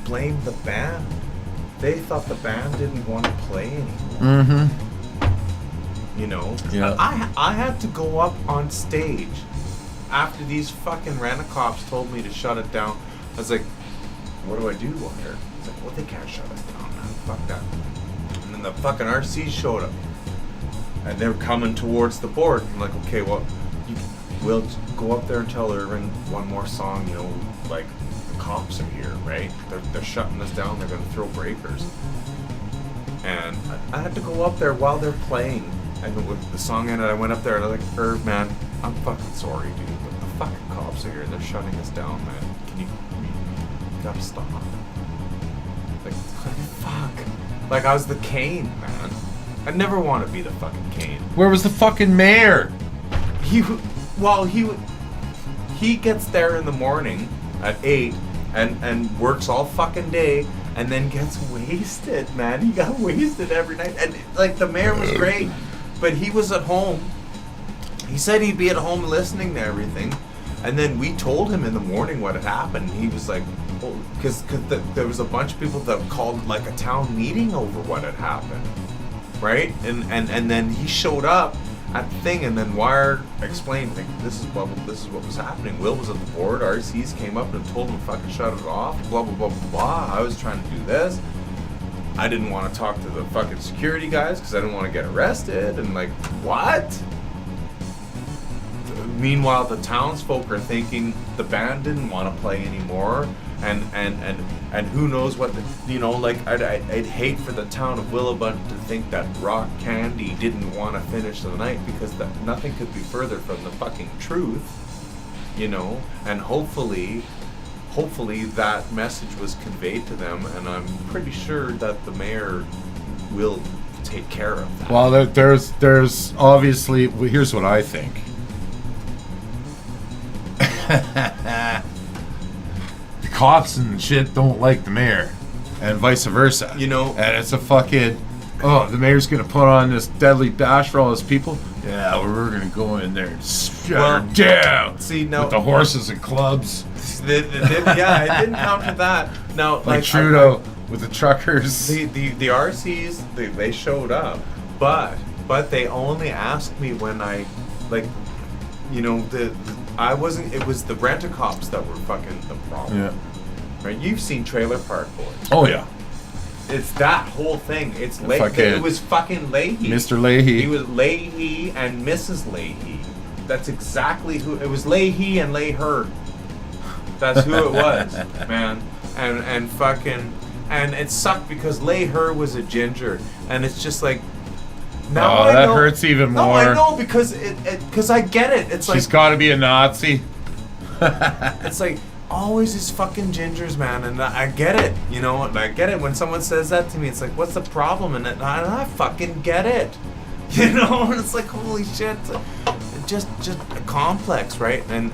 blamed the band. They thought the band didn't want to play anymore. Mm-hmm. You know? Yeah. I had to go up on stage after these fucking rent-a-cops told me to shut it down. I was like, what do I do here? It's like, well, they can't shut us down, man. Fuck that. And then the fucking RC showed up. And they were coming towards the board. I'm like, okay, well, we'll go up there and tell Irvin one more song, you know, like, cops are here, right? They're shutting us down. They're going to throw breakers. And I had to go up there while they're playing. And with the song ended, I went up there and I was like, Irv, man, I'm fucking sorry, dude, but the fucking cops are here. They're shutting us down, man. You gotta stop. Like, fuck. Like, I was the Kane, man. I never want to be the fucking Kane. Where was the fucking mayor? He gets there in the morning at 8 and works all fucking day and then gets wasted, man. He got wasted every night. And like, the mayor was great, but he was at home. He said he'd be at home listening to everything. And then we told him in the morning what had happened. He was like, because there was a bunch of people that called like a town meeting over what had happened, right? And then he showed up at the thing, and then Wire explained, like, this is what was happening. Will was at the board. RCs came up and told him to fucking shut it off. Blah blah blah blah blah. I was trying to do this. I didn't want to talk to the fucking security guys because I didn't want to get arrested. And like, what? Meanwhile, the townsfolk are thinking the band didn't want to play anymore, and who knows what like I'd hate for the town of Willowbund to think that Rock Candy didn't want to finish the night, because nothing could be further from the fucking truth, and hopefully that message was conveyed to them, and I'm pretty sure that the mayor will take care of that. Well, there's obviously, well, here's what I think. The cops and shit don't like the mayor, and vice versa. And it's a fucking, the mayor's gonna put on this deadly bash for all his people. Yeah, we're gonna go in there and shut her down. See, now with the horses and clubs. Yeah, I didn't counter that. Now, like Trudeau with the truckers. The RCs, they showed up, but they only asked me when I, like, I wasn't. It was the rent-a-cops that were fucking the problem. Yeah. Right. You've seen Trailer Park Boys. Oh yeah. It's that whole thing. It's Leahy. It was fucking Leahy. Mr. Leahy. He was Leahy and Mrs. Leahy. That's exactly who it was. Leahy and Leaher. That's who it was, man. And fucking, and it sucked because Leaher was a ginger, and it's just like. Now that hurts even more. No, I know, because I get it. It's like she's got to be a Nazi. It's like always these fucking gingers, man, and I get it. I get it when someone says that to me. It's like, what's the problem? And I fucking get it. And it's like, holy shit, just a complex, right? And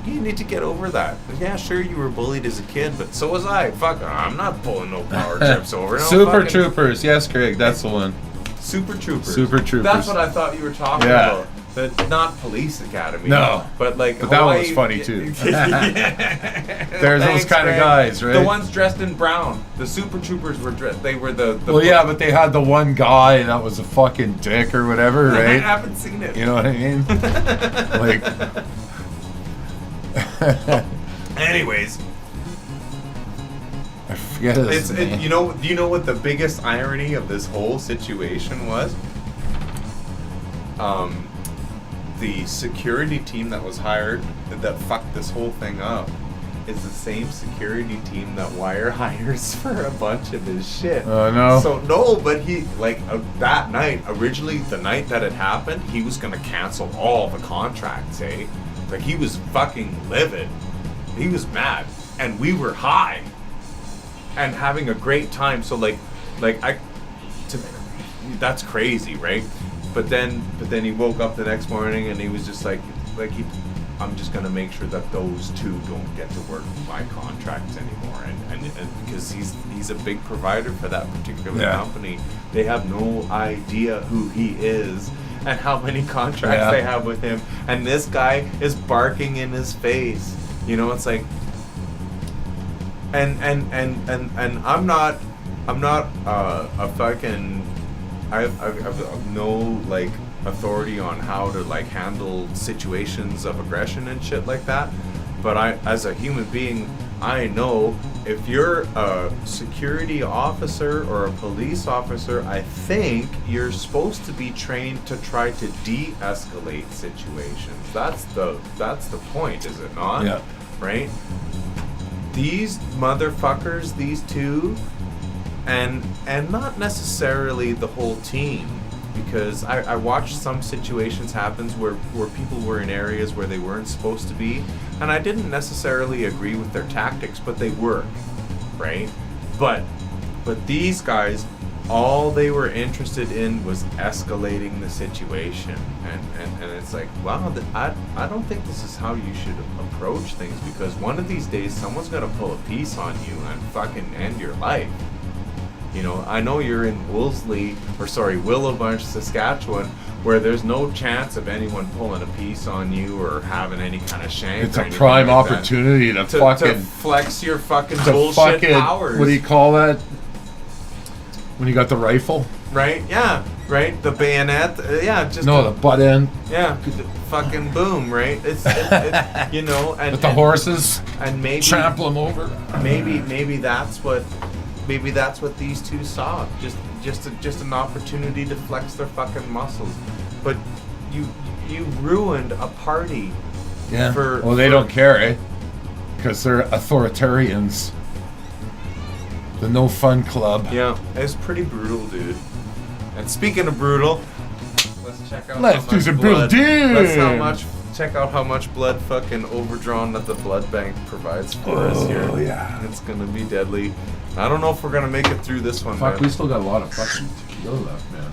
you need to get over that. Yeah, sure, you were bullied as a kid, but so was I. Fuck, I'm not pulling no power trips over. No, Super Troopers, yes, Craig, that's the one. Super Troopers. Super Troopers. That's what I thought you were talking about. But not Police Academy. No. But like But that one was funny too. There's those kind of guys, right? The ones dressed in brown. The Super Troopers were dressed. They were the well, yeah, but they had the one guy that was a fucking dick or whatever, right? I haven't seen it. You know what I mean? Like. Anyways. I forget his name. Do you know what the biggest irony of this whole situation was? The security team that was hired that fucked this whole thing up is the same security team that Wire hires for a bunch of his shit. Oh, no. So no, but he that night, originally the night that it happened, he was gonna cancel all the contracts, eh? Like, he was fucking livid. He was mad, and we were high and having a great time. So that's crazy, right? But then he woke up the next morning and he was just I'm just gonna make sure that those two don't get to work my contracts anymore, and because he's a big provider for that particular company. They have no idea who he is and how many contracts they have with him, and this guy is barking in his face. It's like, and I'm not a fucking. I've no authority on how to handle situations of aggression and shit like that, but as a human being, I know if you're a security officer or a police officer, I think you're supposed to be trained to try to de-escalate situations. That's the point, is it not? Yeah. Right? These motherfuckers, these two. And not necessarily the whole team, because I watched some situations happen where people were in areas where they weren't supposed to be, and I didn't necessarily agree with their tactics, but they work, right? But these guys, all they were interested in was escalating the situation, and it's like, wow, I don't think this is how you should approach things, because one of these days someone's gonna pull a piece on you and fucking end your life. You know, I know you're in Willowbunch, Saskatchewan, where there's no chance of anyone pulling a piece on you or having any kind of shank. It's or a anything prime like that. opportunity to To fucking flex your fucking to bullshit fucking, powers. what do you call that? When you got the rifle? Right? Yeah. Right? The bayonet. Yeah. Just No, the butt end yeah. Fucking boom. Right? It's you know, and with the horses. and maybe Trample them over. maybe that's what these two saw. Just an opportunity to flex their fucking muscles. But you ruined a party. Yeah. For, Well, they don't care, eh? Because they're authoritarians. The No Fun Club. Yeah, it's pretty brutal, dude. And speaking of brutal, let's check out. Let's how do much some brutal blood- damage. Check out how much blood fucking overdrawn that the blood bank provides for us here. Oh, yeah. It's gonna be deadly. I don't know if we're gonna make it through this one, Fuck, man. we still got a lot of fucking tequila left, man.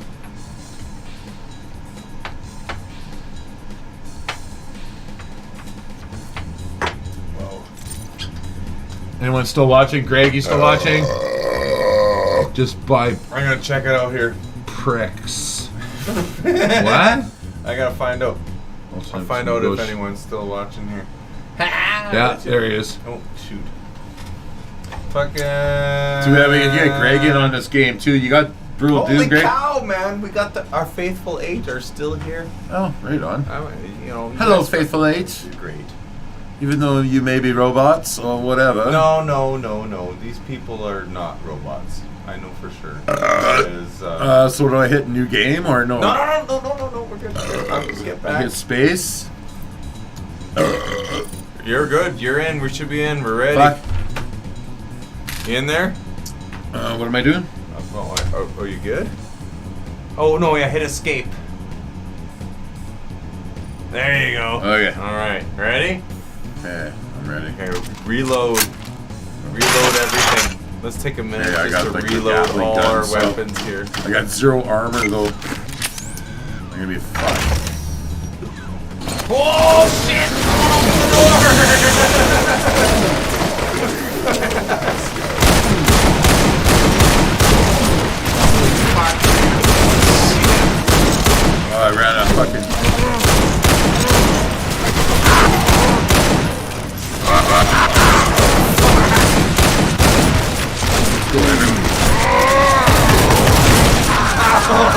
Whoa. Anyone still watching? Greg, you still watching? Just by I'm gonna check it out here. pricks. What? I gotta find out. I'll find out if Bush. anyone's still watching here. Yeah, there he is. Oh shoot. Fucking. Too bad we can get Greg in on this game too. You got Brutal Holy Doom, Greg? cow, man! We got our faithful 8 are still here. Oh, right on. You know. you Hello, guys are- Faithful 8. You're great. Even though you may be robots or whatever. No. These people are not robots. I know for sure. Because, So do I hit new game or no? No. We're good. I'll just get I back. hit space. You're good. You're in. We should be in. We're ready. Fuck. You in there? What am I doing? Are you good? Oh no! Yeah, hit escape. There you go. Okay. All right. Ready? Okay, I'm ready. Okay. Reload. Reload everything. Let's take a minute Yeah, I just got, to like, the reload Gatling all gun, our so- weapons here. I got 0 armor though. I'm gonna be fucked. Oh shit! Oh, I ran out of fucking.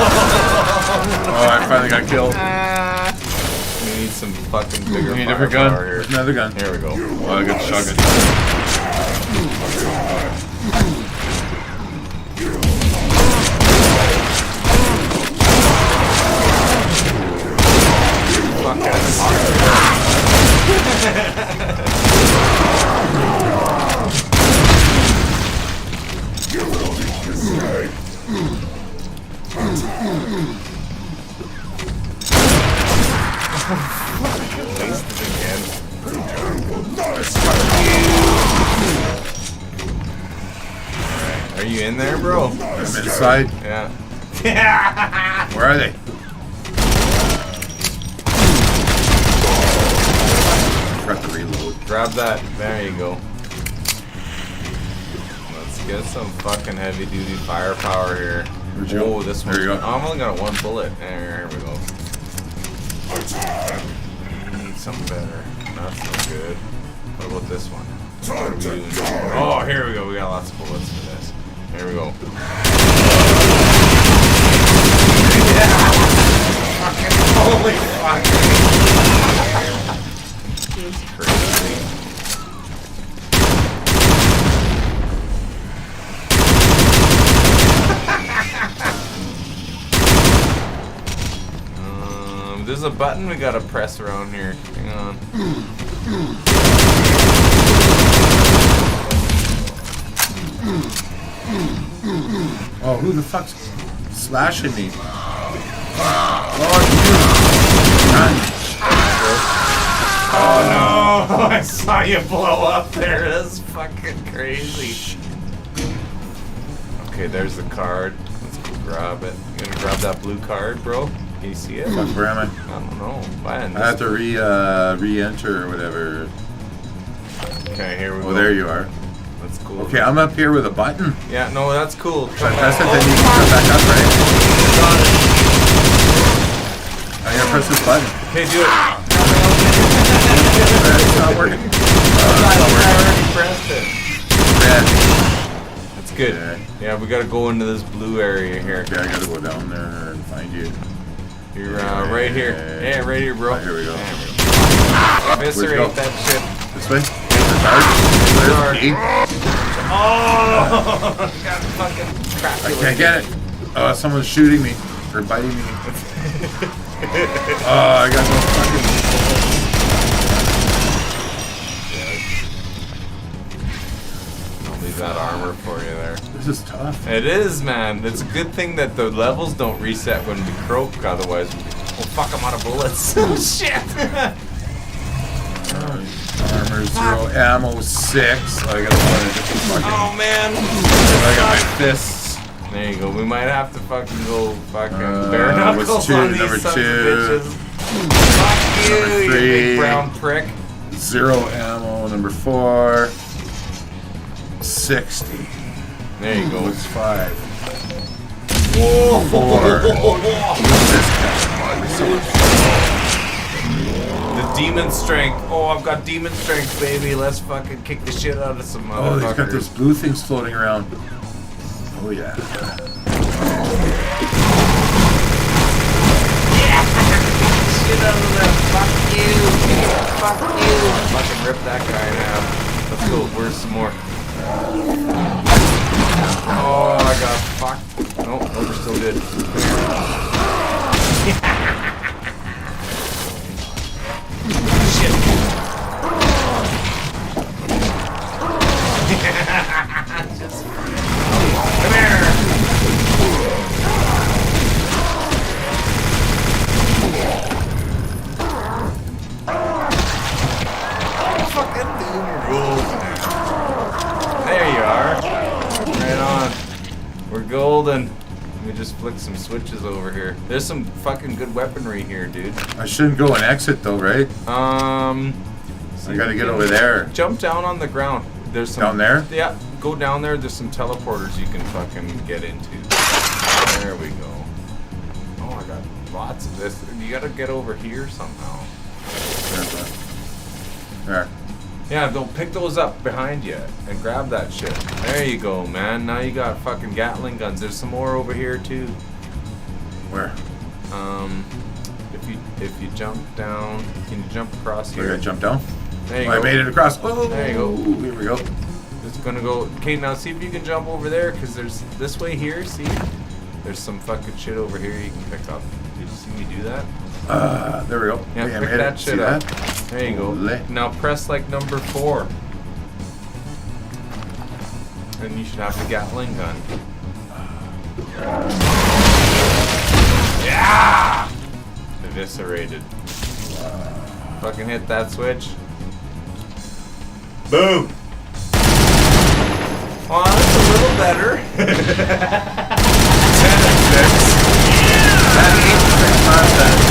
Oh, I finally got killed. We need some fucking bigger Give me a different gun. firepower here. There's another gun. Here we go. Oh, I got the shotgun. Wasted again. Are you in there, bro? I'm inside. Yeah. Where are they? Forgot to reload. Grab that. There you go. Let's get some fucking heavy duty firepower here. Where'd you go? Oh, this There one. you go. I'm only got 1 bullet. There we go. Need something better. Not so good. What about this one? What are we doing? Oh, here we go. We got lots of bullets for this. Here we go. Holy fuck. It's crazy. There's a button we gotta press around here. Hang on. Oh, who the fuck's slashing me? Oh no! I saw you blow up there. That's fucking crazy. Okay, there's the card. Let's go grab it. You gonna grab that blue card, bro? Can you see it? Fuck, where am I? I don't know. Man, I have to re-enter or whatever. Okay, here we go. Oh, there you are. That's cool. Okay, I'm up here with a button. Yeah, no, that's cool. If I press it, then you can come back up, right? I'm gonna press this button. Okay, do it. It's not working. I already pressed it. Red. That's good. Okay. Yeah, we gotta go into this blue area here. Okay, I gotta go down there and find you. You're right here. Yeah, right here, bro. Right, here we go. Eviscerate Where'd you go? that shit. This way? There's E. Oh! Got fucking crap. I can't get it. Oh, someone's shooting me. Or biting me. Oh, I got no fucking... I'll leave that armor for you there. This is tough. It is, man. It's a good thing that the levels don't reset when we croak, otherwise we'll fuck, I'm out of bullets. Shit! Armor 0, ammo 6. I gotta find a different fucking... Oh, man! I got my fists. There you go. We might have to fucking go fucking bare knuckles what's two? on these Number sons two. of bitches. Fuck you, Number you three. big brown prick. 0 ammo, number 4. 60. There you go. It's 5. Whoa! 4. The demon strength. Oh, I've got demon strength, baby. Let's fucking kick the shit out of some Oh, motherfuckers. he's got those blue things floating around. Oh, yeah. Shit out of them. Fuck you. Fuck you. Fucking rip that guy in half. Let's go. Where's some more? Oh, I got fucked. No, we're still good. Shit. Just, come here. Fucking dude rules. There you are. Right on. We're golden. Let me just flick some switches over here. There's some fucking good weaponry here, dude. I shouldn't go and exit, though, right? I I gotta get over there. Jump down on the ground. There's some Down there? Yeah, go down there. There's some teleporters you can fucking get into. There we go. Oh, I got lots of this. You gotta get over here somehow. There. Yeah, they'll pick those up behind you and grab that shit. There you go, man. Now you got fucking Gatling guns. There's some more over here too. Where? If you jump down, can you jump across I here? gotta jump down? There you Oh, go. I made it across. Oh, There you go. Here we go. It's gonna go. Okay, now see if you can jump over there, cause there's this way here. See, there's some fucking shit over here you can pick up. Did you see me do that? There we go. Yeah, Hey, I pick made that it. shit See up. that? There you go. Ole. Now press like number 4, and you should have the Gatling gun. Yeah! Eviscerated. Fucking hit that switch. Boom! Oh, that's a little better. 10 and 6. That 8 content.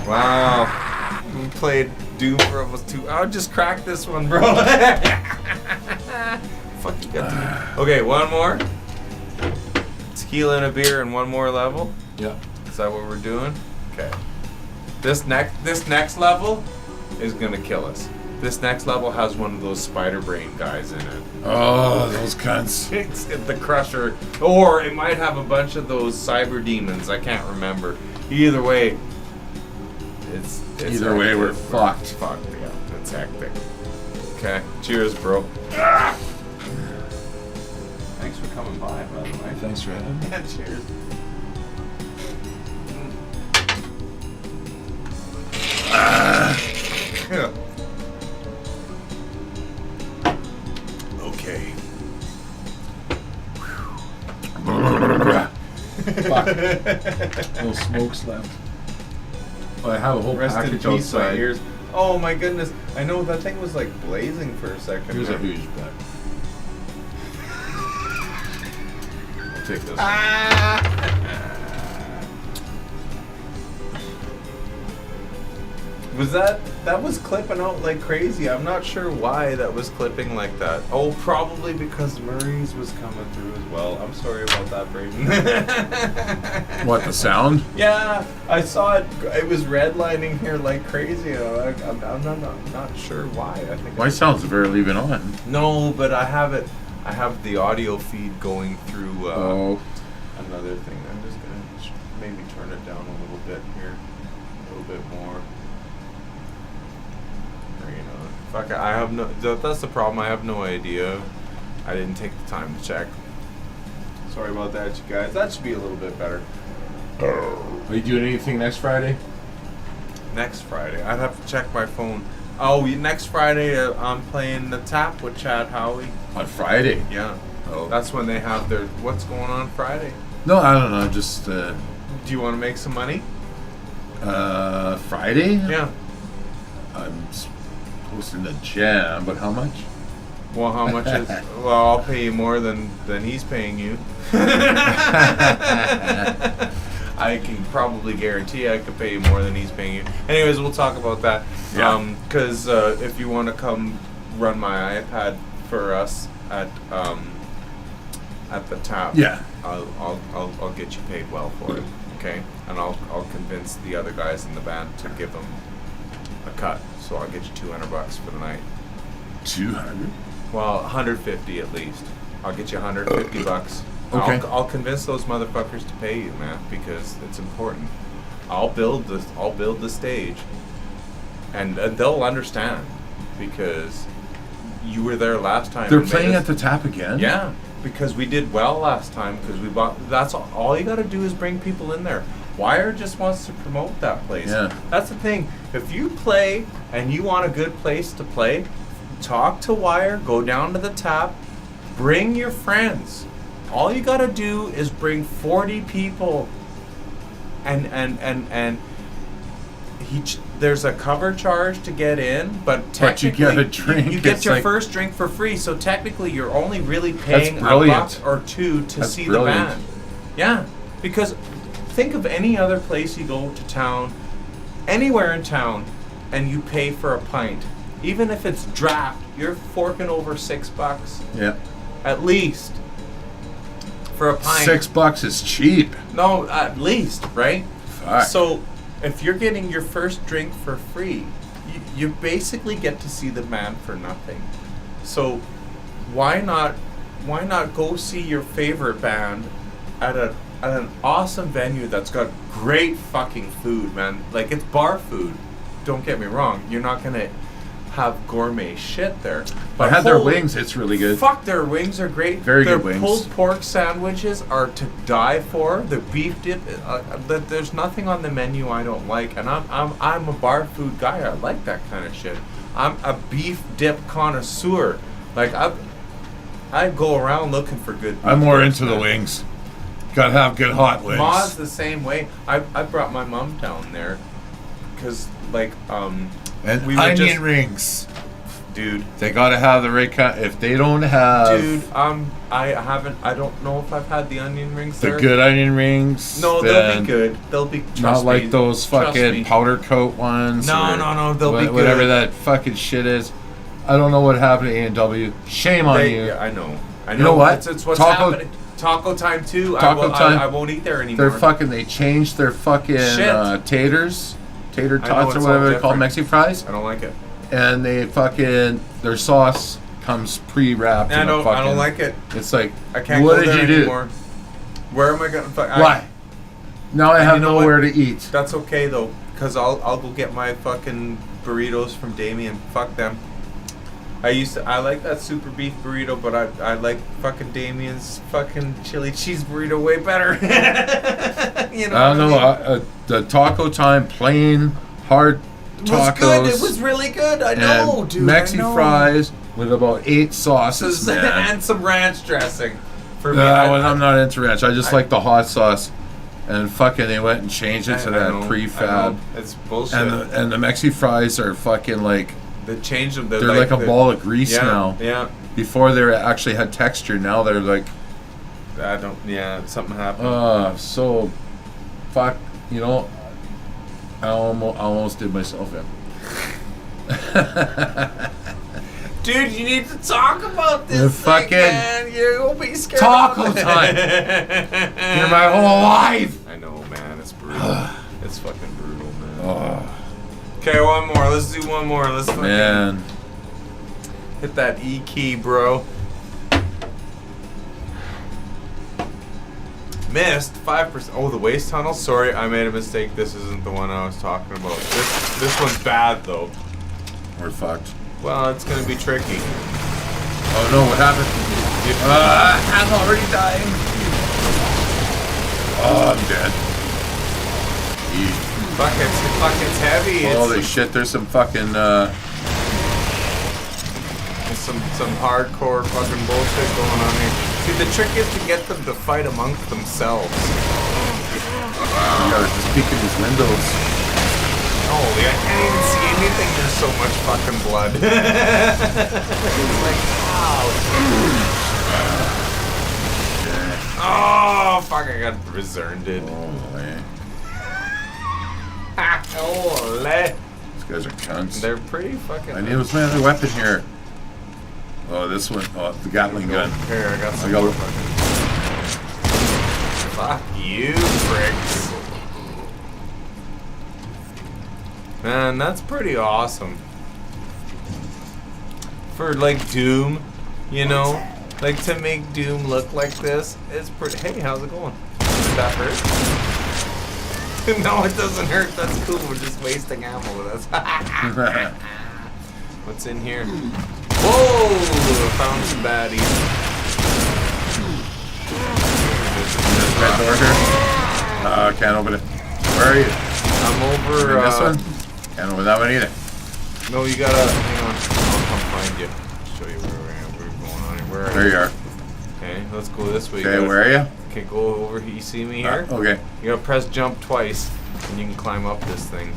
Wow. We played Doom for almost 2 hours. Just crack this one, bro. Fuck, you got to. Okay, one more. Tequila and a beer and one more level. Yeah. Is that what we're doing? Okay. This next level is gonna kill us. This next level has one of those spider brain guys in it. Oh, those cunts. It's the Crusher, or it might have a bunch of those cyber demons. I can't remember. Either way, it's Either way, we're hectic. fucked. Fucked. Yeah, it's hectic. Okay. Cheers, bro. Thanks for coming by the way. Thanks for having me. Yeah, cheers. Okay. Fuck. Little smokes left. Oh, I have a whole Rest in package peace, my outside. ears. Oh my goodness! I know that thing was like blazing for a second. Here's there. a huge bag. I'll take this. Was that was clipping out like crazy? I'm not sure why that was clipping like that. Oh, probably because Murray's was coming through as well. I'm sorry about that, Braden. What, the sound? Yeah, I saw it. It was redlining here like crazy. I'm not sure why. I think My sounds are barely even on. no, but I have it. I have the audio feed going through another thing. I'm just gonna maybe turn it down a little bit here, a little bit more. You know, fuck it. I have no. That's the problem. I have no idea. I didn't take the time to check. Sorry about that, you guys. That should be a little bit better. Are you doing anything next Friday? Next Friday, I'd have to check my phone. Oh, next Friday I'm playing the tap with Chad Howie. On Friday? Yeah. Oh. That's when they have their. What's going on Friday? No, I don't know. Just Do you want to make some money? Friday? Yeah. I'm posting the jam, but how much? Well, how much is? Well, I'll pay you more than he's paying you. I can probably guarantee I could pay you more than he's paying you. Anyways, we'll talk about that. Yeah. Because if you want to come run my iPad for us at the tap, Yeah. I'll get you paid well for it. Okay, and I'll convince the other guys in the band to give them a cut. So I'll get you $200 for the night. 200? Well, 150 at least. I'll get you 150 bucks. Okay. I'll convince those motherfuckers to pay you, man, because it's important. I'll build the stage, and they'll understand because you were there last time. They're and playing made at the tap again? Yeah, because we did well last time because we bought. That's all you got to do is bring people in there. Wire just wants to promote that place. Yeah. That's the thing. If you play and you want a good place to play, talk to Wire, go down to the tap, bring your friends. All you gotta do is bring 40 people, and there's a cover charge to get in, but technically you get a drink, You get it's your like- first drink for free, so technically you're only really paying brilliant. $1 or $2 to That's see brilliant. the band. Yeah, because think of any other place you go to town, anywhere in town, and you pay for a pint. Even if it's draft, you're forking over $6 Yeah. at least for a pint. $6 is cheap. No, at least, right? Fuck. So if you're getting your first drink for free, you basically get to see the band for nothing. So why not go see your favorite band at an awesome venue that's got great fucking food, man? Like, it's bar food. Don't get me wrong. You're not gonna have gourmet shit there. I had their holy- wings. It's really good. Fuck, their wings are great. Very their good wings. pulled pork sandwiches are to die for. The beef dip. There's nothing on the menu I don't like, and I'm a bar food guy. I like that kind of shit. I'm a beef dip connoisseur. Like I go around looking for good. I'm beef more dips, into the man. wings. Gotta have good hot wings. Ma's the same way. I brought my mom down there because And we were onion just- rings. dude. They gotta have the right kind. If they don't have Dude, I don't know if I've had the onion rings the there. good onion rings, No, they'll then be good. They'll be trust not like me, those trust me. fucking powder coat ones. No, or no, they'll be good. Whatever that fucking shit is. I don't know what happened to A&W. Shame on you. Yeah, I know. You know what? It's what's Taco- happening. Taco time too. Taco time. I won't eat there anymore. They changed their fucking Shit. taters, tater I know, tots or it's all whatever they're called, different. Mexi fries, I don't like it. and their sauce comes pre-wrapped. I in a don't. fucking, I don't like it. It's like, I can't what go did there you do? anymore. Where am I gonna? Why? Now I have you know nowhere what? to eat. That's okay though, cause I'll go get my fucking burritos from Damien. Fuck them. I like that super beef burrito, but I like fucking Damien's fucking chili cheese burrito way better. You know. I don't know. what I mean? The taco time, plain hard It was tacos. good. It was really good. I know, and dude. Mexi I know. fries with about 8 sauces, man. And some ranch dressing. For me, Well, I'm not into ranch. I just like the hot sauce. And fucking they went and changed it to that prefab. It's bullshit. And the Mexi fries are fucking like they changed them. They're like a ball of grease now. Yeah. Before they actually had texture. Now they're like I don't. Yeah, something happened. So fuck. You know, I almost did myself in. Dude, you need to talk about this thing, man. You'll be scared. Taco time. You're my whole life. I know, man. It's brutal. It's fucking brutal, man. Okay, one more. Let's do one more. Let's fucking hit that E key, bro. Missed 5%. Oh, the waste tunnel. Sorry, I made a mistake. This isn't the one I was talking about. This one's bad though. We're fucked. Well, it's gonna be tricky. Oh no, what happened? I'm already dying. Oh, I'm dead. Fuck, it's heavy. Holy shit, there's some fucking some hardcore fucking bullshit going on here. See, the trick is to get them to fight amongst themselves. You gotta just peek in these windows. Holy, I can't even see anything. There's so much fucking blood. It's like, oh, fuck, I got reserved. Holy. These guys are cunts. They're pretty fucking... I need another weapon here. Oh, this one. Oh, the Gatling gun. Here, I got some more fucking... Fuck you, pricks. Man, that's pretty awesome. For, like, Doom, you know? Like, to make Doom look like this, it's pretty... Hey, how's it going? Did that hurt? No, it doesn't hurt. That's cool. We're just wasting ammo with us. What's in here? Whoa! I found some baddies. Red door here. Can't open it. Where are you? I'm over. This one? Can't open that one either. No, you gotta. Hang on. I'll come find you. Show you where we're going on here. Where are There you are. Okay, let's go this way. Okay, where are you? Okay, go over here. You see me here? Okay. You gotta press jump twice, and you can climb up this thing.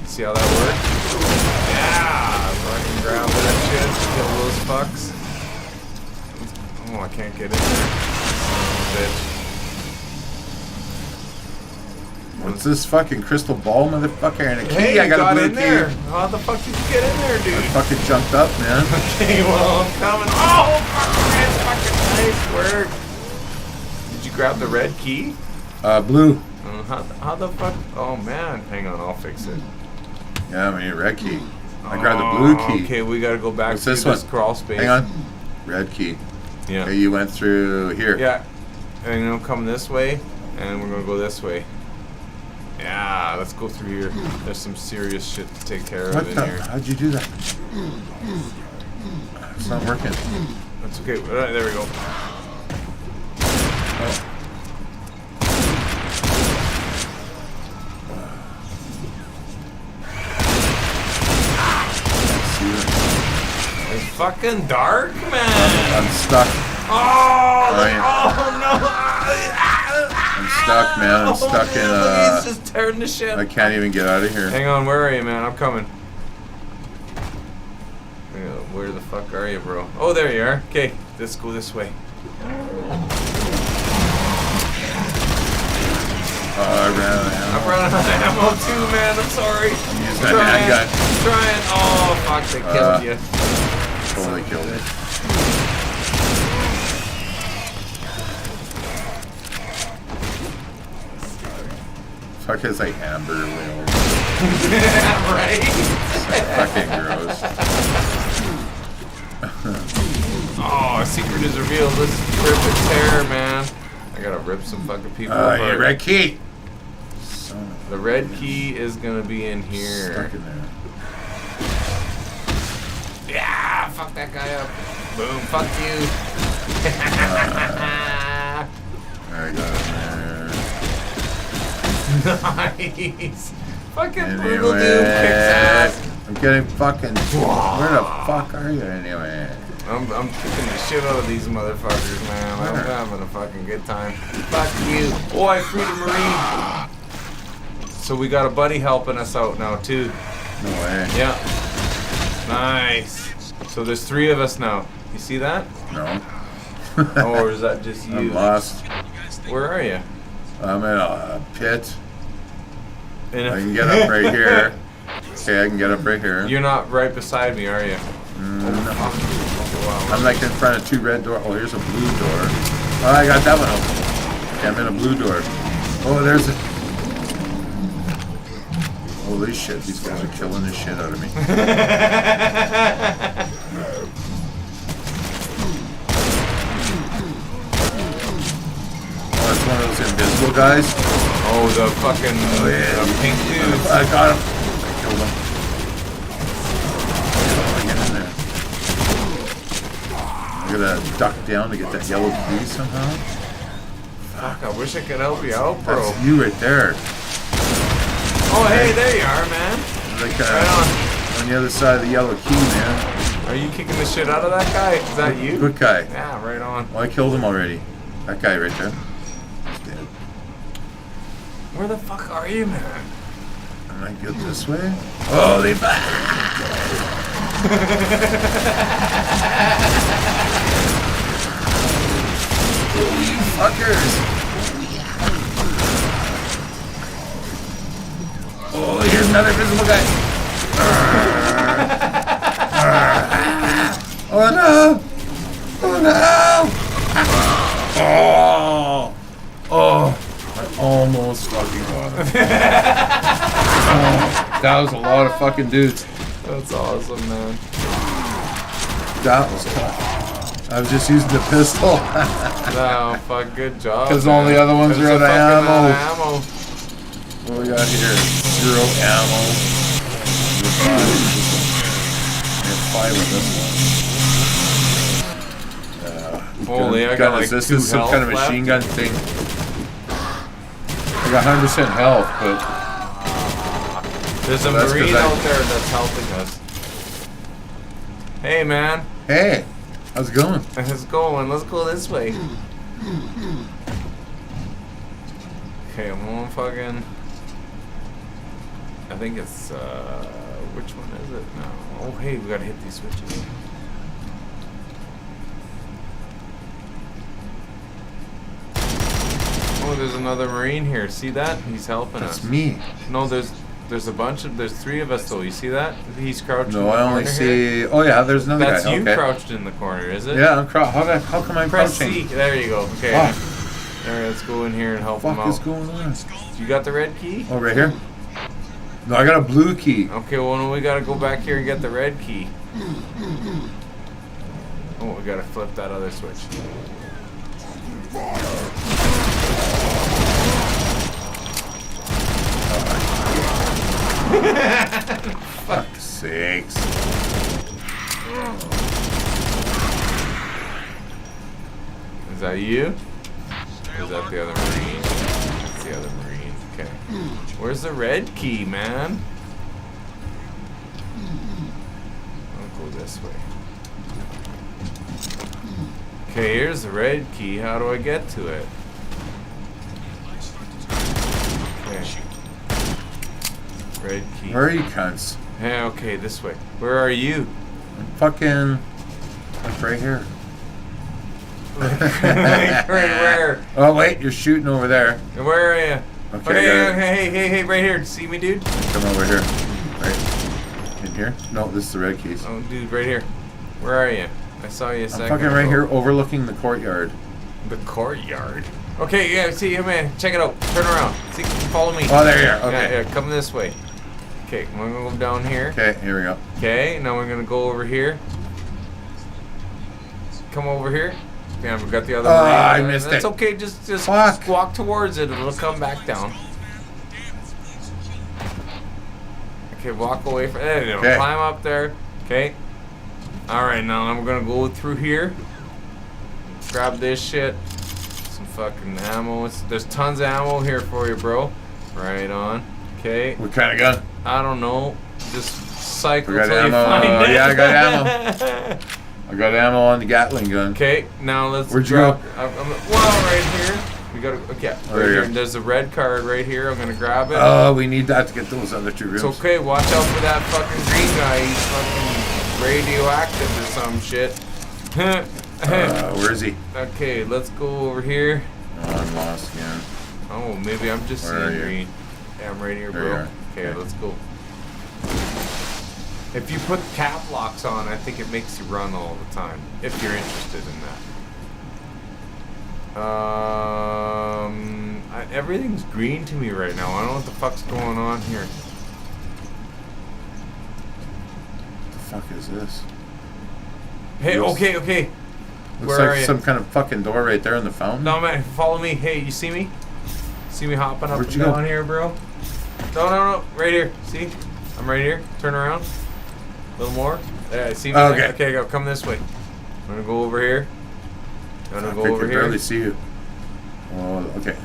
See how that works? Yeah! So I can grab that shit, kill those fucks. Oh, I can't get in there. Bitch. What's this fucking crystal ball, motherfucker? And a key? Hey, I got a blue in key. there. How the fuck did you get in there, dude? I fucking jumped up, man. Okay, well, I'm coming. Oh, fuck, that's fucking nice work. Did you grab the red key? Blue. How the fuck? Oh, man. Hang on, I'll fix it. Yeah, we need a red key. I grabbed the blue key. Okay, we gotta go back What's to this this one? crawl space. Hang on. Red key. Yeah. Okay, you went through here. Yeah. And you'll come this way, and we're gonna go this way. Yeah, let's go through here. There's some serious shit to take care of in here. How'd you do that? It's not working. That's okay. There we go. Oh. It's fucking dark, man. I'm stuck. Oh, no. I'm stuck, man. I'm stuck in He's just tearing the shit. I can't even get out of here. Hang on, where are you, man? I'm coming. Where the fuck are you, bro? Oh, there you are. Okay, let's go this way. Oh, I ran out of ammo. I'm running out of ammo too, man. I'm sorry. I'm using that handgun. Trying. Oh, fuck, they killed you. Totally killed it. Fuck is like amber whale. Right? Fucking gross. Oh, a secret is revealed. Let's rip and tear, man. I gotta rip some fucking people apart. Yeah, red key. The red key is gonna be in here. Stuck in there. Yeah, fuck that guy up. Boom, fuck you. I got it there. Nice. Fucking brutal dude kicks ass. I'm getting fucking. Where the fuck are you anyway? I'm kicking the shit out of these motherfuckers, man. I'm having a fucking good time. Fuck you. Oh, I freed a Marine. So we got a buddy helping us out now, too. No way. Yeah. Nice. So there's 3 of us now. You see that? No. Oh, or is that just you? I'm lost. Where are you? I'm in a pit. In I can get up right here. Okay, I can get up right here. You're not right beside me, are you? No. Wow. I'm like in front of 2 red doors. Oh, here's a blue door. Oh, I got that one open. Okay, I'm in a blue door. Oh, there's a... Holy shit, these guys are killing the shit out of me. Oh, it's one of those invisible guys. Oh, the fucking pink dude. I got him. I killed him. Get in there. I gotta duck down to get that yellow key somehow. Fuck, I wish I could help you out, bro. That's you right there. Oh, hey, there you are, man. Like Right on the other side of the yellow key, man. Are you kicking the shit out of that guy? Is that you? Good guy. Yeah, right on. Well, I killed him already. That guy right there. He's dead. Where the fuck are you, man? Am I good this way? Holy fuck! You fuckers! Oh, here's another invisible guy. Oh no! Oh no! Oh! Oh! I almost fucking got him. That was a lot of fucking dudes. That's awesome, man. That was tough. I was just using the pistol. No, fuck, good job. 'Cause all the other ones are out of ammo. ammo. What do we got here? 0 ammo. And 5 with this one. Holy, I gun got like is this 2 some health kind of left. machine gun thing? I got 100% health, but There's a That's 'cause Marine I- out there that's helping us. Hey, man. Hey, how's it going? Let's go, and let's go this way. Okay, I'm on fucking... I think it's, which one is it now? Oh, hey, we gotta hit these switches. Oh, there's another Marine here. See that? He's helping us. That's me. No, there's a bunch of, there's 3 of us though. You see that? He's crouched in No, the I only corner here. see. Oh yeah, there's another That's guy. you Okay. crouched in the corner, is it? Yeah, I'm crouched. How come I'm Press crouching? C. There you go. Okay. Fuck. Alright, let's go in here and help him What out. is going on? You got the red key? Oh, right here. No, I got a blue key. Okay, well, then we gotta go back here and get the red key. Oh, we gotta flip that other switch. Fuck's sakes. Is that you? Or is that the other Marine? That's the other Marine. Okay. Where's the red key, man? I'll go this way. Okay, here's the red key. How do I get to it? Okay. Red key. Where are you, cunts? Hey, okay, this way. Where are you? I'm fucking. Like right here. Where? Oh wait, you're shooting over there. Where are you? Okay, Hey, right here. See me, dude? Come over here. Right. In here? No, this is the red keys. Oh, dude, right here. Where are you? I saw you a I'm second fucking right ago. here overlooking the courtyard. The courtyard. Okay, yeah, see you, man. Check it out. Turn around. See, follow me. Oh, there you are. Okay. Yeah, come this way. Okay, we're gonna go down here. Okay, here we go. Okay, now we're gonna go over here. Come over here. Yeah, we got the other. I Marine. missed That's it. okay. Just Fuck. walk towards it. It'll come back down. Okay, walk away from. There you go. Okay. Climb up there. Okay. All right, now we're gonna go through here. Grab this shit. Some fucking ammo. There's tons of ammo here for you, bro. Right on. Okay. What kind of gun? I don't know. Just cycle We got till you ammo. find it. Yeah, I got ammo. I got ammo on the Gatling gun. Okay, now let's Where'd you grab. go? Well, right here. We gotta. Okay, Oh, right there you here. go. There's a red card right here. I'm gonna grab it. Oh, we need that to get those other 2 rooms. It's okay. Watch out for that fucking green guy. He's fucking radioactive or some shit. Where is he? Okay, let's go over here. Oh, I'm lost again. Oh, maybe I'm just Where are seeing you? green. Yeah, I'm right here, There you bro. are. Okay, Okay. let's go. If you put cap locks on, I think it makes you run all the time. If you're interested in that. Everything's green to me right now. I don't know what the fuck's going on here. What the fuck is this? Hey, Yes. okay. Looks Where are like you? some kind of fucking door right there in the fountain. No, man, follow me. Hey, you see me? See me hopping up Where'd and you go? down here, bro? No. Right here. See? I'm right here. Turn around. A little more. There, see me? Okay. There? Okay, go. Come this way. I'm gonna go over here. I'm gonna Fuck, go I over can here. barely see you. Oh, okay.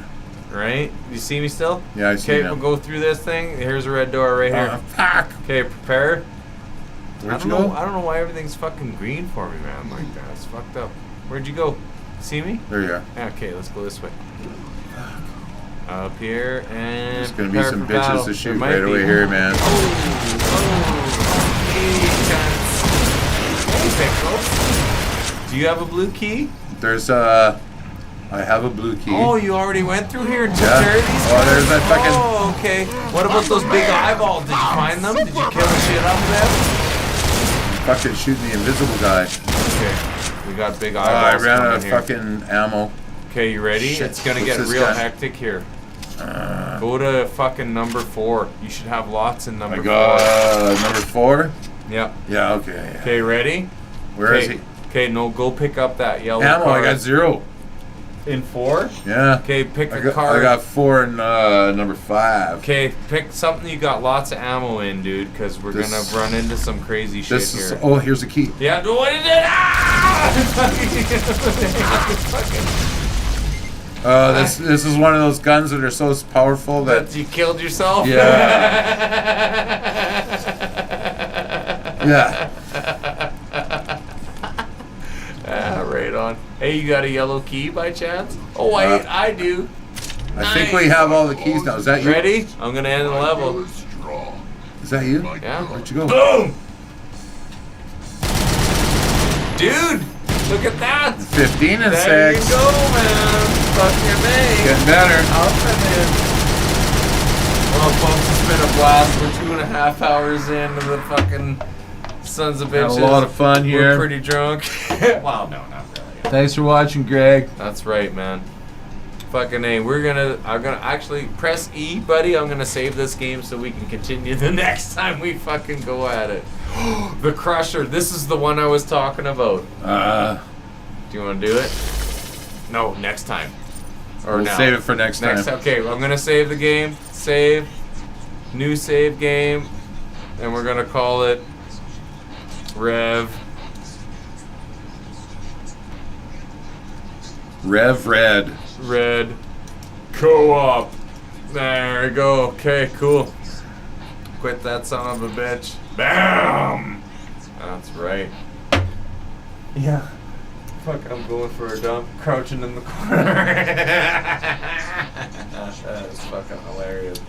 Right? You see me still? Yeah, I see Okay, now. we'll go through this thing. Here's a red door right here. Fuck! Okay, prepare. Where'd I you don't know. go? I don't know why everything's fucking green for me, man. Like that. It's fucked up. Where'd you go? See me? There you are. Yeah, okay, let's go this way. Up here and. There's gonna be prepare some for bitches battle. to There shoot might right be. away here, man. Hey, pickles. Do you have a blue key? There's I have a blue key. Oh, you already went through here and took Yeah. care of these Oh, there's that fucking- Oh, okay. What about those big eyeballs? Did you find them? Did you kill the shit out of them? Fucking shooting the invisible guy. Okay. We got big I eyeballs ran out coming of here. fucking ammo. Okay, you ready? Shit. It's gonna What's get this real guy? hectic here. Go to fucking number 4. You should have lots in number I 4. got number 4. Yep. Yeah, okay. Okay, ready? Where is he? Okay, no, go pick up that yellow Ammo, card. I got 0. In 4? Yeah. Okay, pick I a got, card. I got 4 in number 5. Okay, pick something you got lots of ammo in, dude, because we're This- gonna run into some crazy shit This is here. oh, here's a key. Yeah, do what is it? Ah! This is one of those guns that are so powerful that That you killed yourself? yeah. Ah, right on. Hey, you got a yellow key by chance? Oh, wait, I do. I think we have all the keys now. Is that you? Ready? I'm gonna end the level. Is that you? Yeah. Where'd you go? Boom! Dude, look at that. 15 and There 6. you go, man. Fuck your name. Getting better. Well, folks, it's been a blast. We're 2.5 hours into the fucking sons of Had bitches. a lot of fun here. We're pretty drunk. Well, no, not really. Thanks for watching, Greg. That's right, man. Fucking A. I'm gonna actually press E, buddy. I'm gonna save this game so we can continue the next time we fucking go at it. The Crusher. This is the one I was talking about. Do you want to do it? No, next time. Or We'll now. save it for next time. Okay, I'm gonna save the game. Save. New save game. And we're gonna call it Rev. Rev Red. Red Co-op. There we go. Okay, cool. Quit that son of a bitch. Bam! That's right. Yeah. Fuck, I'm going for a dump. Crouching in the corner. That's fucking hilarious.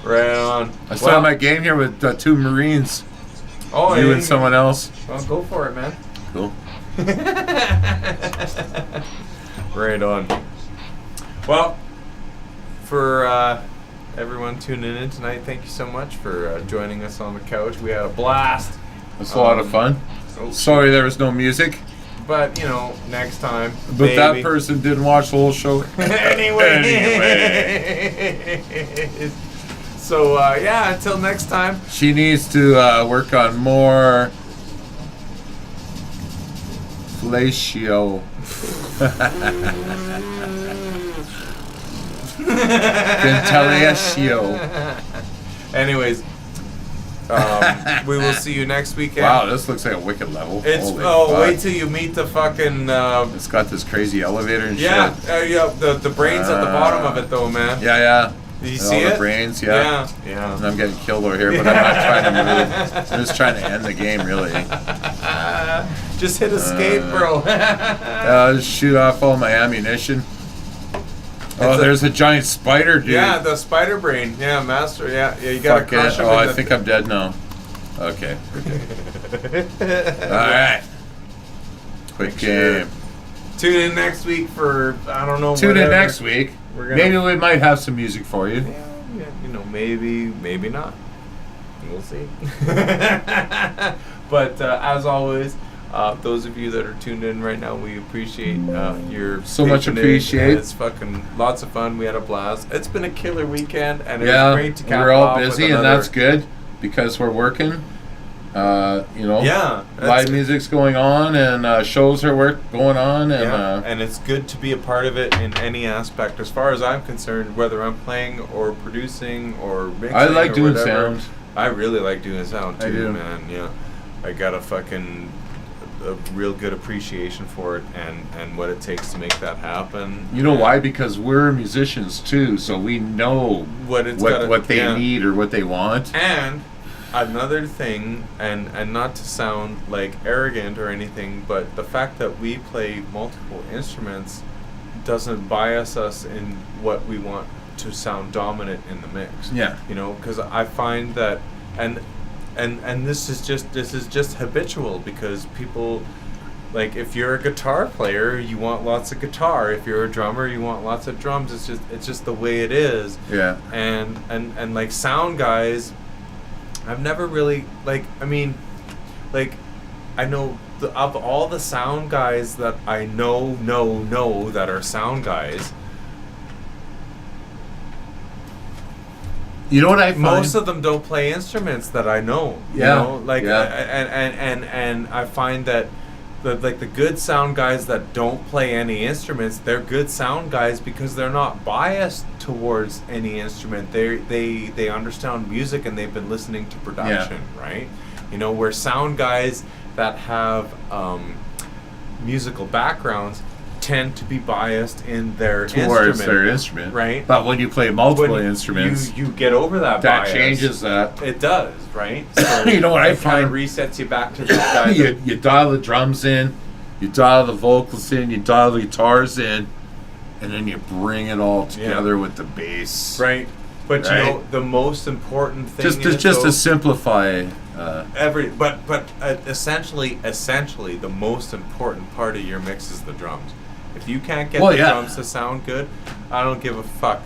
Right on. I started my game here with 2 Marines. Oh, You yeah, and someone else. Well, go for it, man. Cool. Right on. Well, for everyone tuning in tonight, thank you so much for joining us on the couch. We had a blast. That's a lot of fun. Oh, Sorry there was no music, but you know, next time. but that maybe. person didn't watch the whole show. Anyway. So yeah, until next time. She needs to work on more fellatio. Ventilation. Anyways, we will see you next weekend. Wow, this looks like a wicked level. It's Holy fuck. wait till you meet the fucking It's got this crazy elevator and yeah shit. yeah the brains at the bottom of it though, man. Yeah. Did you And see all it? the brains, yeah. Yeah. And I'm getting killed over here, but I'm not trying to move. I'm just trying to end the game, really. Just hit escape, bro. Just shoot off all my ammunition. Oh, there's a giant spider, dude. Yeah, the spider brain. Yeah, master. Yeah, you gotta Fuck it. crush him. Oh, I think I'm dead now. Okay. Alright. Quick game. Tune in next week for, I don't know. Tune in whatever. next week. Maybe we might have some music for you. Yeah, you know, maybe not. We'll see. But as always, those of you that are tuned in right now, we appreciate your So much patronage. appreciate. It's fucking lots of fun. We had a blast. It's been a killer weekend, and it Yeah, was great to cap we're all off with busy, and another- that's good because we're working. You know, Yeah, live music's going on, and shows are going on, and and it's good to be a part of it in any aspect. As far as I'm concerned, whether I'm playing or producing or mixing, I like or doing whatever, sound. I really like doing sound too, I do. man. Yeah, I got a real good appreciation for it and what it takes to make that happen. You know why? Because we're musicians too, so we know What it's what they yeah. need or what they want. And another thing, and not to sound like arrogant or anything, but the fact that we play multiple instruments doesn't bias us in what we want to sound dominant in the mix. Yeah. You know, because I find that, and this is just habitual, because people, like, if you're a guitar player, you want lots of guitar. If you're a drummer, you want lots of drums. It's just the way it is. Yeah. And like sound guys, I've never really, like, I mean, like, I know of all the sound guys that I know that are sound guys, You know what I find? most of them don't play instruments that I know. Yeah, You know, like, yeah. and I find that the good sound guys that don't play any instruments, they're good sound guys because they're not biased towards any instrument. They understand music, and they've been listening to production, right? You know, where sound guys that have musical backgrounds tend to be biased in their towards instrument, their instrument, right? But when you play multiple When instruments, you get over that that bias. changes that. It does, right? So You know what I it kind find? of resets you back to the guy. you dial the drums in, you dial the vocals in, you dial the guitars in, and then you bring it all together with the bass. Right. But Right. you know, the most important thing Just is to though, simplify. essentially the most important part of your mix is the drums. If you can't get Well, the yeah. drums to sound good, I don't give a fuck.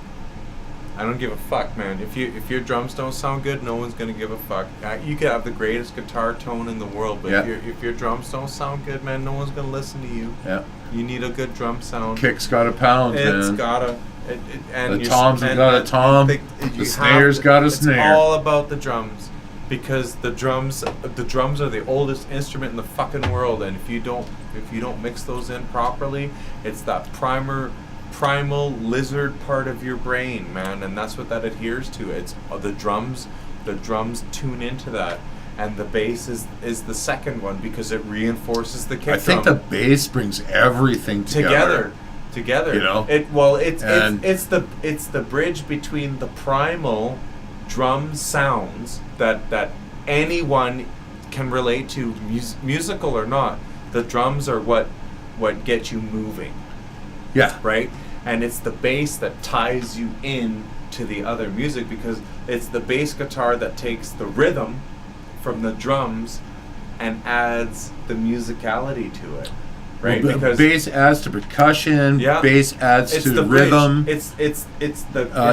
I don't give a fuck, man. If your drums don't sound good, no one's gonna give a fuck. You could have the greatest guitar tone in the world, but Yeah. if your drums don't sound good, man, no one's gonna listen to you. Yeah. You need a good drum sound. Kick's got a pound, It's man. gotta. And The your- toms have and- got a and tom. the The snare's got a snare. It's all about the drums, because the drums are the oldest instrument in the fucking world, and if you don't mix those in properly, it's that primal lizard part of your brain, man, and that's what that adheres to. It's the drums. The drums tune into that. And the bass is the second one, because it reinforces the kick I think the drum bass brings everything together. together. You know? It's the bridge between the primal drum sounds that anyone can relate to, musical or not. The drums are what get you moving, Yeah. right? And it's the bass that ties you in to the other music, because it's the bass guitar that takes the rhythm from the drums and adds the musicality to it, right? Well, because bass adds to percussion. Yeah. Bass adds it's to the the rhythm. bridge. It's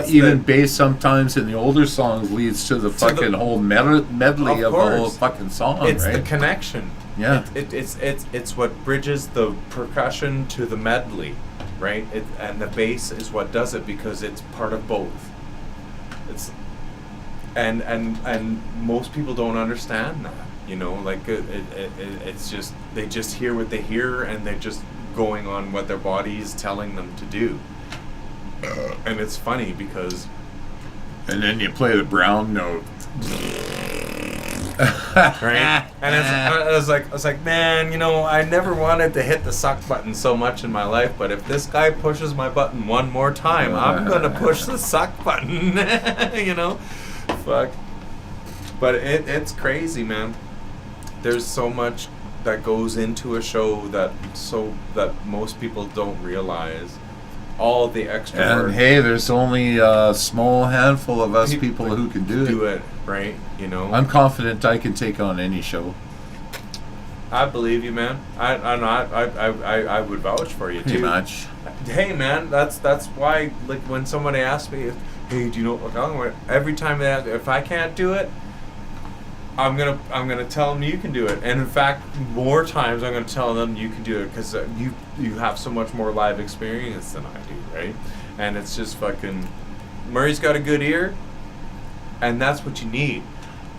Even bass sometimes in the older songs leads to the fucking whole medley Of of the whole course. fucking song, it's right? the connection. Yeah. It's what bridges the percussion to the medley, right? And the bass is what does it, because it's part of both. It's and most people don't understand that, you know, like it's just, they just hear what they hear, and they're just going on what their body is telling them to do. And it's funny because And then you play the brown note. right? And I was like, man, you know, I never wanted to hit the suck button so much in my life, but if this guy pushes my button one more time, I'm gonna push the suck button. You know, fuck. But it's crazy, man. There's so much that goes into a show that most people don't realize. All the extra And work. hey, there's only a small handful of us people like, who can do it. right? You know, I'm confident I can take on any show. I believe you, man. I would vouch for you Pretty too. much. Hey, man, that's why, like, when somebody asks me, hey, do you know what I'm going? Every time they ask, if I can't do it, I'm gonna tell them you can do it. And in fact, more times I'm gonna tell them you can do it because you have so much more live experience than I do, right? And it's just fucking. Murray's got a good ear, and that's what you need.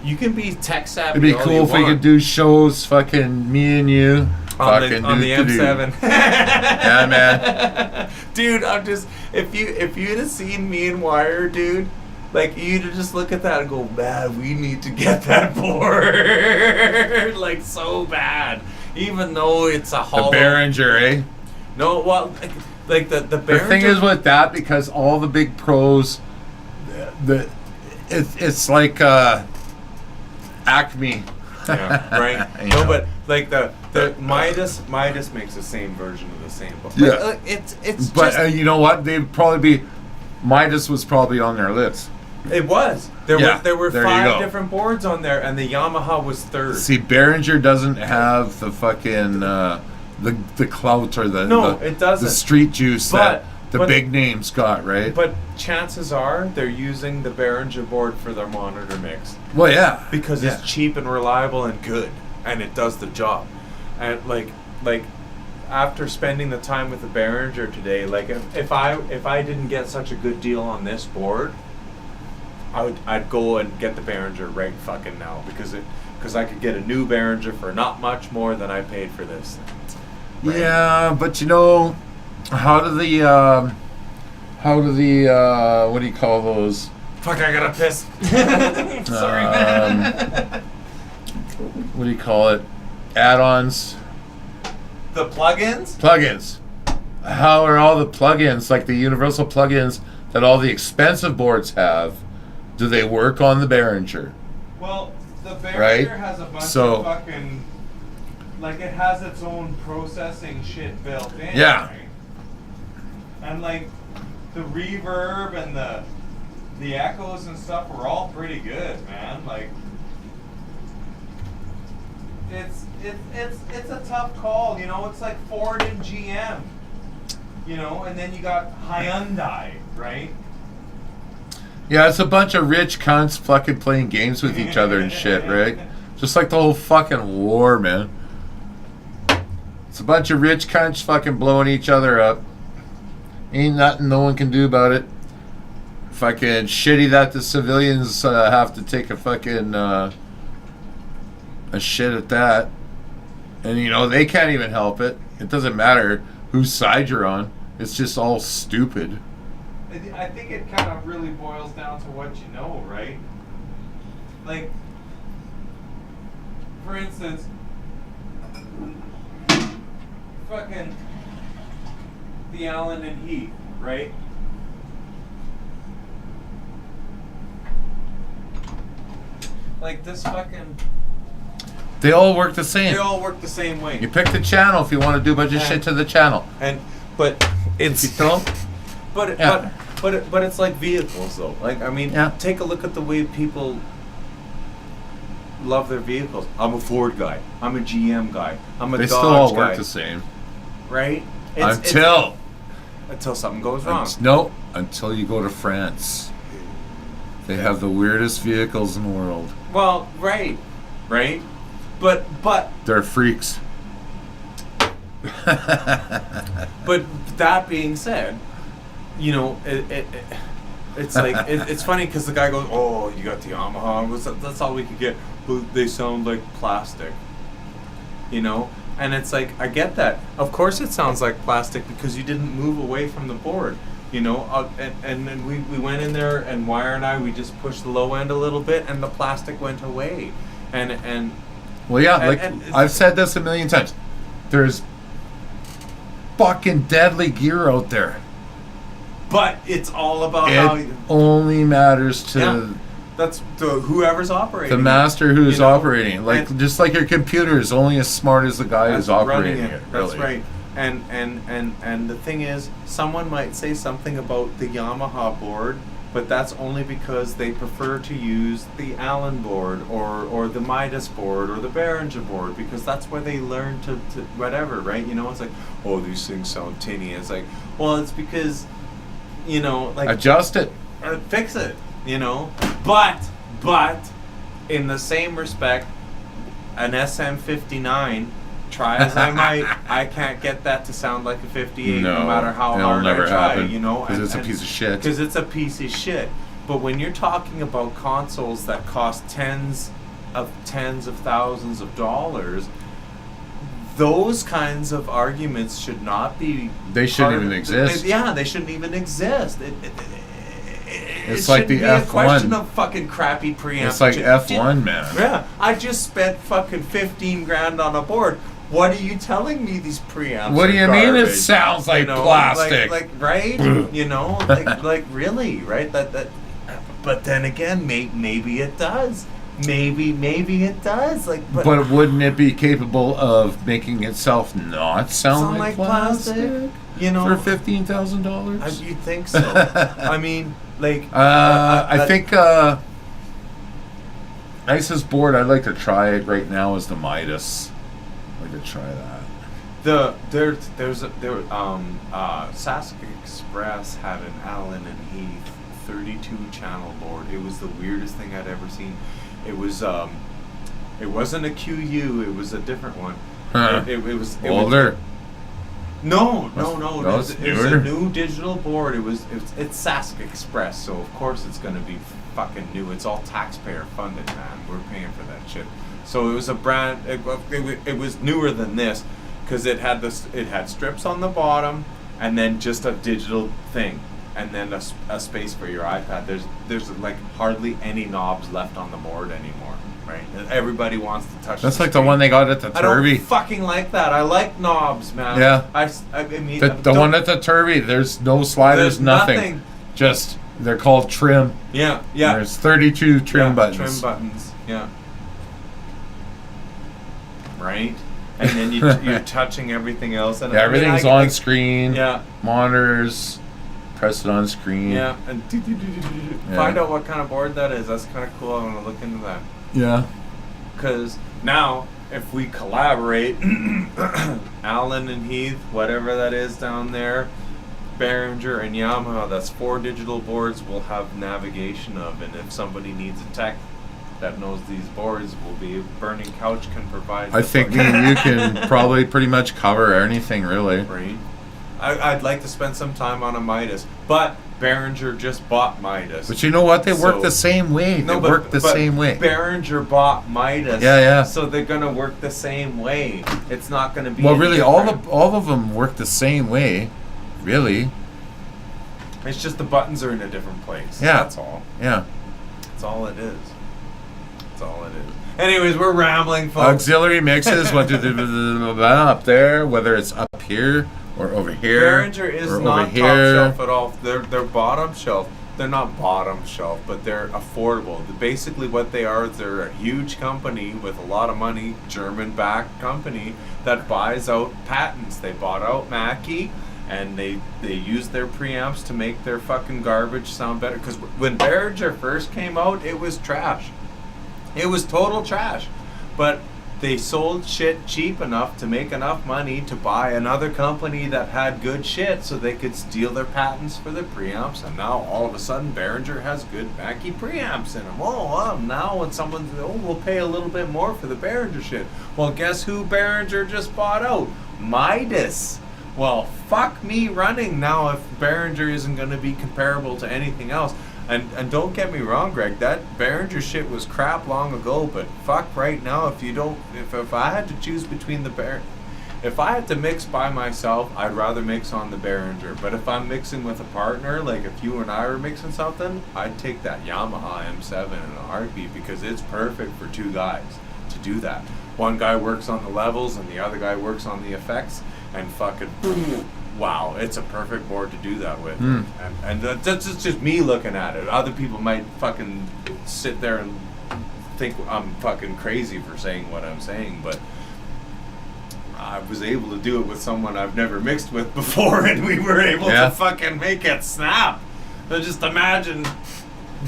You can be tech savvy. It'd be all cool you if we want. could do shows, fucking me and you. on fucking the do-do-do. M7. Yeah, man. Dude, I'm just if you'd have seen me and Wire, dude, like you'd have just look at that and go, man, we need to get that board like so bad. Even though it's a The hollow. Behringer, eh? No, well, like the The Behringer. thing is with that, because all the big pros, it's like Acme. Yeah, right. You No, know. but like the Midas makes the same version of the same book. Yeah. But, it's But just you know what? They'd probably be. Midas was probably on their list. it was there Yeah, were there you 5 go. different boards on there, and the Yamaha was third. See, Behringer doesn't have the fucking the clout or No, it doesn't. the street juice that the but- big names got, right? But chances are they're using the Behringer board for their monitor mix Well, yeah, because yeah. it's cheap and reliable and good, and it does the job. And like after spending the time with the Behringer today, like if I didn't get such a good deal on this board, I'd go and get the Behringer right fucking now because I could get a new Behringer for not much more than I paid for this. Right? Yeah, but you know, how do the what do you call those? Fuck, I gotta piss. Sorry. What do you call it? Add-ons, The plugins? plugins. How are all the plugins, like the universal plugins that all the expensive boards have? Do they work on the Behringer? Well, the Behringer Right? has a bunch So- of fucking, like it has its own processing shit built in. Yeah. Right? And like the reverb and the echoes and stuff were all pretty good, man. Like it's a tough call, you know. It's like Ford and GM, you know, and then you got Hyundai, right? Yeah, it's a bunch of rich cunts fucking playing games with each other and shit, right? Just like the whole fucking war, man. It's a bunch of rich cunts fucking blowing each other up. Ain't nothing no one can do about it. Fucking shitty that the civilians have to take a fucking a shit at that. And you know, they can't even help it. It doesn't matter whose side you're on. It's just all stupid. I think it kind of really boils down to what you know, right? Like, for instance, fucking the Allen and Heath, right? Like this fucking, They all work the same. they all work the same way. You pick the channel if you want to do a bunch of shit to the channel. But it's You know? Yeah. but it's like vehicles though. Like I mean, Yeah. take a look at the way people love their vehicles. I'm a Ford guy. I'm a GM guy. I'm a They Dodge still all guy. work the same. Right? Until something goes wrong. Until you go to France. They have the weirdest vehicles in the world. Well, right. But They're freaks. But that being said, you know, it's like it's funny because the guy goes, "Oh, you got the Yamaha. That's all we could get, but they sound like plastic." You know, and it's like I get that. Of course, it sounds like plastic because you didn't move away from the board. You know, and then we went in there, and Wire and I, we just pushed the low end a little bit, and the plastic went away, and Well, yeah, And- like and- I've said this a million times. There's fucking deadly gear out there. but it's all about It how. only matters to Yeah. That's whoever's operating. The master who's you know? operating it. Like, And- just like your computer is only as smart as the guy who's operating it. That's Really. right. And the thing is, someone might say something about the Yamaha board, but that's only because they prefer to use the Allen board or the Midas board or the Behringer board, because that's where they learn to whatever, right? You know, it's like, oh, these things sound tinny. It's like, well, it's because, you know, like, Adjust it. fix it, you know. But in the same respect, an SM59, try as I might, I can't get that to sound like a 58 no matter how it'll hard never I try, happen, you know. because it's a piece of shit. Because it's a piece of shit. But when you're talking about consoles that cost tens of thousands of dollars, those kinds of arguments should not be. They shouldn't part of even exist. Yeah, they shouldn't even exist. It's it like the shouldn't be a F1. question of fucking crappy preamp. It's like F1, man. Yeah, I just spent fucking 15 grand on a board. What are you telling me these preamps? What do are you mean it garbage? sounds like You know, plastic? Like right? You know, like really, right? That. But then again, maybe it does. Maybe it does. Like, But wouldn't it be capable of making itself not sound like plastic? You know, For $15,000? you'd think so. I mean, like. I think nicest board I'd like to try it right now is the Midas. I'd like to try that. Sask Express had an Allen and Heath 32 channel board. It was the weirdest thing I'd ever seen. It was it wasn't a QU, it was a different one. Huh. It was Older. No. No, It was newer. a new digital board. It's Sask Express, so of course it's gonna be fucking new. It's all taxpayer funded, man. We're paying for that shit. So it was a brand. It was newer than this, because it had strips on the bottom, and then just a digital thing, and then a space for your iPad. There's like hardly any knobs left on the board anymore, right? Everybody wants to touch. That's the like the screen. one they got at the I don't Turby. fucking like that. I like knobs, man. Yeah. I mean, The don't- one at the Turby, there's no sliders, There's nothing. nothing. Just, they're called trim. Yeah. There's 32 trim Yeah, buttons. Trim buttons. Yeah. Right. And then you're touching everything else, and Yeah, everything's on screen. Yeah. Monitors. Press it on screen. Yeah, and find out what kind of board that is. That's kind of cool. I want to look into that. Yeah. Because now, if we collaborate, Allen and Heath, whatever that is down there, Behringer and Yamaha, that's 4 digital boards we'll have navigation of. And if somebody needs a tech that knows these boards, will be Burning Couch can provide. I think me and you can probably pretty much cover anything, really. Right. I'd like to spend some time on a Midas, but Behringer just bought Midas. But you know what? They work So- the same way. They No, work the but same way. Behringer bought Midas. Yeah. So they're gonna work the same way. It's not gonna be. Well, any really, different. all of them work the same way. Really. It's just the buttons are in a different place. Yeah. That's all. Yeah. That's all it is. That's all it is. Anyways, we're rambling, folks. Auxiliary mixes, what up there, whether it's up here or over here. Behringer is or not over top here. shelf at all. They're bottom shelf. They're not bottom shelf, but they're affordable. Basically, what they are is they're a huge company with a lot of money, German-backed company that buys out patents. They bought out Mackie, and they use their preamps to make their fucking garbage sound better. Because when Behringer first came out, it was trash. It was total trash. But they sold shit cheap enough to make enough money to buy another company that had good shit, so they could steal their patents for their preamps. And now all of a sudden Behringer has good Mackie preamps in them. Now when someone's, we'll pay a little bit more for the Behringer shit. Well, guess who Behringer just bought out? Midas. Well, fuck me running now if Behringer isn't going to be comparable to anything else. And don't get me wrong, Greg, that Behringer shit was crap long ago, but fuck right now, if I had to choose between if I had to mix by myself, I'd rather mix on the Behringer. But if I'm mixing with a partner, like if you and I were mixing something, I'd take that Yamaha M7 in a heartbeat, because it's perfect for 2 guys to do that. One guy works on the levels and the other guy works on the effects, and fucking boom, wow, it's a perfect board to do that with. Mm. And that's just me looking at it. Other people might fucking sit there and think I'm fucking crazy for saying what I'm saying, but I was able to do it with someone I've never mixed with before, and we were able Yeah. to fucking make it snap. So just imagine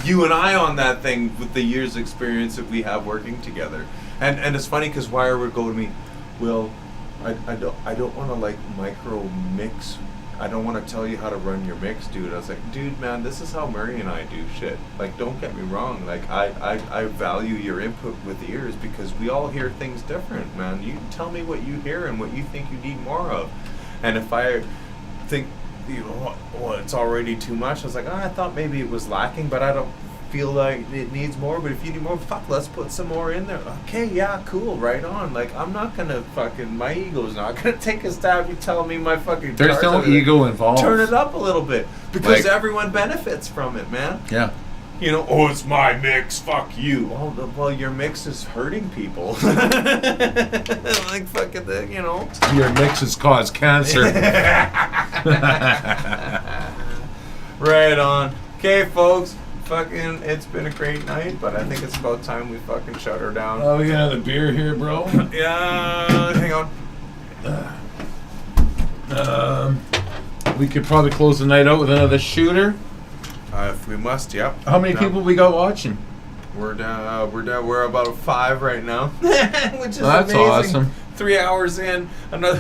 you and I on that thing with the years experience that we have working together. And it's funny because Wire would go to me, Will, I don't want to like micro mix. I don't want to tell you how to run your mix, dude. I was like, dude, man, this is how Murray and I do shit. Like, don't get me wrong. Like, I value your input with ears because we all hear things different, man. You tell me what you hear and what you think you need more of. And if I think, you know, well, it's already too much, I was like, oh, I thought maybe it was lacking, but I don't feel like it needs more. But if you need more, fuck, let's put some more in there. Okay, yeah, cool, right on. Like, I'm not gonna fucking, my ego's not gonna take a stab. You tell me my fucking There's no ego involved. turn it up a little bit because Like- everyone benefits from it, man. Yeah. You know, oh, it's my mix, fuck you. Well, your mix is hurting people. Like fucking, you know. Your mixes cause cancer. Right on. Okay, folks. Fucking, it's been a great night, but I think it's about time we fucking shut her down. Oh, we got another beer here, bro. Yeah, hang on. We could probably close the night out with another shooter. If we must, yep. How many No. people we got watching? We're down. We're about 5 right now, which is That's amazing. awesome. 3 hours in, another.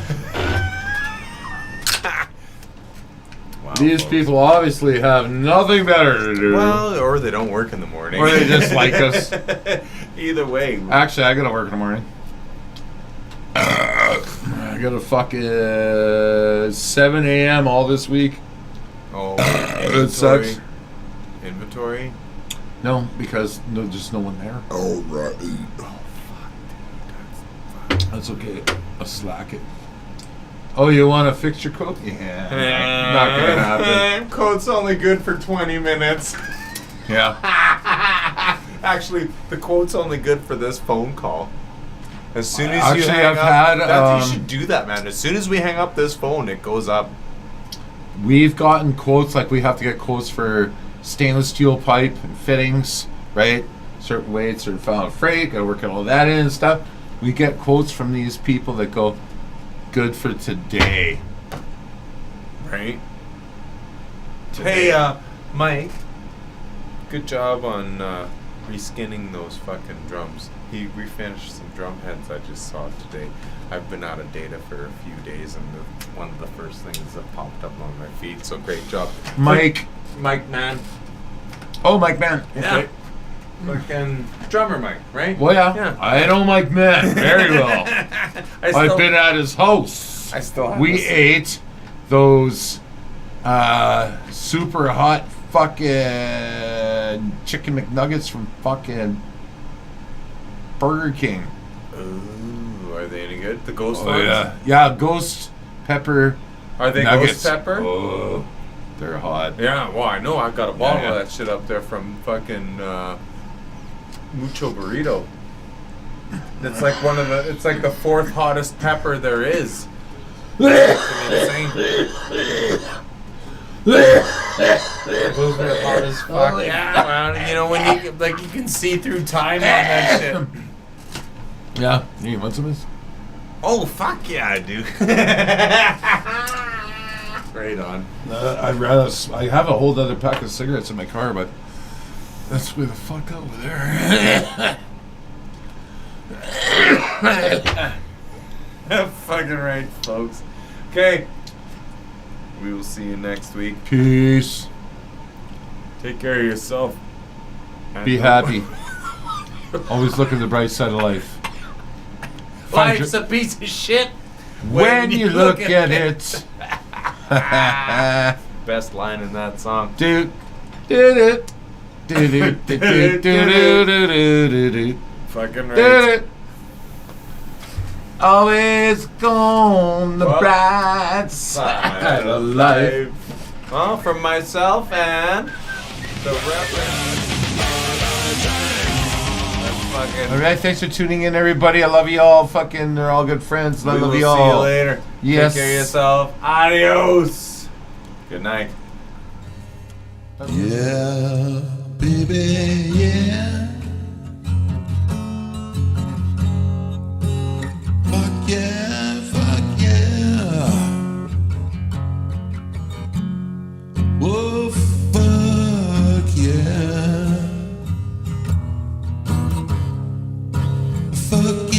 Wow, These folks. people obviously have nothing better to do. Well, or they don't work in the morning, Or they just like us. Either way. Actually, I gotta work in the morning. I gotta fucking 7 a.m. all this week. Oh, It sucks. Inventory. No, because there's no one there. Oh right. That's okay. I'll slack it. Oh, you want to fix your coat? Yeah. Not gonna happen. Code's only good for 20 minutes. Yeah. Actually, the quote's only good for this phone call. As soon as you Actually, hang I've up, had, you should do that, man. As soon as we hang up this phone, it goes up. We've gotten quotes, like we have to get quotes for stainless steel pipe and fittings, right? Certain weight, certain amount of freight, gotta work all that in and stuff. We get quotes from these people that go, good for today. Right? Today. Hey, Mike. Good job on reskinning those fucking drums. He refinished some drum heads I just saw today. I've been out of data for a few days, and one of the first things that popped up on my feed. So great job, Mike. Mike, man. Oh, Mike Man. Yeah. Fucking drummer Mike, right? Well, yeah. Yeah. I know Mike Man very well. I've been at his house. I still have We this. ate those super hot fucking chicken McNuggets from fucking Burger King. Ooh, are they any good? The ghost Oh, ones? yeah. Yeah, ghost pepper Are they nuggets. ghost pepper? Oh, they're hot. Yeah, well, I know. I've got a bottle Yeah. of that shit up there from fucking Mucho Burrito. It's like it's like the 4th hottest pepper there is. Insane. Those are hot as fuck. Oh, Yeah, man. You know, when you can see through time on that shit. Yeah. You want some of this? Oh, fuck yeah, I do. Right on. I'd rather. I have a whole other pack of cigarettes in my car, but that's way the fuck over there. Fucking right, folks. Okay. We will see you next week. Peace. Take care of yourself. Be happy. Always look at the bright side of life. Find Life's your- a piece of shit when you look at it. Best line in that song. Do do do do do do do do do do Fucking right. do. Always on the Well, bright side of life. Well, from myself and the Reverend. fucking. All right, thanks for tuning in, everybody. I love you all. Fucking, they're all good friends. I We love will you see all. you later. Yes. Take care of yourself. Adios. Good night. Yeah, baby, yeah. Fuck yeah, fuck yeah. Whoa, fuck yeah. Fuck